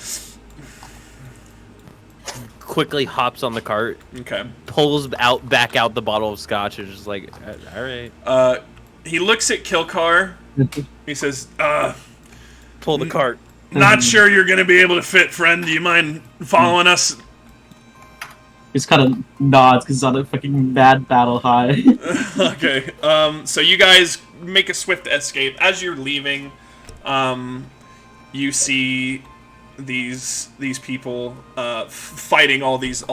Quickly hops on the cart, Okay. pulls back out the bottle of scotch, and is just like, all right. He looks at Kilcar. He says, Pull the cart. "Not sure you're gonna be able to fit, friend. Do you mind following us?" Just kind of nods because he's on a fucking mad battle high. Okay. So you guys make a swift escape. As you're leaving, you see these people fighting all these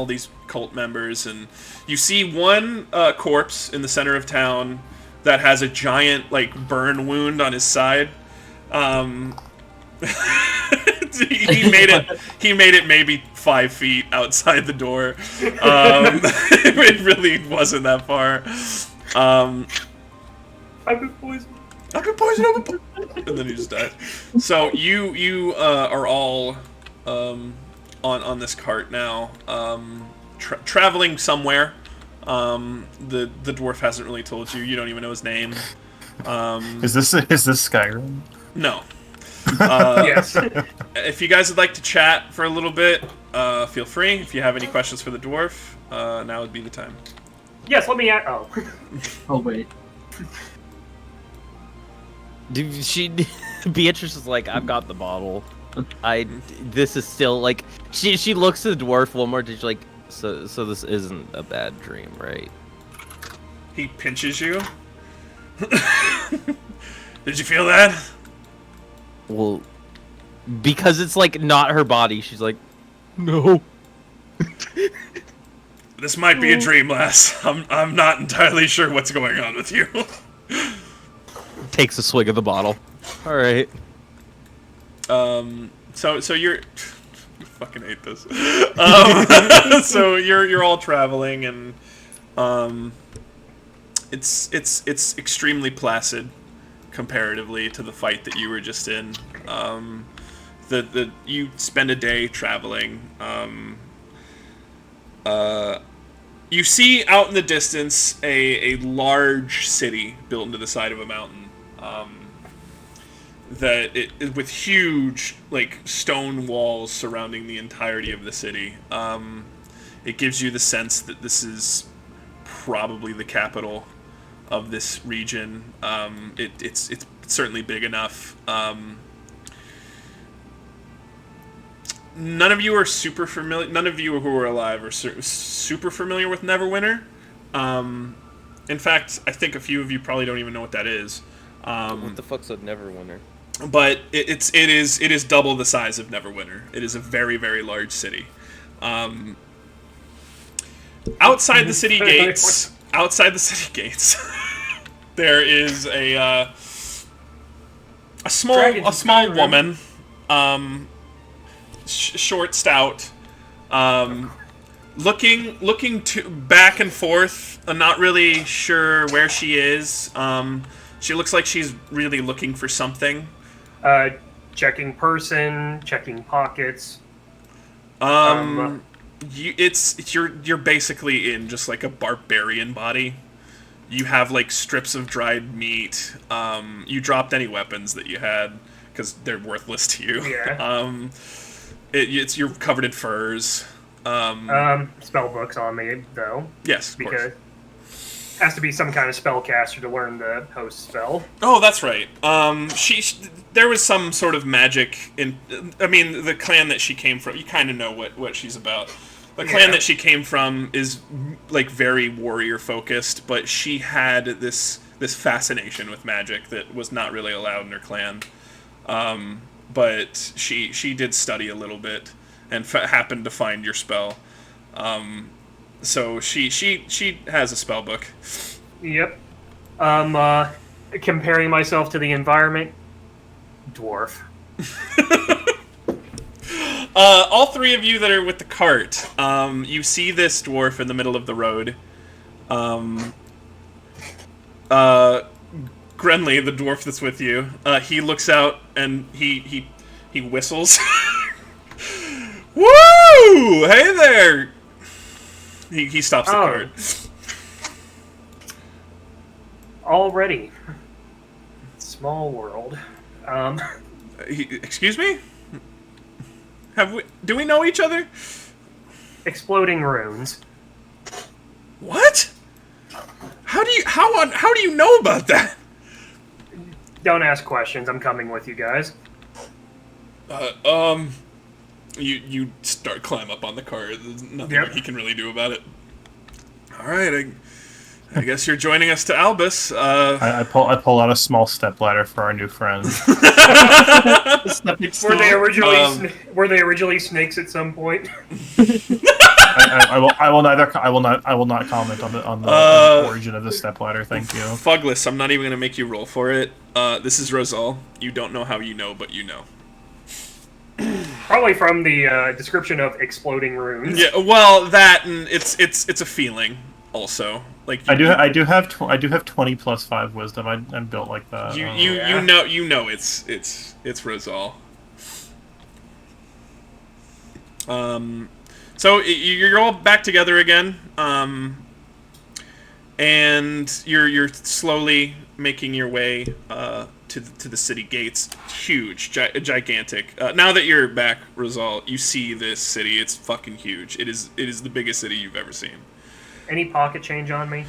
cult members, and you see one corpse in the center of town that has a giant like burn wound on his side. He made it maybe 5 feet outside the door. It really wasn't that far. I've been poisoned. I've been poisoned. And then he just died. So you are all on this cart now, traveling somewhere. The dwarf hasn't really told you. You don't even know his name. Is this Skyrim? No. Yes. If you guys would like to chat for a little bit, feel free. If you have any questions for the dwarf, now would be the time. Yes, let me add. Oh. Oh wait. Dude, Beatrice is like, I've got the bottle. This is still like, she looks at the dwarf one more. She's like, so this isn't a bad dream, right? He pinches you. Did you feel that? Well, because it's like not her body. She's like, no. This might be a dream, lass. I'm not entirely sure what's going on with you. Takes a swig of the bottle. All right. So you're you fucking hate this. So you're all traveling, and it's extremely placid comparatively to the fight that you were just in. You spend a day traveling. You see out in the distance a large city built into the side of a mountain. With huge like stone walls surrounding the entirety of the city. It gives you the sense that this is probably the capital of this region. It's certainly big enough. None of you are super familiar. None of you who are alive are super familiar with Neverwinter. In fact, I think a few of you probably don't even know what that is. What the fuck's a Neverwinter? But it is double the size of Neverwinter. It is a very, very large city. Outside the city gates, there is a small woman, short, stout, looking back and forth. Not really sure where she is. She looks like she's really looking for something. Checking person, checking pockets. You're basically in just like a barbarian body. You have like strips of dried meat. You dropped any weapons that you had because they're worthless to you. Yeah. You're covered in furs. Spell books on me though. Yes, of because course. Has to be some kind of spellcaster to learn the host spell. Oh, that's right. There was some sort of magic in. I mean, the clan that she came from. You kind of know what she's about. The clan that she came from is like very warrior focused, but she had this fascination with magic that was not really allowed in her clan. But she did study a little bit and happened to find your spell. So she has a spell book. Yep. Comparing myself to the environment, dwarf. All three of you that are with the cart, you see this dwarf in the middle of the road. Grenly, the dwarf that's with you, he looks out and he whistles. Woo! Hey there! He stops the cart. Already. Small world. Excuse me? Do we know each other? Exploding runes. What? How do you know about that? Don't ask questions. I'm coming with you guys. You climb up on the car. There's nothing he can really do about it. All right, I guess you're joining us to Albus. I pull out a small stepladder for our new friend. Were they originally snakes at some point? I will not comment on the origin of the stepladder. Thank you. Fugless, I'm not even gonna make you roll for it. This is Rosal. You don't know how you know, but you know. Probably from the description of exploding runes. Yeah, well, that and it's a feeling also. Like I do have 20 plus 5 wisdom. I'm built like that. You know it's Rosal. So you're all back together again, and you're slowly making your way to the city gates. Huge, gigantic. Now that you're back, Rosal, you see this city. It's fucking huge. It is the biggest city you've ever seen. Any pocket change on me?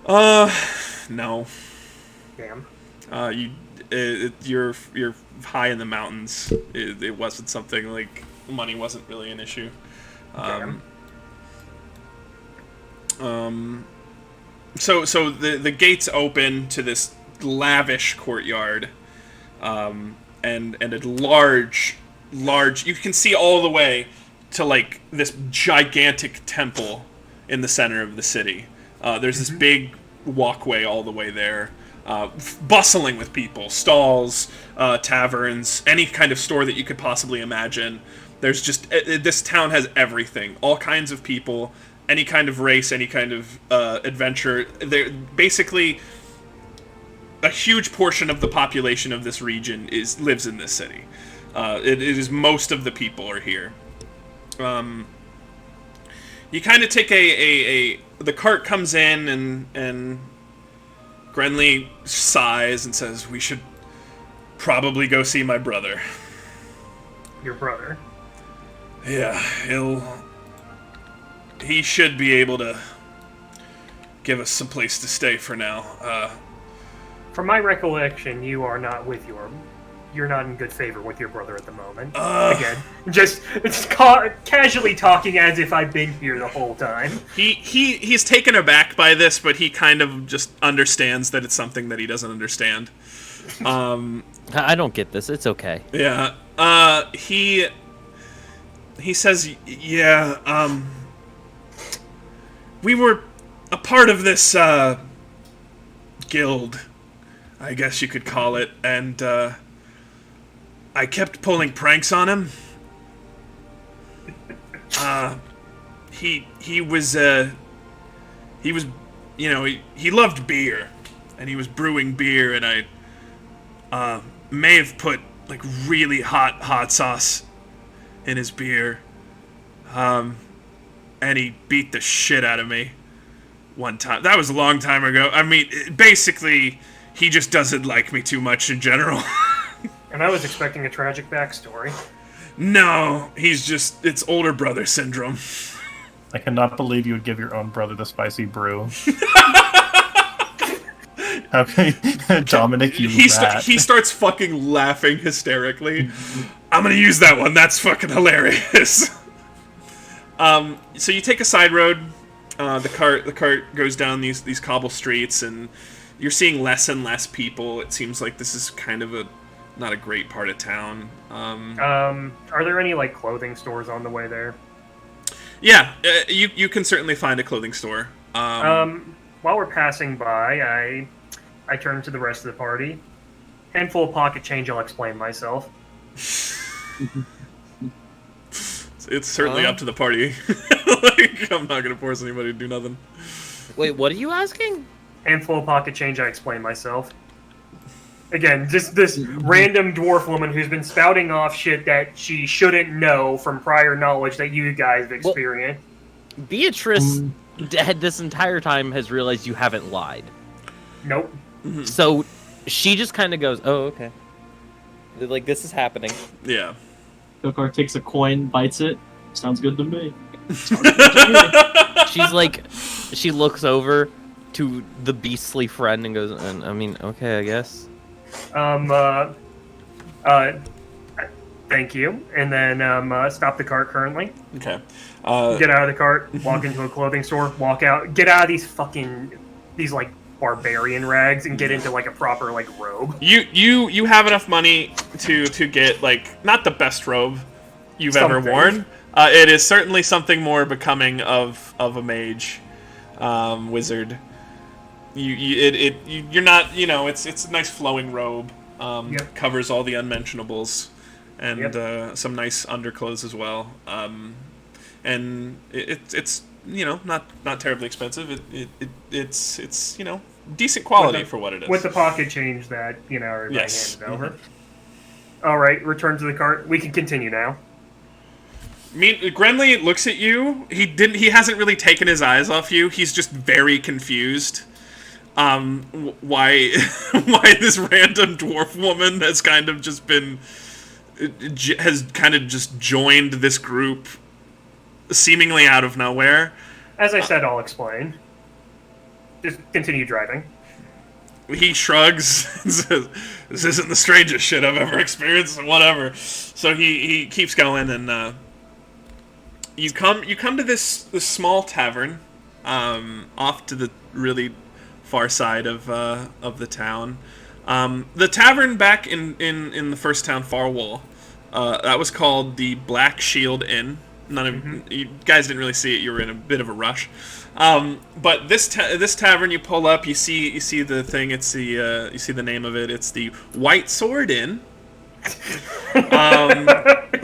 No. Damn. You're high in the mountains. It wasn't something like money wasn't really an issue. So the gates open to this lavish courtyard, and a large you can see all the way to like this gigantic temple in the center of the city. There's this big walkway all the way there, bustling with people, stalls, taverns, any kind of store that you could possibly imagine. There's just this town has everything, all kinds of people, any kind of race, any kind of adventure. They're basically a huge portion of the population of this region lives in this city. It is most of the people are here. You kind of take the cart comes in and Grenly sighs and says, "We should probably go see my brother." Your brother? Yeah, he should be able to give us some place to stay for now. From my recollection, you're not in good favor with your brother at the moment. Again, just casually talking as if I've been here the whole time. He's taken aback by this, but he kind of just understands that it's something that he doesn't understand. I don't get this. It's okay. Yeah. He says, yeah, we were a part of this guild, I guess you could call it, and I kept pulling pranks on him. He was, he loved beer, and he was brewing beer, and I may have put like really hot sauce in his beer, and he beat the shit out of me one time. That was a long time ago. I mean, basically, he just doesn't like me too much in general. And I was expecting a tragic backstory. No, it's older brother syndrome. I cannot believe you would give your own brother the spicy brew. How can Dominic, you rat. He starts fucking laughing hysterically. I'm gonna use that one. That's fucking hilarious. So you take a side road. The cart goes down these cobble streets, and you're seeing less and less people. It seems like this is kind of not a great part of town. Are there any like clothing stores on the way there? Yeah, you can certainly find a clothing store. While we're passing by, I turn to the rest of the party. Handful of pocket change. I'll explain myself. It's certainly up to the party. Like, I'm not gonna force anybody to do nothing. Wait, what are you asking? Handful of pocket change. I explain myself. Again, just this random dwarf woman who's been spouting off shit that she shouldn't know from prior knowledge that you guys have experienced. Beatrice, this entire time, has realized you haven't lied. Nope. So she just kind of goes, "Oh, okay." Like, this is happening. Yeah. Kokar takes a coin, bites it. Sounds good to me. She's like, she looks over to the beastly friend and goes, I mean, okay, I guess. Thank you. And then stop the cart currently. Okay. Get out of the cart, walk into a clothing store, walk out, get out of these like barbarian rags and get into like a proper like robe. You have enough money to get like not the best robe you've ever worn. It is certainly something more becoming of a mage, wizard. You're not, it's a nice flowing robe. Yep. Covers all the unmentionables, and Yep. some nice underclothes as well. And it's not terribly expensive. It's decent quality for what it is. With the pocket change that everybody Yes. handed over. All right, return to the cart. We can continue now. Grenly looks at you. He hasn't really taken his eyes off you. He's just very confused. Why this random dwarf woman has kind of just joined this group seemingly out of nowhere. As I said, I'll explain. Just continue driving. He shrugs and says, "This isn't the strangest shit I've ever experienced," and whatever. So he keeps going, and you come to this small tavern, off to the really far side of the town. The tavern back in the first town, Farwall, that was called the Black Shield Inn. None of you guys didn't really see it. You were in a bit of a rush. But this tavern, you pull up, you see the thing. It's you see the name of it. It's the White Sword Inn.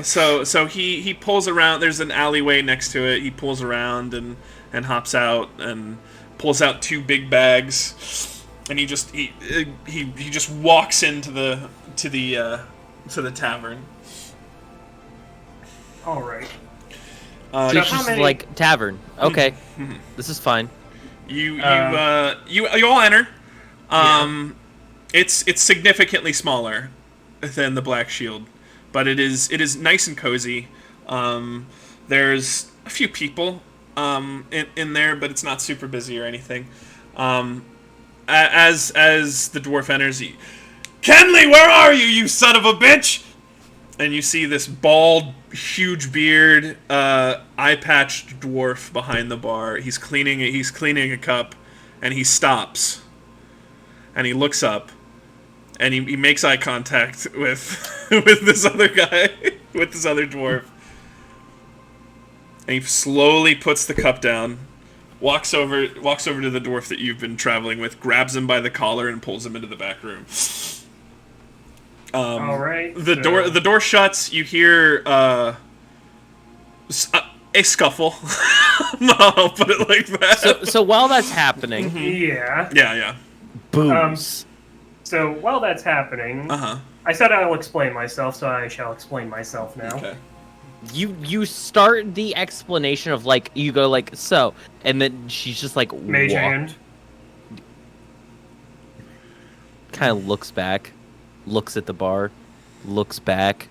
So he pulls around. There's an alleyway next to it. He pulls around and hops out and pulls out 2 big bags, and he just walks into the tavern. All right. So she's like, tavern. Okay, this is fine. You all enter. It's significantly smaller than the Black Shield, but it is nice and cozy. There's a few people in there, but it's not super busy or anything. As the dwarf enters, Kenley, where are you, you son of a bitch? And you see this bald, huge beard, eye-patched dwarf behind the bar. He's cleaning a cup, and he stops, and he looks up, and he makes eye contact with this other guy, with this other dwarf. And he slowly puts the cup down, walks over to the dwarf that you've been traveling with, grabs him by the collar, and pulls him into the back room. All right. The door shuts. You hear a scuffle. I'll put it like that. So while that's happening, Yeah. Yeah. booms. So while that's happening, I said I'll explain myself, so I shall explain myself now. Okay. You start the explanation of like, you go like, so, and then she's just like, Mage hand. kind of looks back, looks at the bar, looks back.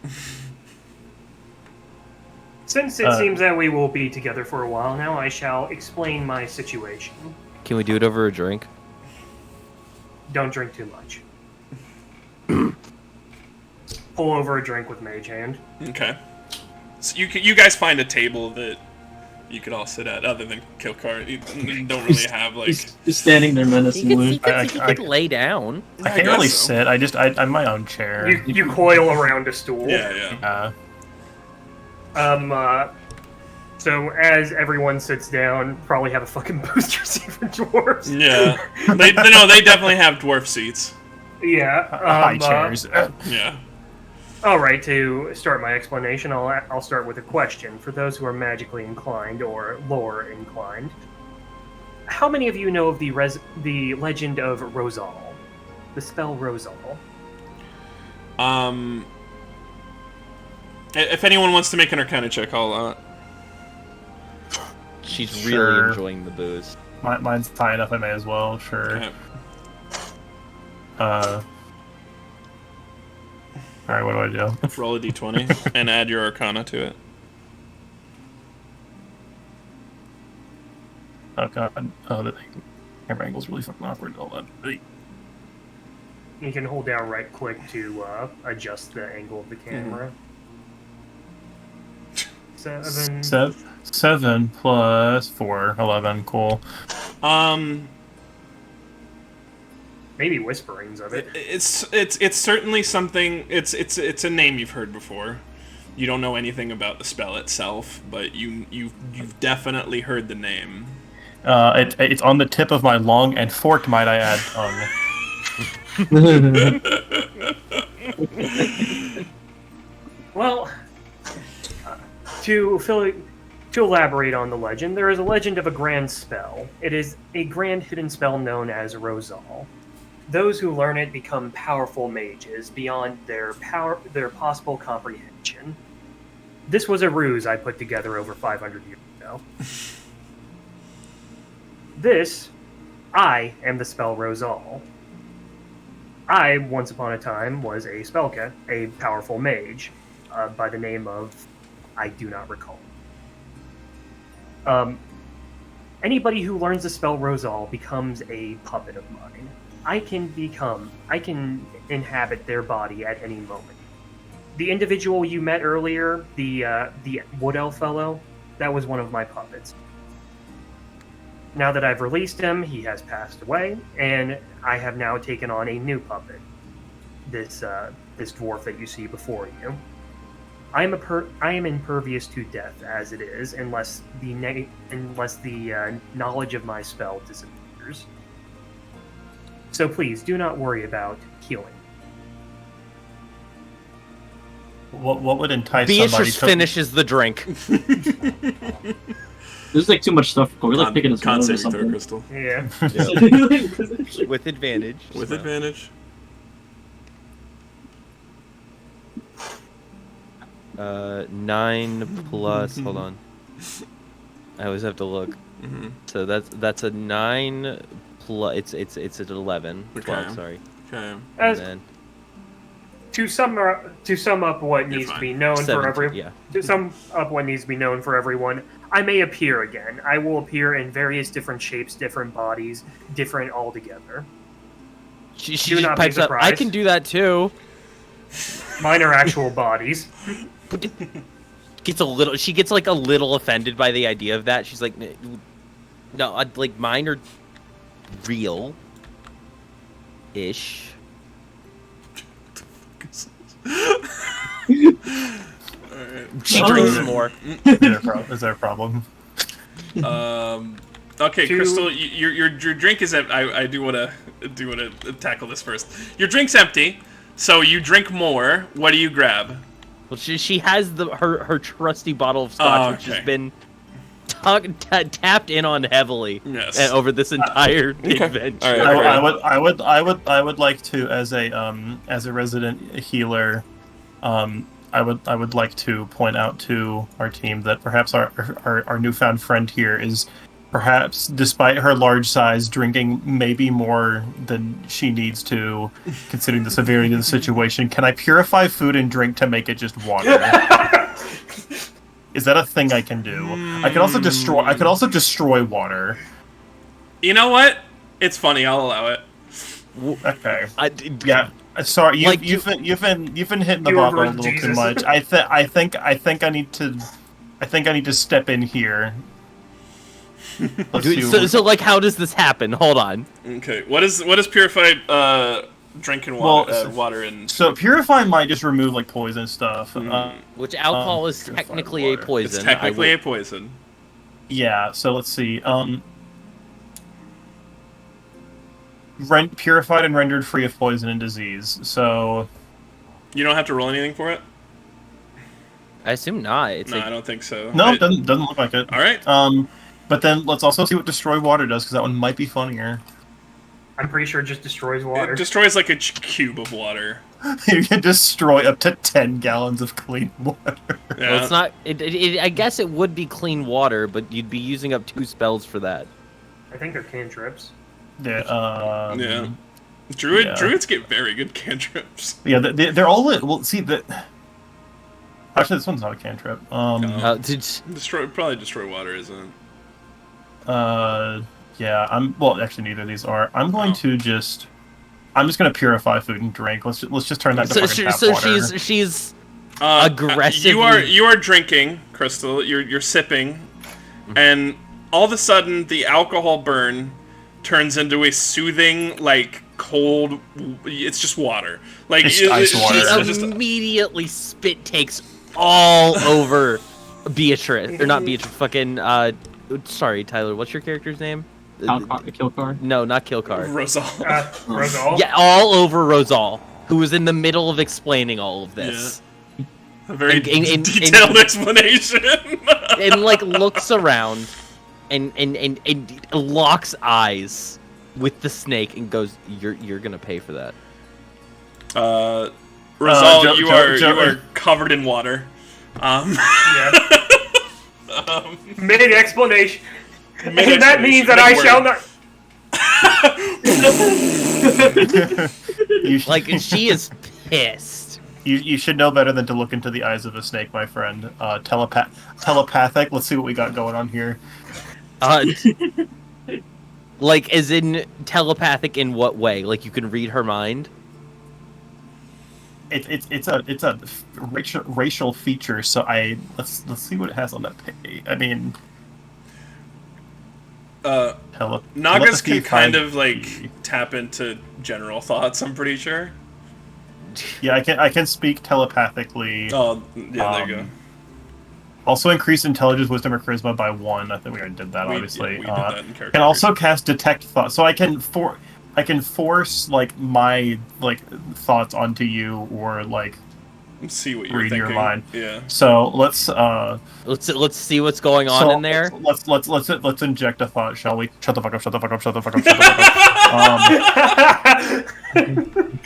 Since it seems that we will be together for a while now, I shall explain my situation. Can we do it over a drink? Don't drink too much. Pull over a drink with Mage Hand. Okay. So you guys find a table that you could all sit at, other than Kilcar. You don't really have like. He's standing there menacingly. He could lay down. I can't really sit. I'm my own chair. You coil around a stool. Yeah. So as everyone sits down, probably have a fucking booster seat for dwarves. Yeah. They definitely have dwarf seats. Yeah. High chairs. Yeah. All right. To start my explanation, I'll start with a question for those who are magically inclined or lore inclined. How many of you know of the legend of Rosal, the spell Rosal? If anyone wants to make an Arcana check, I'll. She's Sure. really enjoying the booze. Mine's high enough. I may as well. Sure. Okay. All right. What do I do? Roll a d20 and add your Arcana to it. Oh god. Oh, the camera angle's really fucking awkward. Hold on. You can hold down right click to adjust the angle of the camera. 7. 7 plus 4, 11. Cool. Maybe whisperings of it. It's certainly something. It's a name you've heard before. You don't know anything about the spell itself, but you've definitely heard the name. It's on the tip of my long and forked, might I add, tongue. Well, to elaborate on the legend, there is a legend of a grand spell. It is a grand hidden spell known as Rosal. Those who learn it become powerful mages beyond their possible comprehension. This was a ruse I put together over 500 years ago. I am the spell Rosal. I, once upon a time, was a powerful mage, by the name of... I do not recall. Anybody who learns the spell Rosal becomes a puppet of mine. I can inhabit their body at any moment. The individual you met earlier, the Wood Elf fellow, that was one of my puppets. Now that I've released him, he has passed away, and I have now taken on a new puppet. This dwarf that you see before you. I am impervious to death as it is, unless the knowledge of my spell disappears. So please do not worry about healing. What would entice somebody Beatrice to... finishes the drink. There's like too much stuff. We're like picking his Con nose or saving throw, something. Crystal. Yeah. With advantage. With advantage. 9 plus. Hold on. I always have to look. Mm-hmm. So that's a 9 plus. It's an 11. 12, sorry. Okay. And then To sum up what needs to be known 17, yeah. To sum up what needs to be known for everyone, I may appear again. I will appear in various different shapes, different bodies, different altogether. She Do just not be pipes up. I surprised. can do that too. Mine are actual bodies. She gets like a little offended by the idea of that. She's like, no, like mine are real ish. She drinks more. Is there a problem? Okay, Crystal, your drink is empty. I do want to tackle this first. Your drink's empty, so you drink more. What do you grab? Well, she has her trusty bottle of scotch, which has been tapped in on heavily over this entire adventure. Right, I would like to, as a resident healer, I would like to point out to our team that perhaps our newfound friend here is perhaps, despite her large size, drinking maybe more than she needs to, considering the severity of the situation. Can I purify food and drink to make it just water? Is that a thing I can do? I could also destroy water. You know what? It's funny. I'll allow it. Okay. Yeah. Sorry, you've been hitting the bottle a little too much. I think I need to step in here. So like, how does this happen? Hold on. Okay. What does purified drinking water, Well, water and So purify might just remove like poison stuff. Which alcohol is purified technically a water. poison. it's technically I a will- poison. Yeah. So let's see. Purified and rendered free of poison and disease. So You don't have to roll anything for it. I assume not. It's No, like I don't think so. no, It- it doesn't look like it. all right. But then let's also see what destroy water does, because that one might be funnier. I'm pretty sure it just destroys water. It destroys like a cube of water. You can destroy up to 10 gallons of clean water. Yeah. well, it's not. I guess it would be clean water, but you'd be using up 2 spells for that. I think they're cantrips. Yeah. Yeah. yeah. Druids get very good cantrips. Yeah, they're all in. Well, see that. Actually, this one's not a cantrip. Probably destroy water, isn't it? Yeah. Well, actually, neither of these are. I'm going Oh. to just. I'm just going to purify food and drink. Let's just turn that to So, fucking tap so water. she's aggressively. You are drinking, Crystal. You're sipping, and all of a sudden the alcohol burn turns into a soothing, like cold. It's just water. Like It's ice water. it's just- Immediately spit takes all over Beatrice, or not Beatrice. Fucking. Sorry, Tyler. What's your character's name? Kilcar? No, not Kilcar. Rosal. Rosal? Yeah, all over Rosal, who was in the middle of explaining all of this. A very and- detailed explanation. And like looks around and locks eyes with the snake and goes, You're gonna pay for that. Rosal, you are covered in water. Yeah. Made explanation. And that explanation, means that I mid-word. shall not. Like she is pissed. You should know better than to look into the eyes of a snake, my friend. Telepathic. Let's see what we got going on here. Like as in telepathic in what way? Like you can read her mind? It's a racial feature. So let's see what it has on that page. I mean, Nagas telepathy can kind find- of like tap into general thoughts. I'm pretty sure. Yeah, I can speak telepathically. Oh, yeah, there you go. Also increase intelligence, wisdom, or charisma by 1. I think we already did that, obviously. We did that in character. Can also cast detect thought, so I can force like my thoughts onto you, or like See what you're read thinking. your mind. Yeah. So let's see what's going on in there. Let's inject a thought, shall we? Shut the fuck up! Shut the fuck up! Shut the fuck up! Shut the fuck up!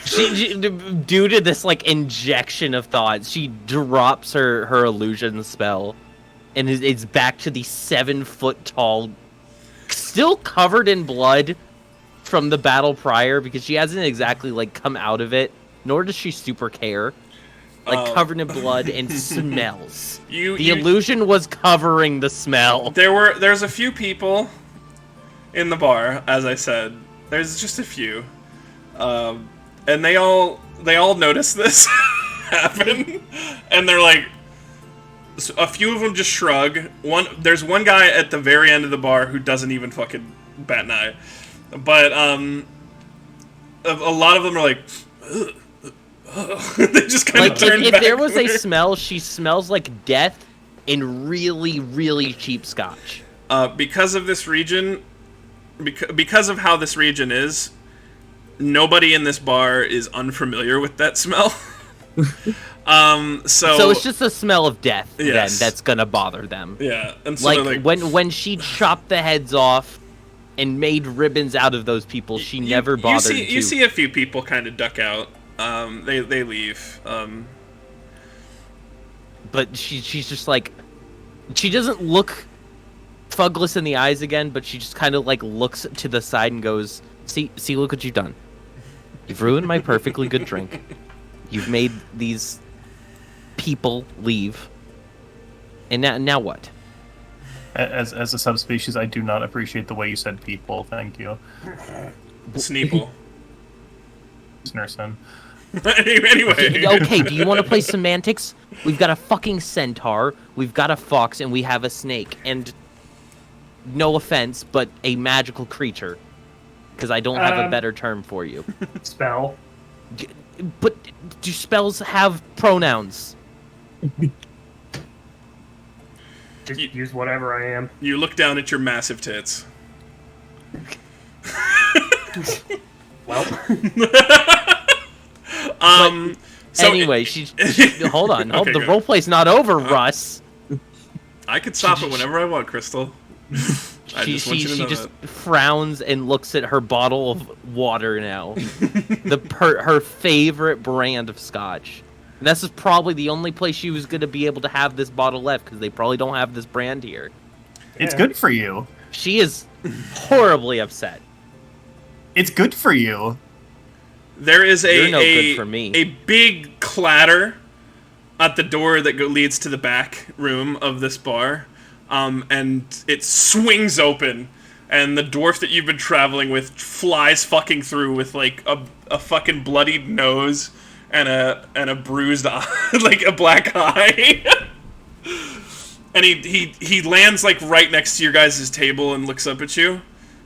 She, due to this like injection of thoughts, she drops her illusion spell, and it's back to the 7-foot tall, still covered in blood from the battle prior, because she hasn't exactly like come out of it, nor does she super care. Like covered in blood and smells. The illusion was covering the smell. There's a few people in the bar, as I said. There's just a few, and they all notice this happen, and they're like, a few of them just shrug. There's one guy at the very end of the bar who doesn't even fucking bat an eye, but a lot of them are like. Ugh. They just kind of turn if back. there was a smell, she smells like death and really, really cheap scotch. Because of this region, because of how this region is, nobody in this bar is unfamiliar with that smell. So it's just the smell of death then Yes. that's gonna bother them. Yeah, and so Like when she chopped the heads off and made ribbons out of those people, she never bothered to. You see a few people kind of duck out. They leave. But she's just like, she doesn't look Fugless in the eyes again, but she just kind of like looks to the side and goes, see, look what you've done. You've ruined my perfectly good drink. You've made these people leave. And now what? As a subspecies, I do not appreciate the way you said people. Thank you. Sneeple. Snurson. Anyway. Okay, do you want to play semantics? We've got a fucking centaur, we've got a fox, and we have a snake. And no offense, but a magical creature. Because I don't have a better term for you. Spell. But do spells have pronouns? Just use whatever I am. You look down at your massive tits. Well, So anyway, she hold on. Okay, The good. roleplay's not over, Russ. I could stop it whenever I want, Crystal. I She just want you to know just that. frowns and looks at her bottle of water now. Her favorite brand of scotch. And this is probably the only place she was going to be able to have this bottle left, because they probably don't have this brand here. It's good for you. She is horribly upset. It's good for you. There is You're no good for me. a big clatter at the door that leads to the back room of this bar, and it swings open, and the dwarf that you've been traveling with flies fucking through with like a fucking bloodied nose and a bruised eye, like a black eye. And he lands like right next to your guys' table and looks up at you.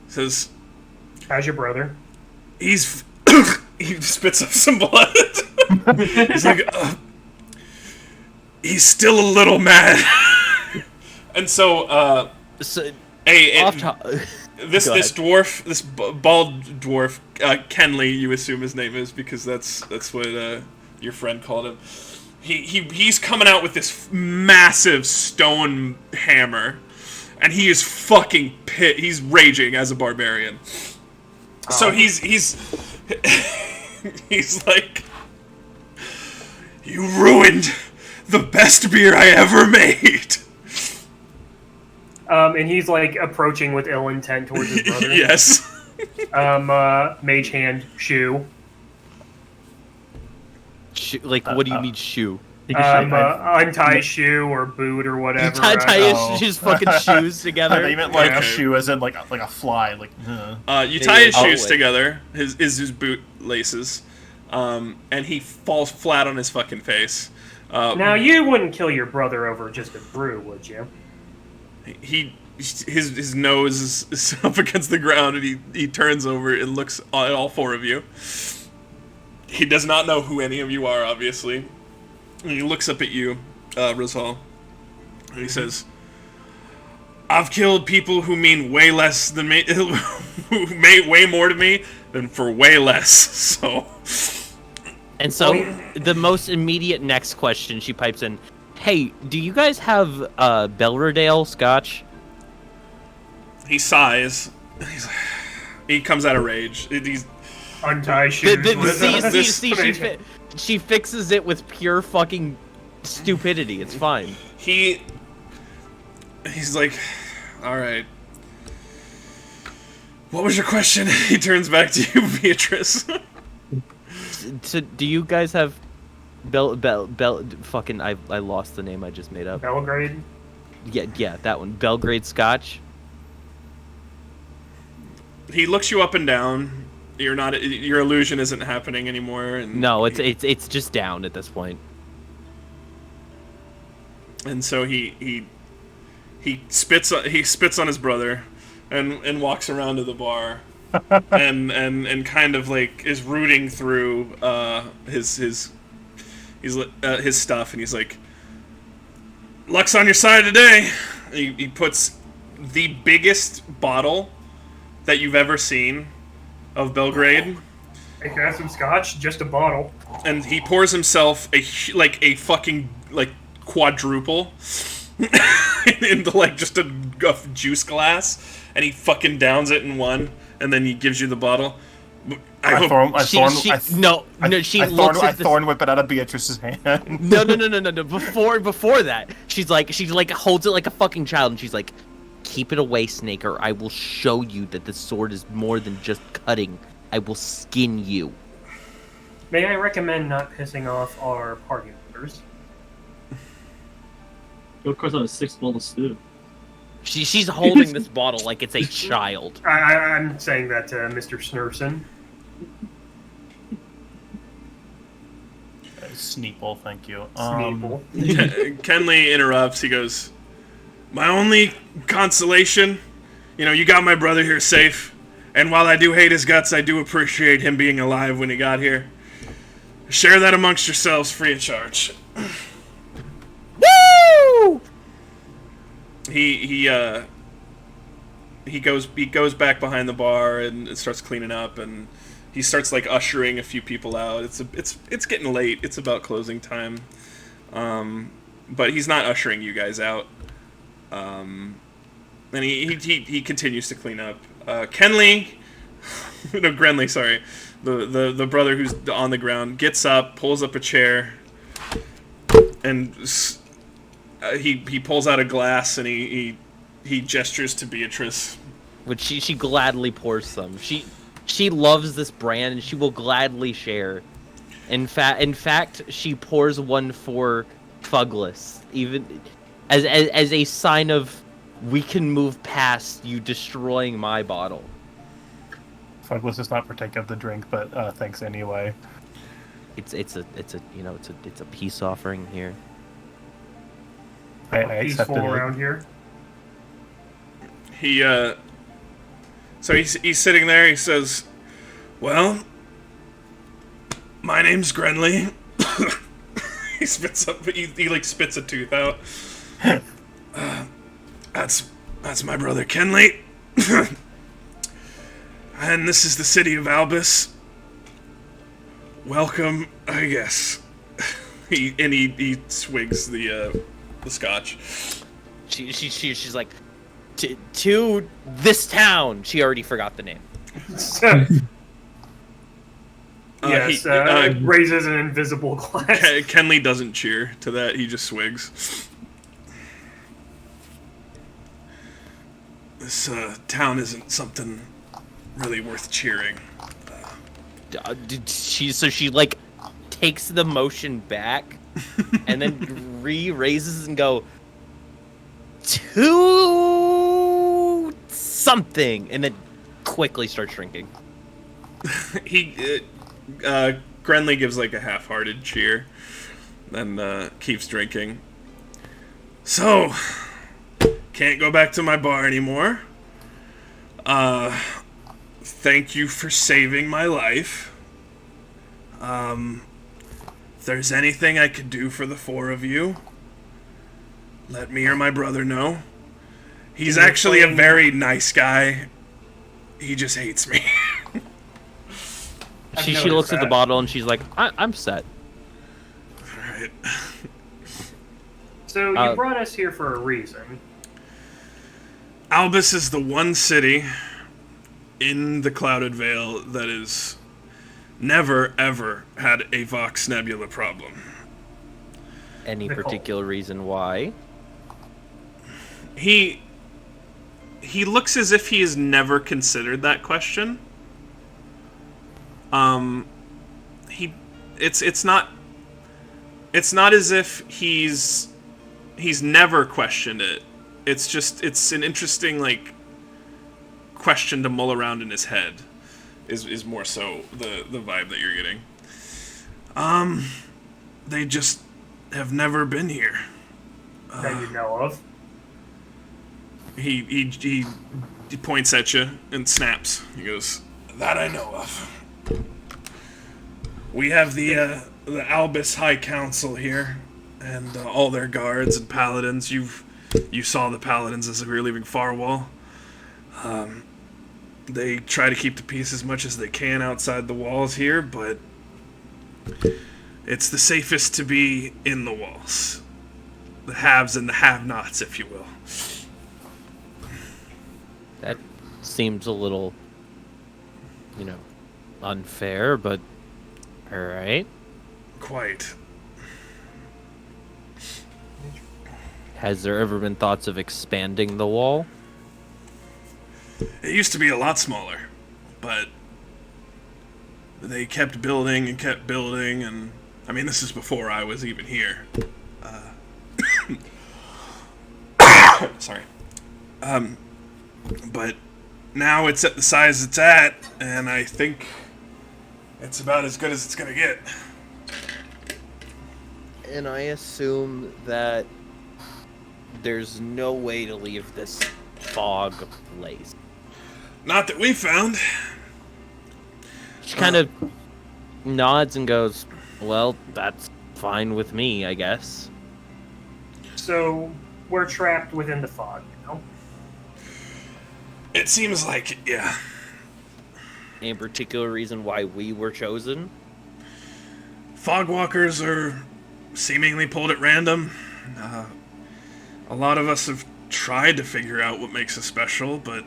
Says, how's your brother? he's he spits up some blood. He's like, he's still a little mad. And so, So, this Go this ahead. dwarf, this bald dwarf, Kenley, you assume his name is, because that's what your friend called him. He's coming out with this massive stone hammer, and he is fucking he's raging as a barbarian. So he's he's like, you ruined the best beer I ever made. And he's like approaching with ill intent towards his brother. Yes. Mage hand, shoe. like, what do you mean shoe? Untie shoe or boot or whatever. Tie his fucking shoes I together. meant like Okay. a shoe, as in like a fly. Like, You tie his Oh, shoes wait. together, his boot laces, and he falls flat on his fucking face. Now you wouldn't kill your brother over just a brew, would you? His nose is up against the ground, and he turns over and looks at all four of you. He does not know who any of you are, obviously. And he looks up at you, Rizal, and he says, "I've killed people who mean way less than me, who mean way more to me than for way less." So, And so, the most immediate next question she pipes in, hey, do you guys have Belredale scotch? he sighs. He comes out of rage. He's Untie shoes. She fixes it with pure fucking stupidity. It's fine. he's like, all right. What was your question? He turns back to you, Beatrice. So, do you guys have fucking I lost the name I just made up. Belgrade. Yeah, that one. Belgrade scotch. He looks you up and down. You're not. Your illusion isn't happening anymore. And No, it's just down at this point. And so he spits on his brother, and walks around to the bar, and kind of like is rooting through his stuff, and he's like, "Luck's on your side today." He puts the biggest bottle that you've ever seen of Belgrade, Hey, can I have some scotch? Just a bottle. and he pours himself a fucking quadruple into like just a juice glass, and he fucking downs it in one, and then he gives you the bottle. I hope She looks at the thorn whip it out of Beatrice's hand. No. Before that, she holds it like a fucking child, and she's like, "Keep it away, Snake, or I will show you that this sword is more than just cutting. I will skin you." May I recommend not pissing off our party members? Of course, on a 6-bowl of stew. She's holding this bottle like it's a child. I'm saying that to Mr. Snurson. Sneeple, thank you. Sneeple. Kenley interrupts. He goes, "My only consolation, you got my brother here safe, and while I do hate his guts, I do appreciate him being alive when he got here. Share that amongst yourselves free of charge. Woo! He goes back behind the bar and starts cleaning up, and he starts like ushering a few people out. It's getting late. It's about closing time. But he's not ushering you guys out. And he continues to clean up. Kenley, no, Grenly, sorry. The brother who's on the ground gets up, pulls up a chair, and he pulls out a glass and he gestures to Beatrice. Which she gladly pours some. She loves this brand and she will gladly share. In fact, she pours one for Fugless, even as a sign of we can move past you destroying my bottle. Fugless does not partake of the drink, but thanks anyway. It's a peace offering here. I accepted Peaceful it. around here. So he's sitting there. He says, "Well, my name's Grenly." He spits up. He like spits a tooth out. That's my brother Kenley. And this is the city of Albus. Welcome, I guess. He swigs the scotch. She's like, to this town. She already forgot the name. Yes, raises an invisible glass. Kenley doesn't cheer to that. He just swigs. This town isn't something really worth cheering. She like takes the motion back and then raises and go to something and then quickly starts shrinking. Grenly gives like a half-hearted cheer, then keeps drinking. So, can't go back to my bar anymore. Thank you for saving my life. If there's anything I could do for the four of you, let me or my brother know. He's actually a very nice guy. He just hates me. She looks at the bottle and she's like, I'm set. Alright. So you brought us here for a reason. Albus is the one city in the Clouded Vale that has never, ever had a Vox Nebula problem. Any particular reason why? He looks as if he has never considered that question. It's not as if he's never questioned it. It's an interesting like question to mull around in his head. Is more so the vibe that you're getting. They just have never been here. That you know of. He points at you and snaps. He goes, "That I know of. We have the Albus High Council here, and all their guards and paladins. You saw the paladins as we were leaving Farwall. They try to keep the peace as much as they can outside the walls here, but it's the safest to be in the walls. The haves and the have-nots, if you will." That seems a little, unfair, but alright. Quite. Has there ever been thoughts of expanding the wall? It used to be a lot smaller, but they kept building and kept building, and I mean, this is before I was even here. Sorry. But now it's at the size it's at, and I think it's about as good as it's gonna get. And I assume that there's no way to leave this fog place. Not that we found. She kind of nods and goes, Well, that's fine with me, I guess. So we're trapped within the fog now. It seems like it, yeah. Any particular reason why we were chosen? Fogwalkers are seemingly pulled at random. A lot of us have tried to figure out what makes us special, but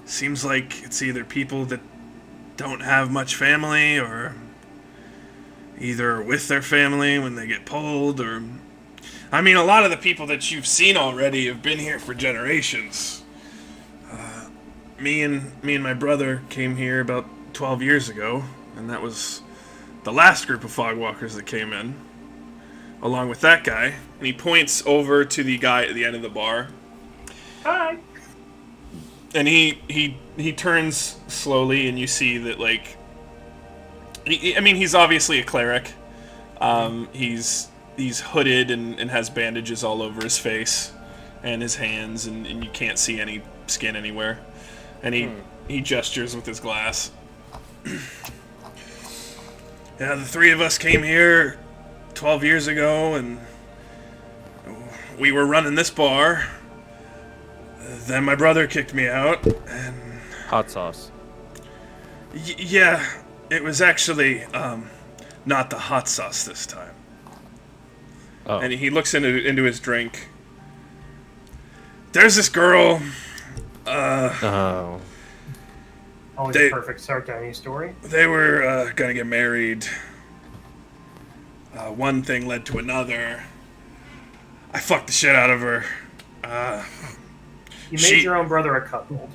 seems like it's either people that don't have much family, or either with their family when they get pulled, or... I mean, a lot of the people that you've seen already have been here for generations. Me and my brother came here about 12 years ago, and that was the last group of fogwalkers that came in, along with that guy. And he points over to the guy at the end of the bar. Hi. And he turns slowly, and you see that, like... I mean, he's obviously a cleric. He's hooded and has bandages all over his face and his hands, and you can't see any skin anywhere. And he gestures with his glass. Yeah, the three of us came here 12 years ago, and we were running this bar. Then my brother kicked me out, and... Hot sauce. Yeah, it was actually not the hot sauce this time. Oh. And he looks into his drink. There's this girl. Oh. Always a perfect start to any story. They were gonna get married. One thing led to another. I fucked the shit out of her. You made your own brother a cuckold.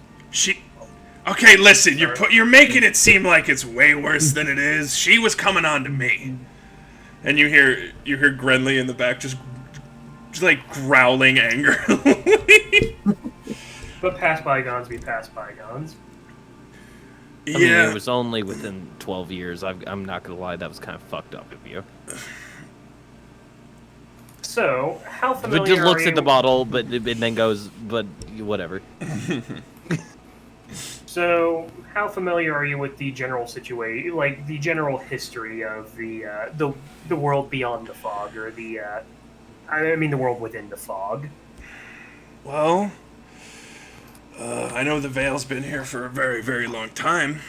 Okay, listen. You're making it seem like it's way worse than it is. She was coming on to me, and you hear Grenly in the back just like growling angrily. But past bygones be past bygones. I mean, it was only within 12 years. I'm not gonna lie, that was kind of fucked up of you. So, how familiar But just looks are you... at the bottle, but and then goes, but whatever. So, how familiar are you with the general situation, like the general history of the world beyond the fog, or the the world within the fog? Well, I know the Vale's been here for a very, very long time.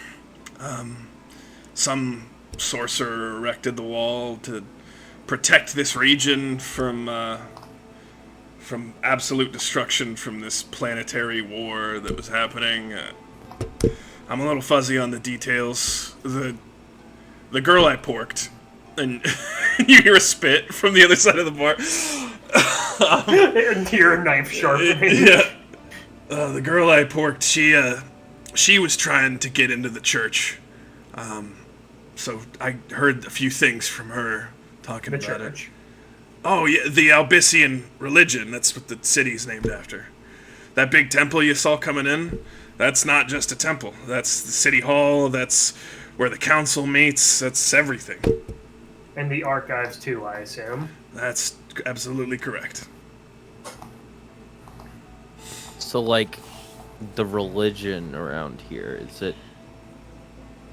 Some sorcerer erected the wall to protect this region from absolute destruction from this planetary war that was happening. I'm a little fuzzy on the details. The girl I porked, and you hear a spit from the other side of the bar. And hear a knife sharpening. Yeah. The girl I porked, she was trying to get into the church. So I heard a few things from her talking The about church. it. Oh, yeah, the Albician religion. That's what the city's named after. That big temple you saw coming in, that's not just a temple. That's the city hall. That's where the council meets. That's everything. And the archives, too, I assume. That's absolutely correct. So, like, the religion around here, is it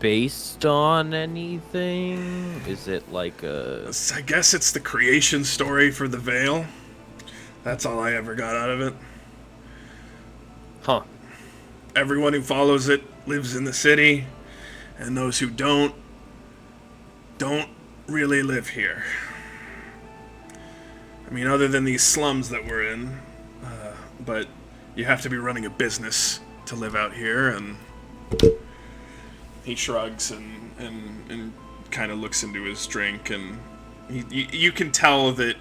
based on anything? Is it like a... I guess it's the creation story for the Vale. That's all I ever got out of it. Huh. Everyone who follows it lives in the city, and those who don't really live here. I mean, other than these slums that we're in, but you have to be running a business to live out here, and he shrugs and kind of looks into his drink, and you can tell that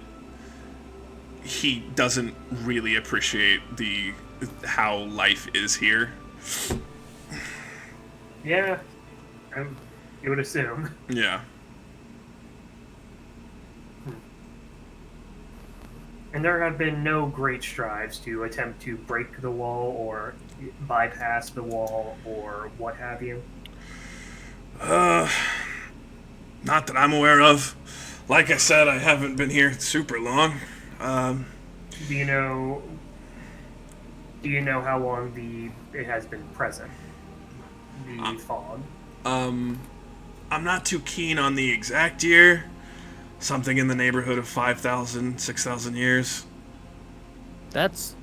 he doesn't really appreciate how life is here. Yeah, you would assume. Yeah. And there have been no great strides to attempt to break the wall or bypass the wall or what have you? Not that I'm aware of. Like I said, I haven't been here super long. Do you know how long it has been present? The fog? I'm I'm not too keen on the exact year. Something in the neighborhood of 5,000, 6,000 years. That's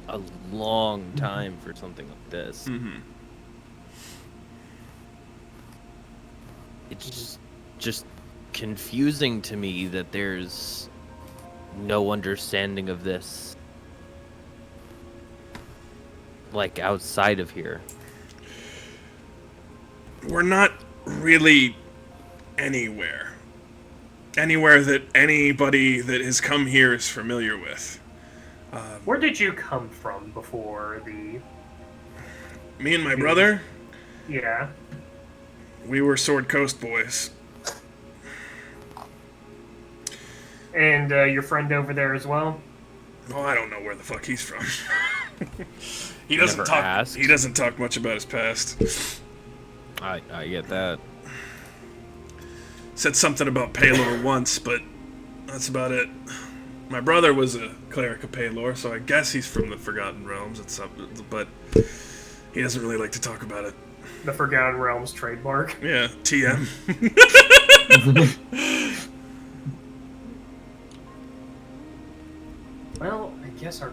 a long time for something like this. Mm-hmm. It's just confusing to me that there's no understanding of this, like, outside of here. We're not really anywhere. Anywhere that anybody that has come here is familiar with. Where did you come from before the... Me and my brother, Yeah. we were Sword Coast boys. And your friend over there as well? Oh, I don't know where the fuck he's from. He doesn't Never talk. asked. He doesn't talk much about his past. I get that. Said something about Paylor once, but that's about it. My brother was a cleric of Paylor, so I guess he's from the Forgotten Realms. But he doesn't really like to talk about it. The Forgotten Realms trademark. Yeah, TM. Well, I guess our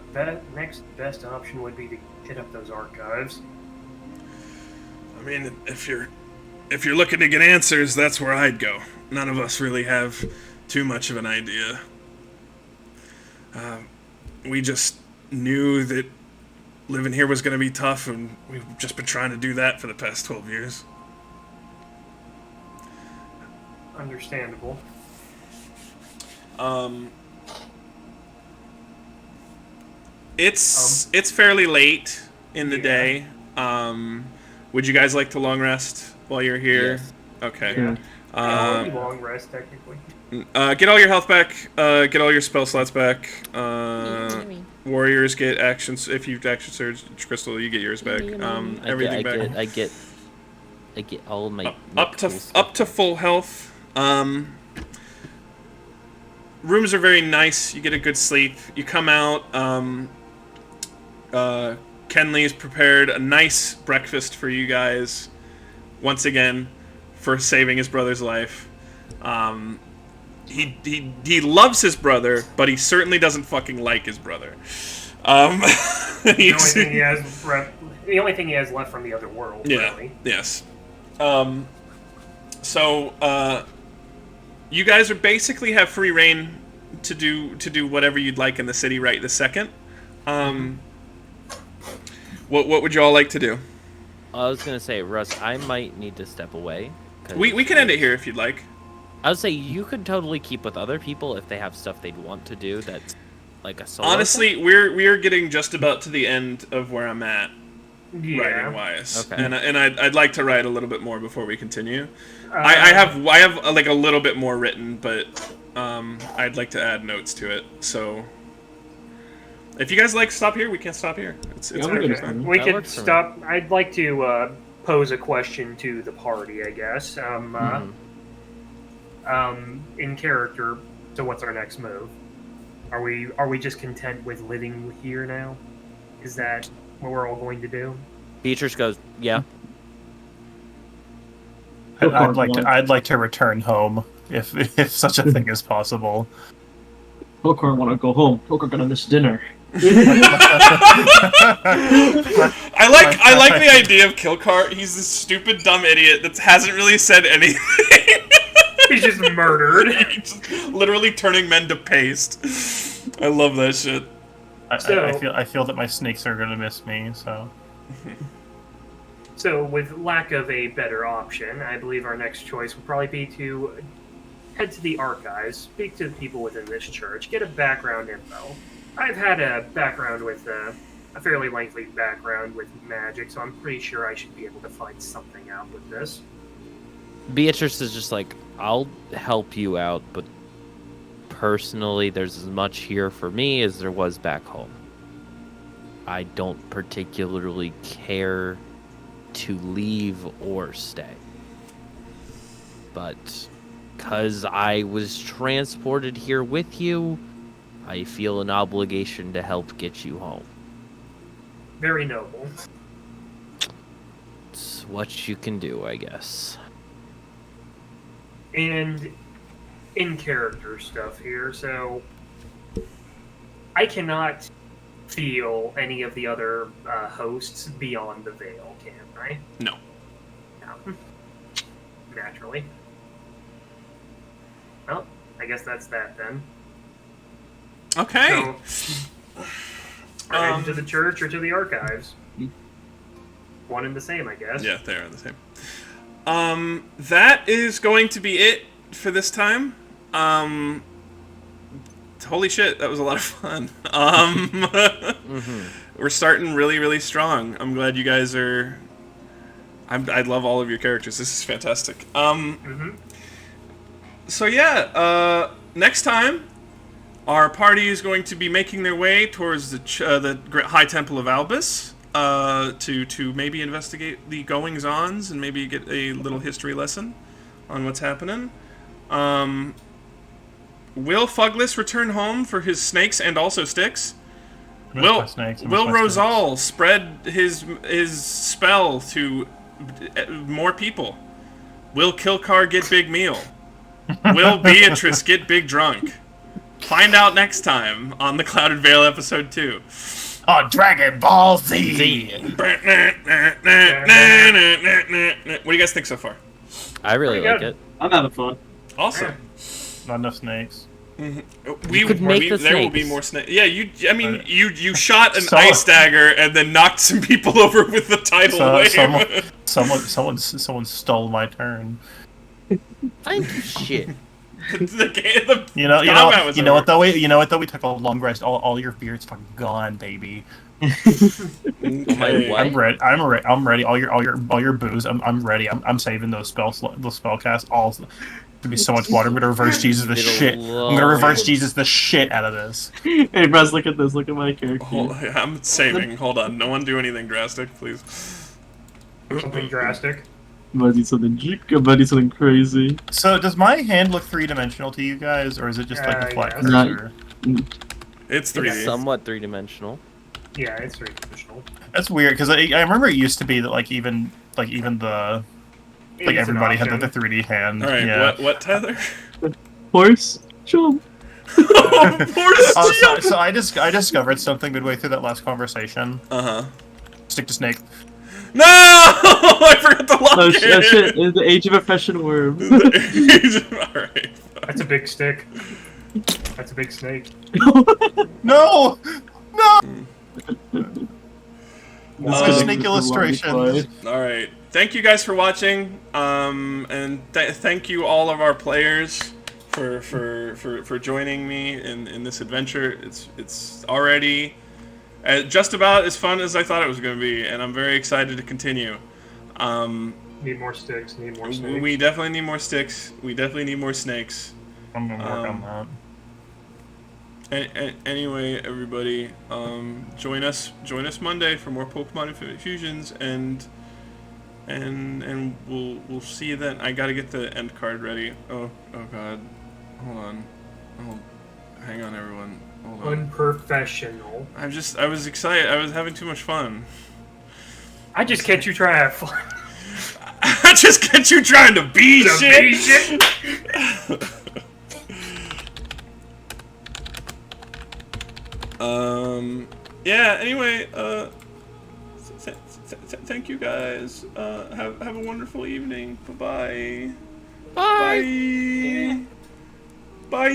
next best option would be to hit up those archives. I mean, if you're looking to get answers, that's where I'd go. None of us really have too much of an idea. We just knew that living here was going to be tough, and we've just been trying to do that for the past 12 years. Understandable. It's fairly late in the Yeah. day. Would you guys like to long rest while you're here? Yes. Okay. Yeah. Um, Long rest, technically. Get all your health back. Get all your spell slots back. Warriors get actions. If you've action surge, Crystal, you get yours back. Everything back. I get all my Up cool to stuff. full health. Rooms are very nice. You get a good sleep. You come out. Kenley's prepared a nice breakfast for you guys. Once again, for saving his brother's life. He loves his brother, but he certainly doesn't fucking like his brother. The only thing he has left from the other world, Yeah. really. Yes. So you guys are basically have free reign to do whatever you'd like in the city right this second. What would you all like to do? I was gonna say, Russ, I might need to step away. We can end it here if you'd like. I would say you could totally keep with other people if they have stuff they'd want to do that's like a solo Honestly, thing. we're getting just about to the end of where I'm at Yeah. writing wise, Okay. and I'd like to write a little bit more before we continue. I have like a little bit more written, but I'd like to add notes to it. So if you guys like stop here, we can stop here. It's Yeah, we're okay. good. We That could works for me. stop. I'd like to pose a question to the party, I guess. In character. So, what's our next move? Are we just content with living here now? Is that what we're all going to do? Beatrice goes, yeah. I'd like to return home if such a thing is possible. Pokor want to go home. Pokor gonna miss dinner. I like the idea of Kilcar. He's this stupid dumb idiot that hasn't really said anything. He's just murdered. He's just literally turning men to paste. I love that shit. I feel that my snakes are gonna miss me. So So, with lack of a better option, I believe our next choice would probably be to head to the archives, speak to the people within this church, get a background info. I've had a background with a fairly lengthy background with magic, so I'm pretty sure I should be able to find something out with this. Beatrice is just like, I'll help you out, but personally, there's as much here for me as there was back home. I don't particularly care to leave or stay. But because I was transported here with you, I feel an obligation to help get you home. Very noble. It's what you can do, I guess. And in character stuff here, so I cannot feel any of the other hosts beyond the veil, can I? No. No. Naturally. Well, I guess that's that then. Okay. So, we're heading to the church or to the archives. One and the same, I guess. Yeah, they are the same. That is going to be it for this time. Holy shit, that was a lot of fun. We're starting really, really strong. I'm glad you guys are... I love all of your characters. This is fantastic. So yeah, next time, our party is going to be making their way towards the High Temple of Albus to maybe investigate the goings-ons and maybe get a little history lesson on what's happening. Will Fugless return home for his snakes and also sticks? Will Rosal spread his spell to more people? Will Kilcar get big meal? Will Beatrice get big drunk? Find out next time on the Clouded Veil episode 2. Oh, Dragon Ball Z! What do you guys think so far? I really like it. I'm having fun. Awesome. Not enough snakes. There will be more snakes. Yeah, you shot an So- ice dagger and then knocked some people over with the tidal wave. Someone stole my turn. Thank you, shit. You know what though? We took a long rest. All your fears fucking gone, baby. Okay. What? I'm ready. All your booze. I'm ready. I'm saving those spell casts. All to be so much water. I'm gonna reverse Jesus the shit. I'm gonna reverse Jesus the shit out of this. Hey, Braz, look at this. Look at my character. I'm saving. Hold on. No one do anything drastic, please. Something drastic. I'm about to do something crazy. So does my hand look 3-dimensional to you guys, or is it just like a flat yes. cursor? It's 3D. It's somewhat three-dimensional. Yeah, it's three-dimensional. That's weird because I remember it used to be that even the It's an everybody had option. the 3D hand. All right. Yeah. What, Tyler? Horse jump. So I discovered something midway through that last conversation. Stick to snake. No! I forgot to lock Oh it. shit! In the age of oppression worm. Alright. That's a big stick. That's a big snake. No! This snake illustrations. Alright. Thank you guys for watching. And thank you all of our players for joining me in this adventure. It's already just about as fun as I thought it was going to be, and I'm very excited to continue. Need more sticks. Need more snakes. We definitely need more sticks. We definitely need more snakes. I'm gonna work on that. Anyway, everybody, join us Monday for more Pokemon Fusions, and we'll see you then. I gotta get the end card ready. Oh god, hold on. Hang on, everyone. Hold on. Unprofessional. I was excited. I was having too much fun. I just catch you trying to have fun. I just get you trying to be shit. Yeah, anyway, thank you guys. Have a wonderful evening. Bye-bye. Bye. Bye.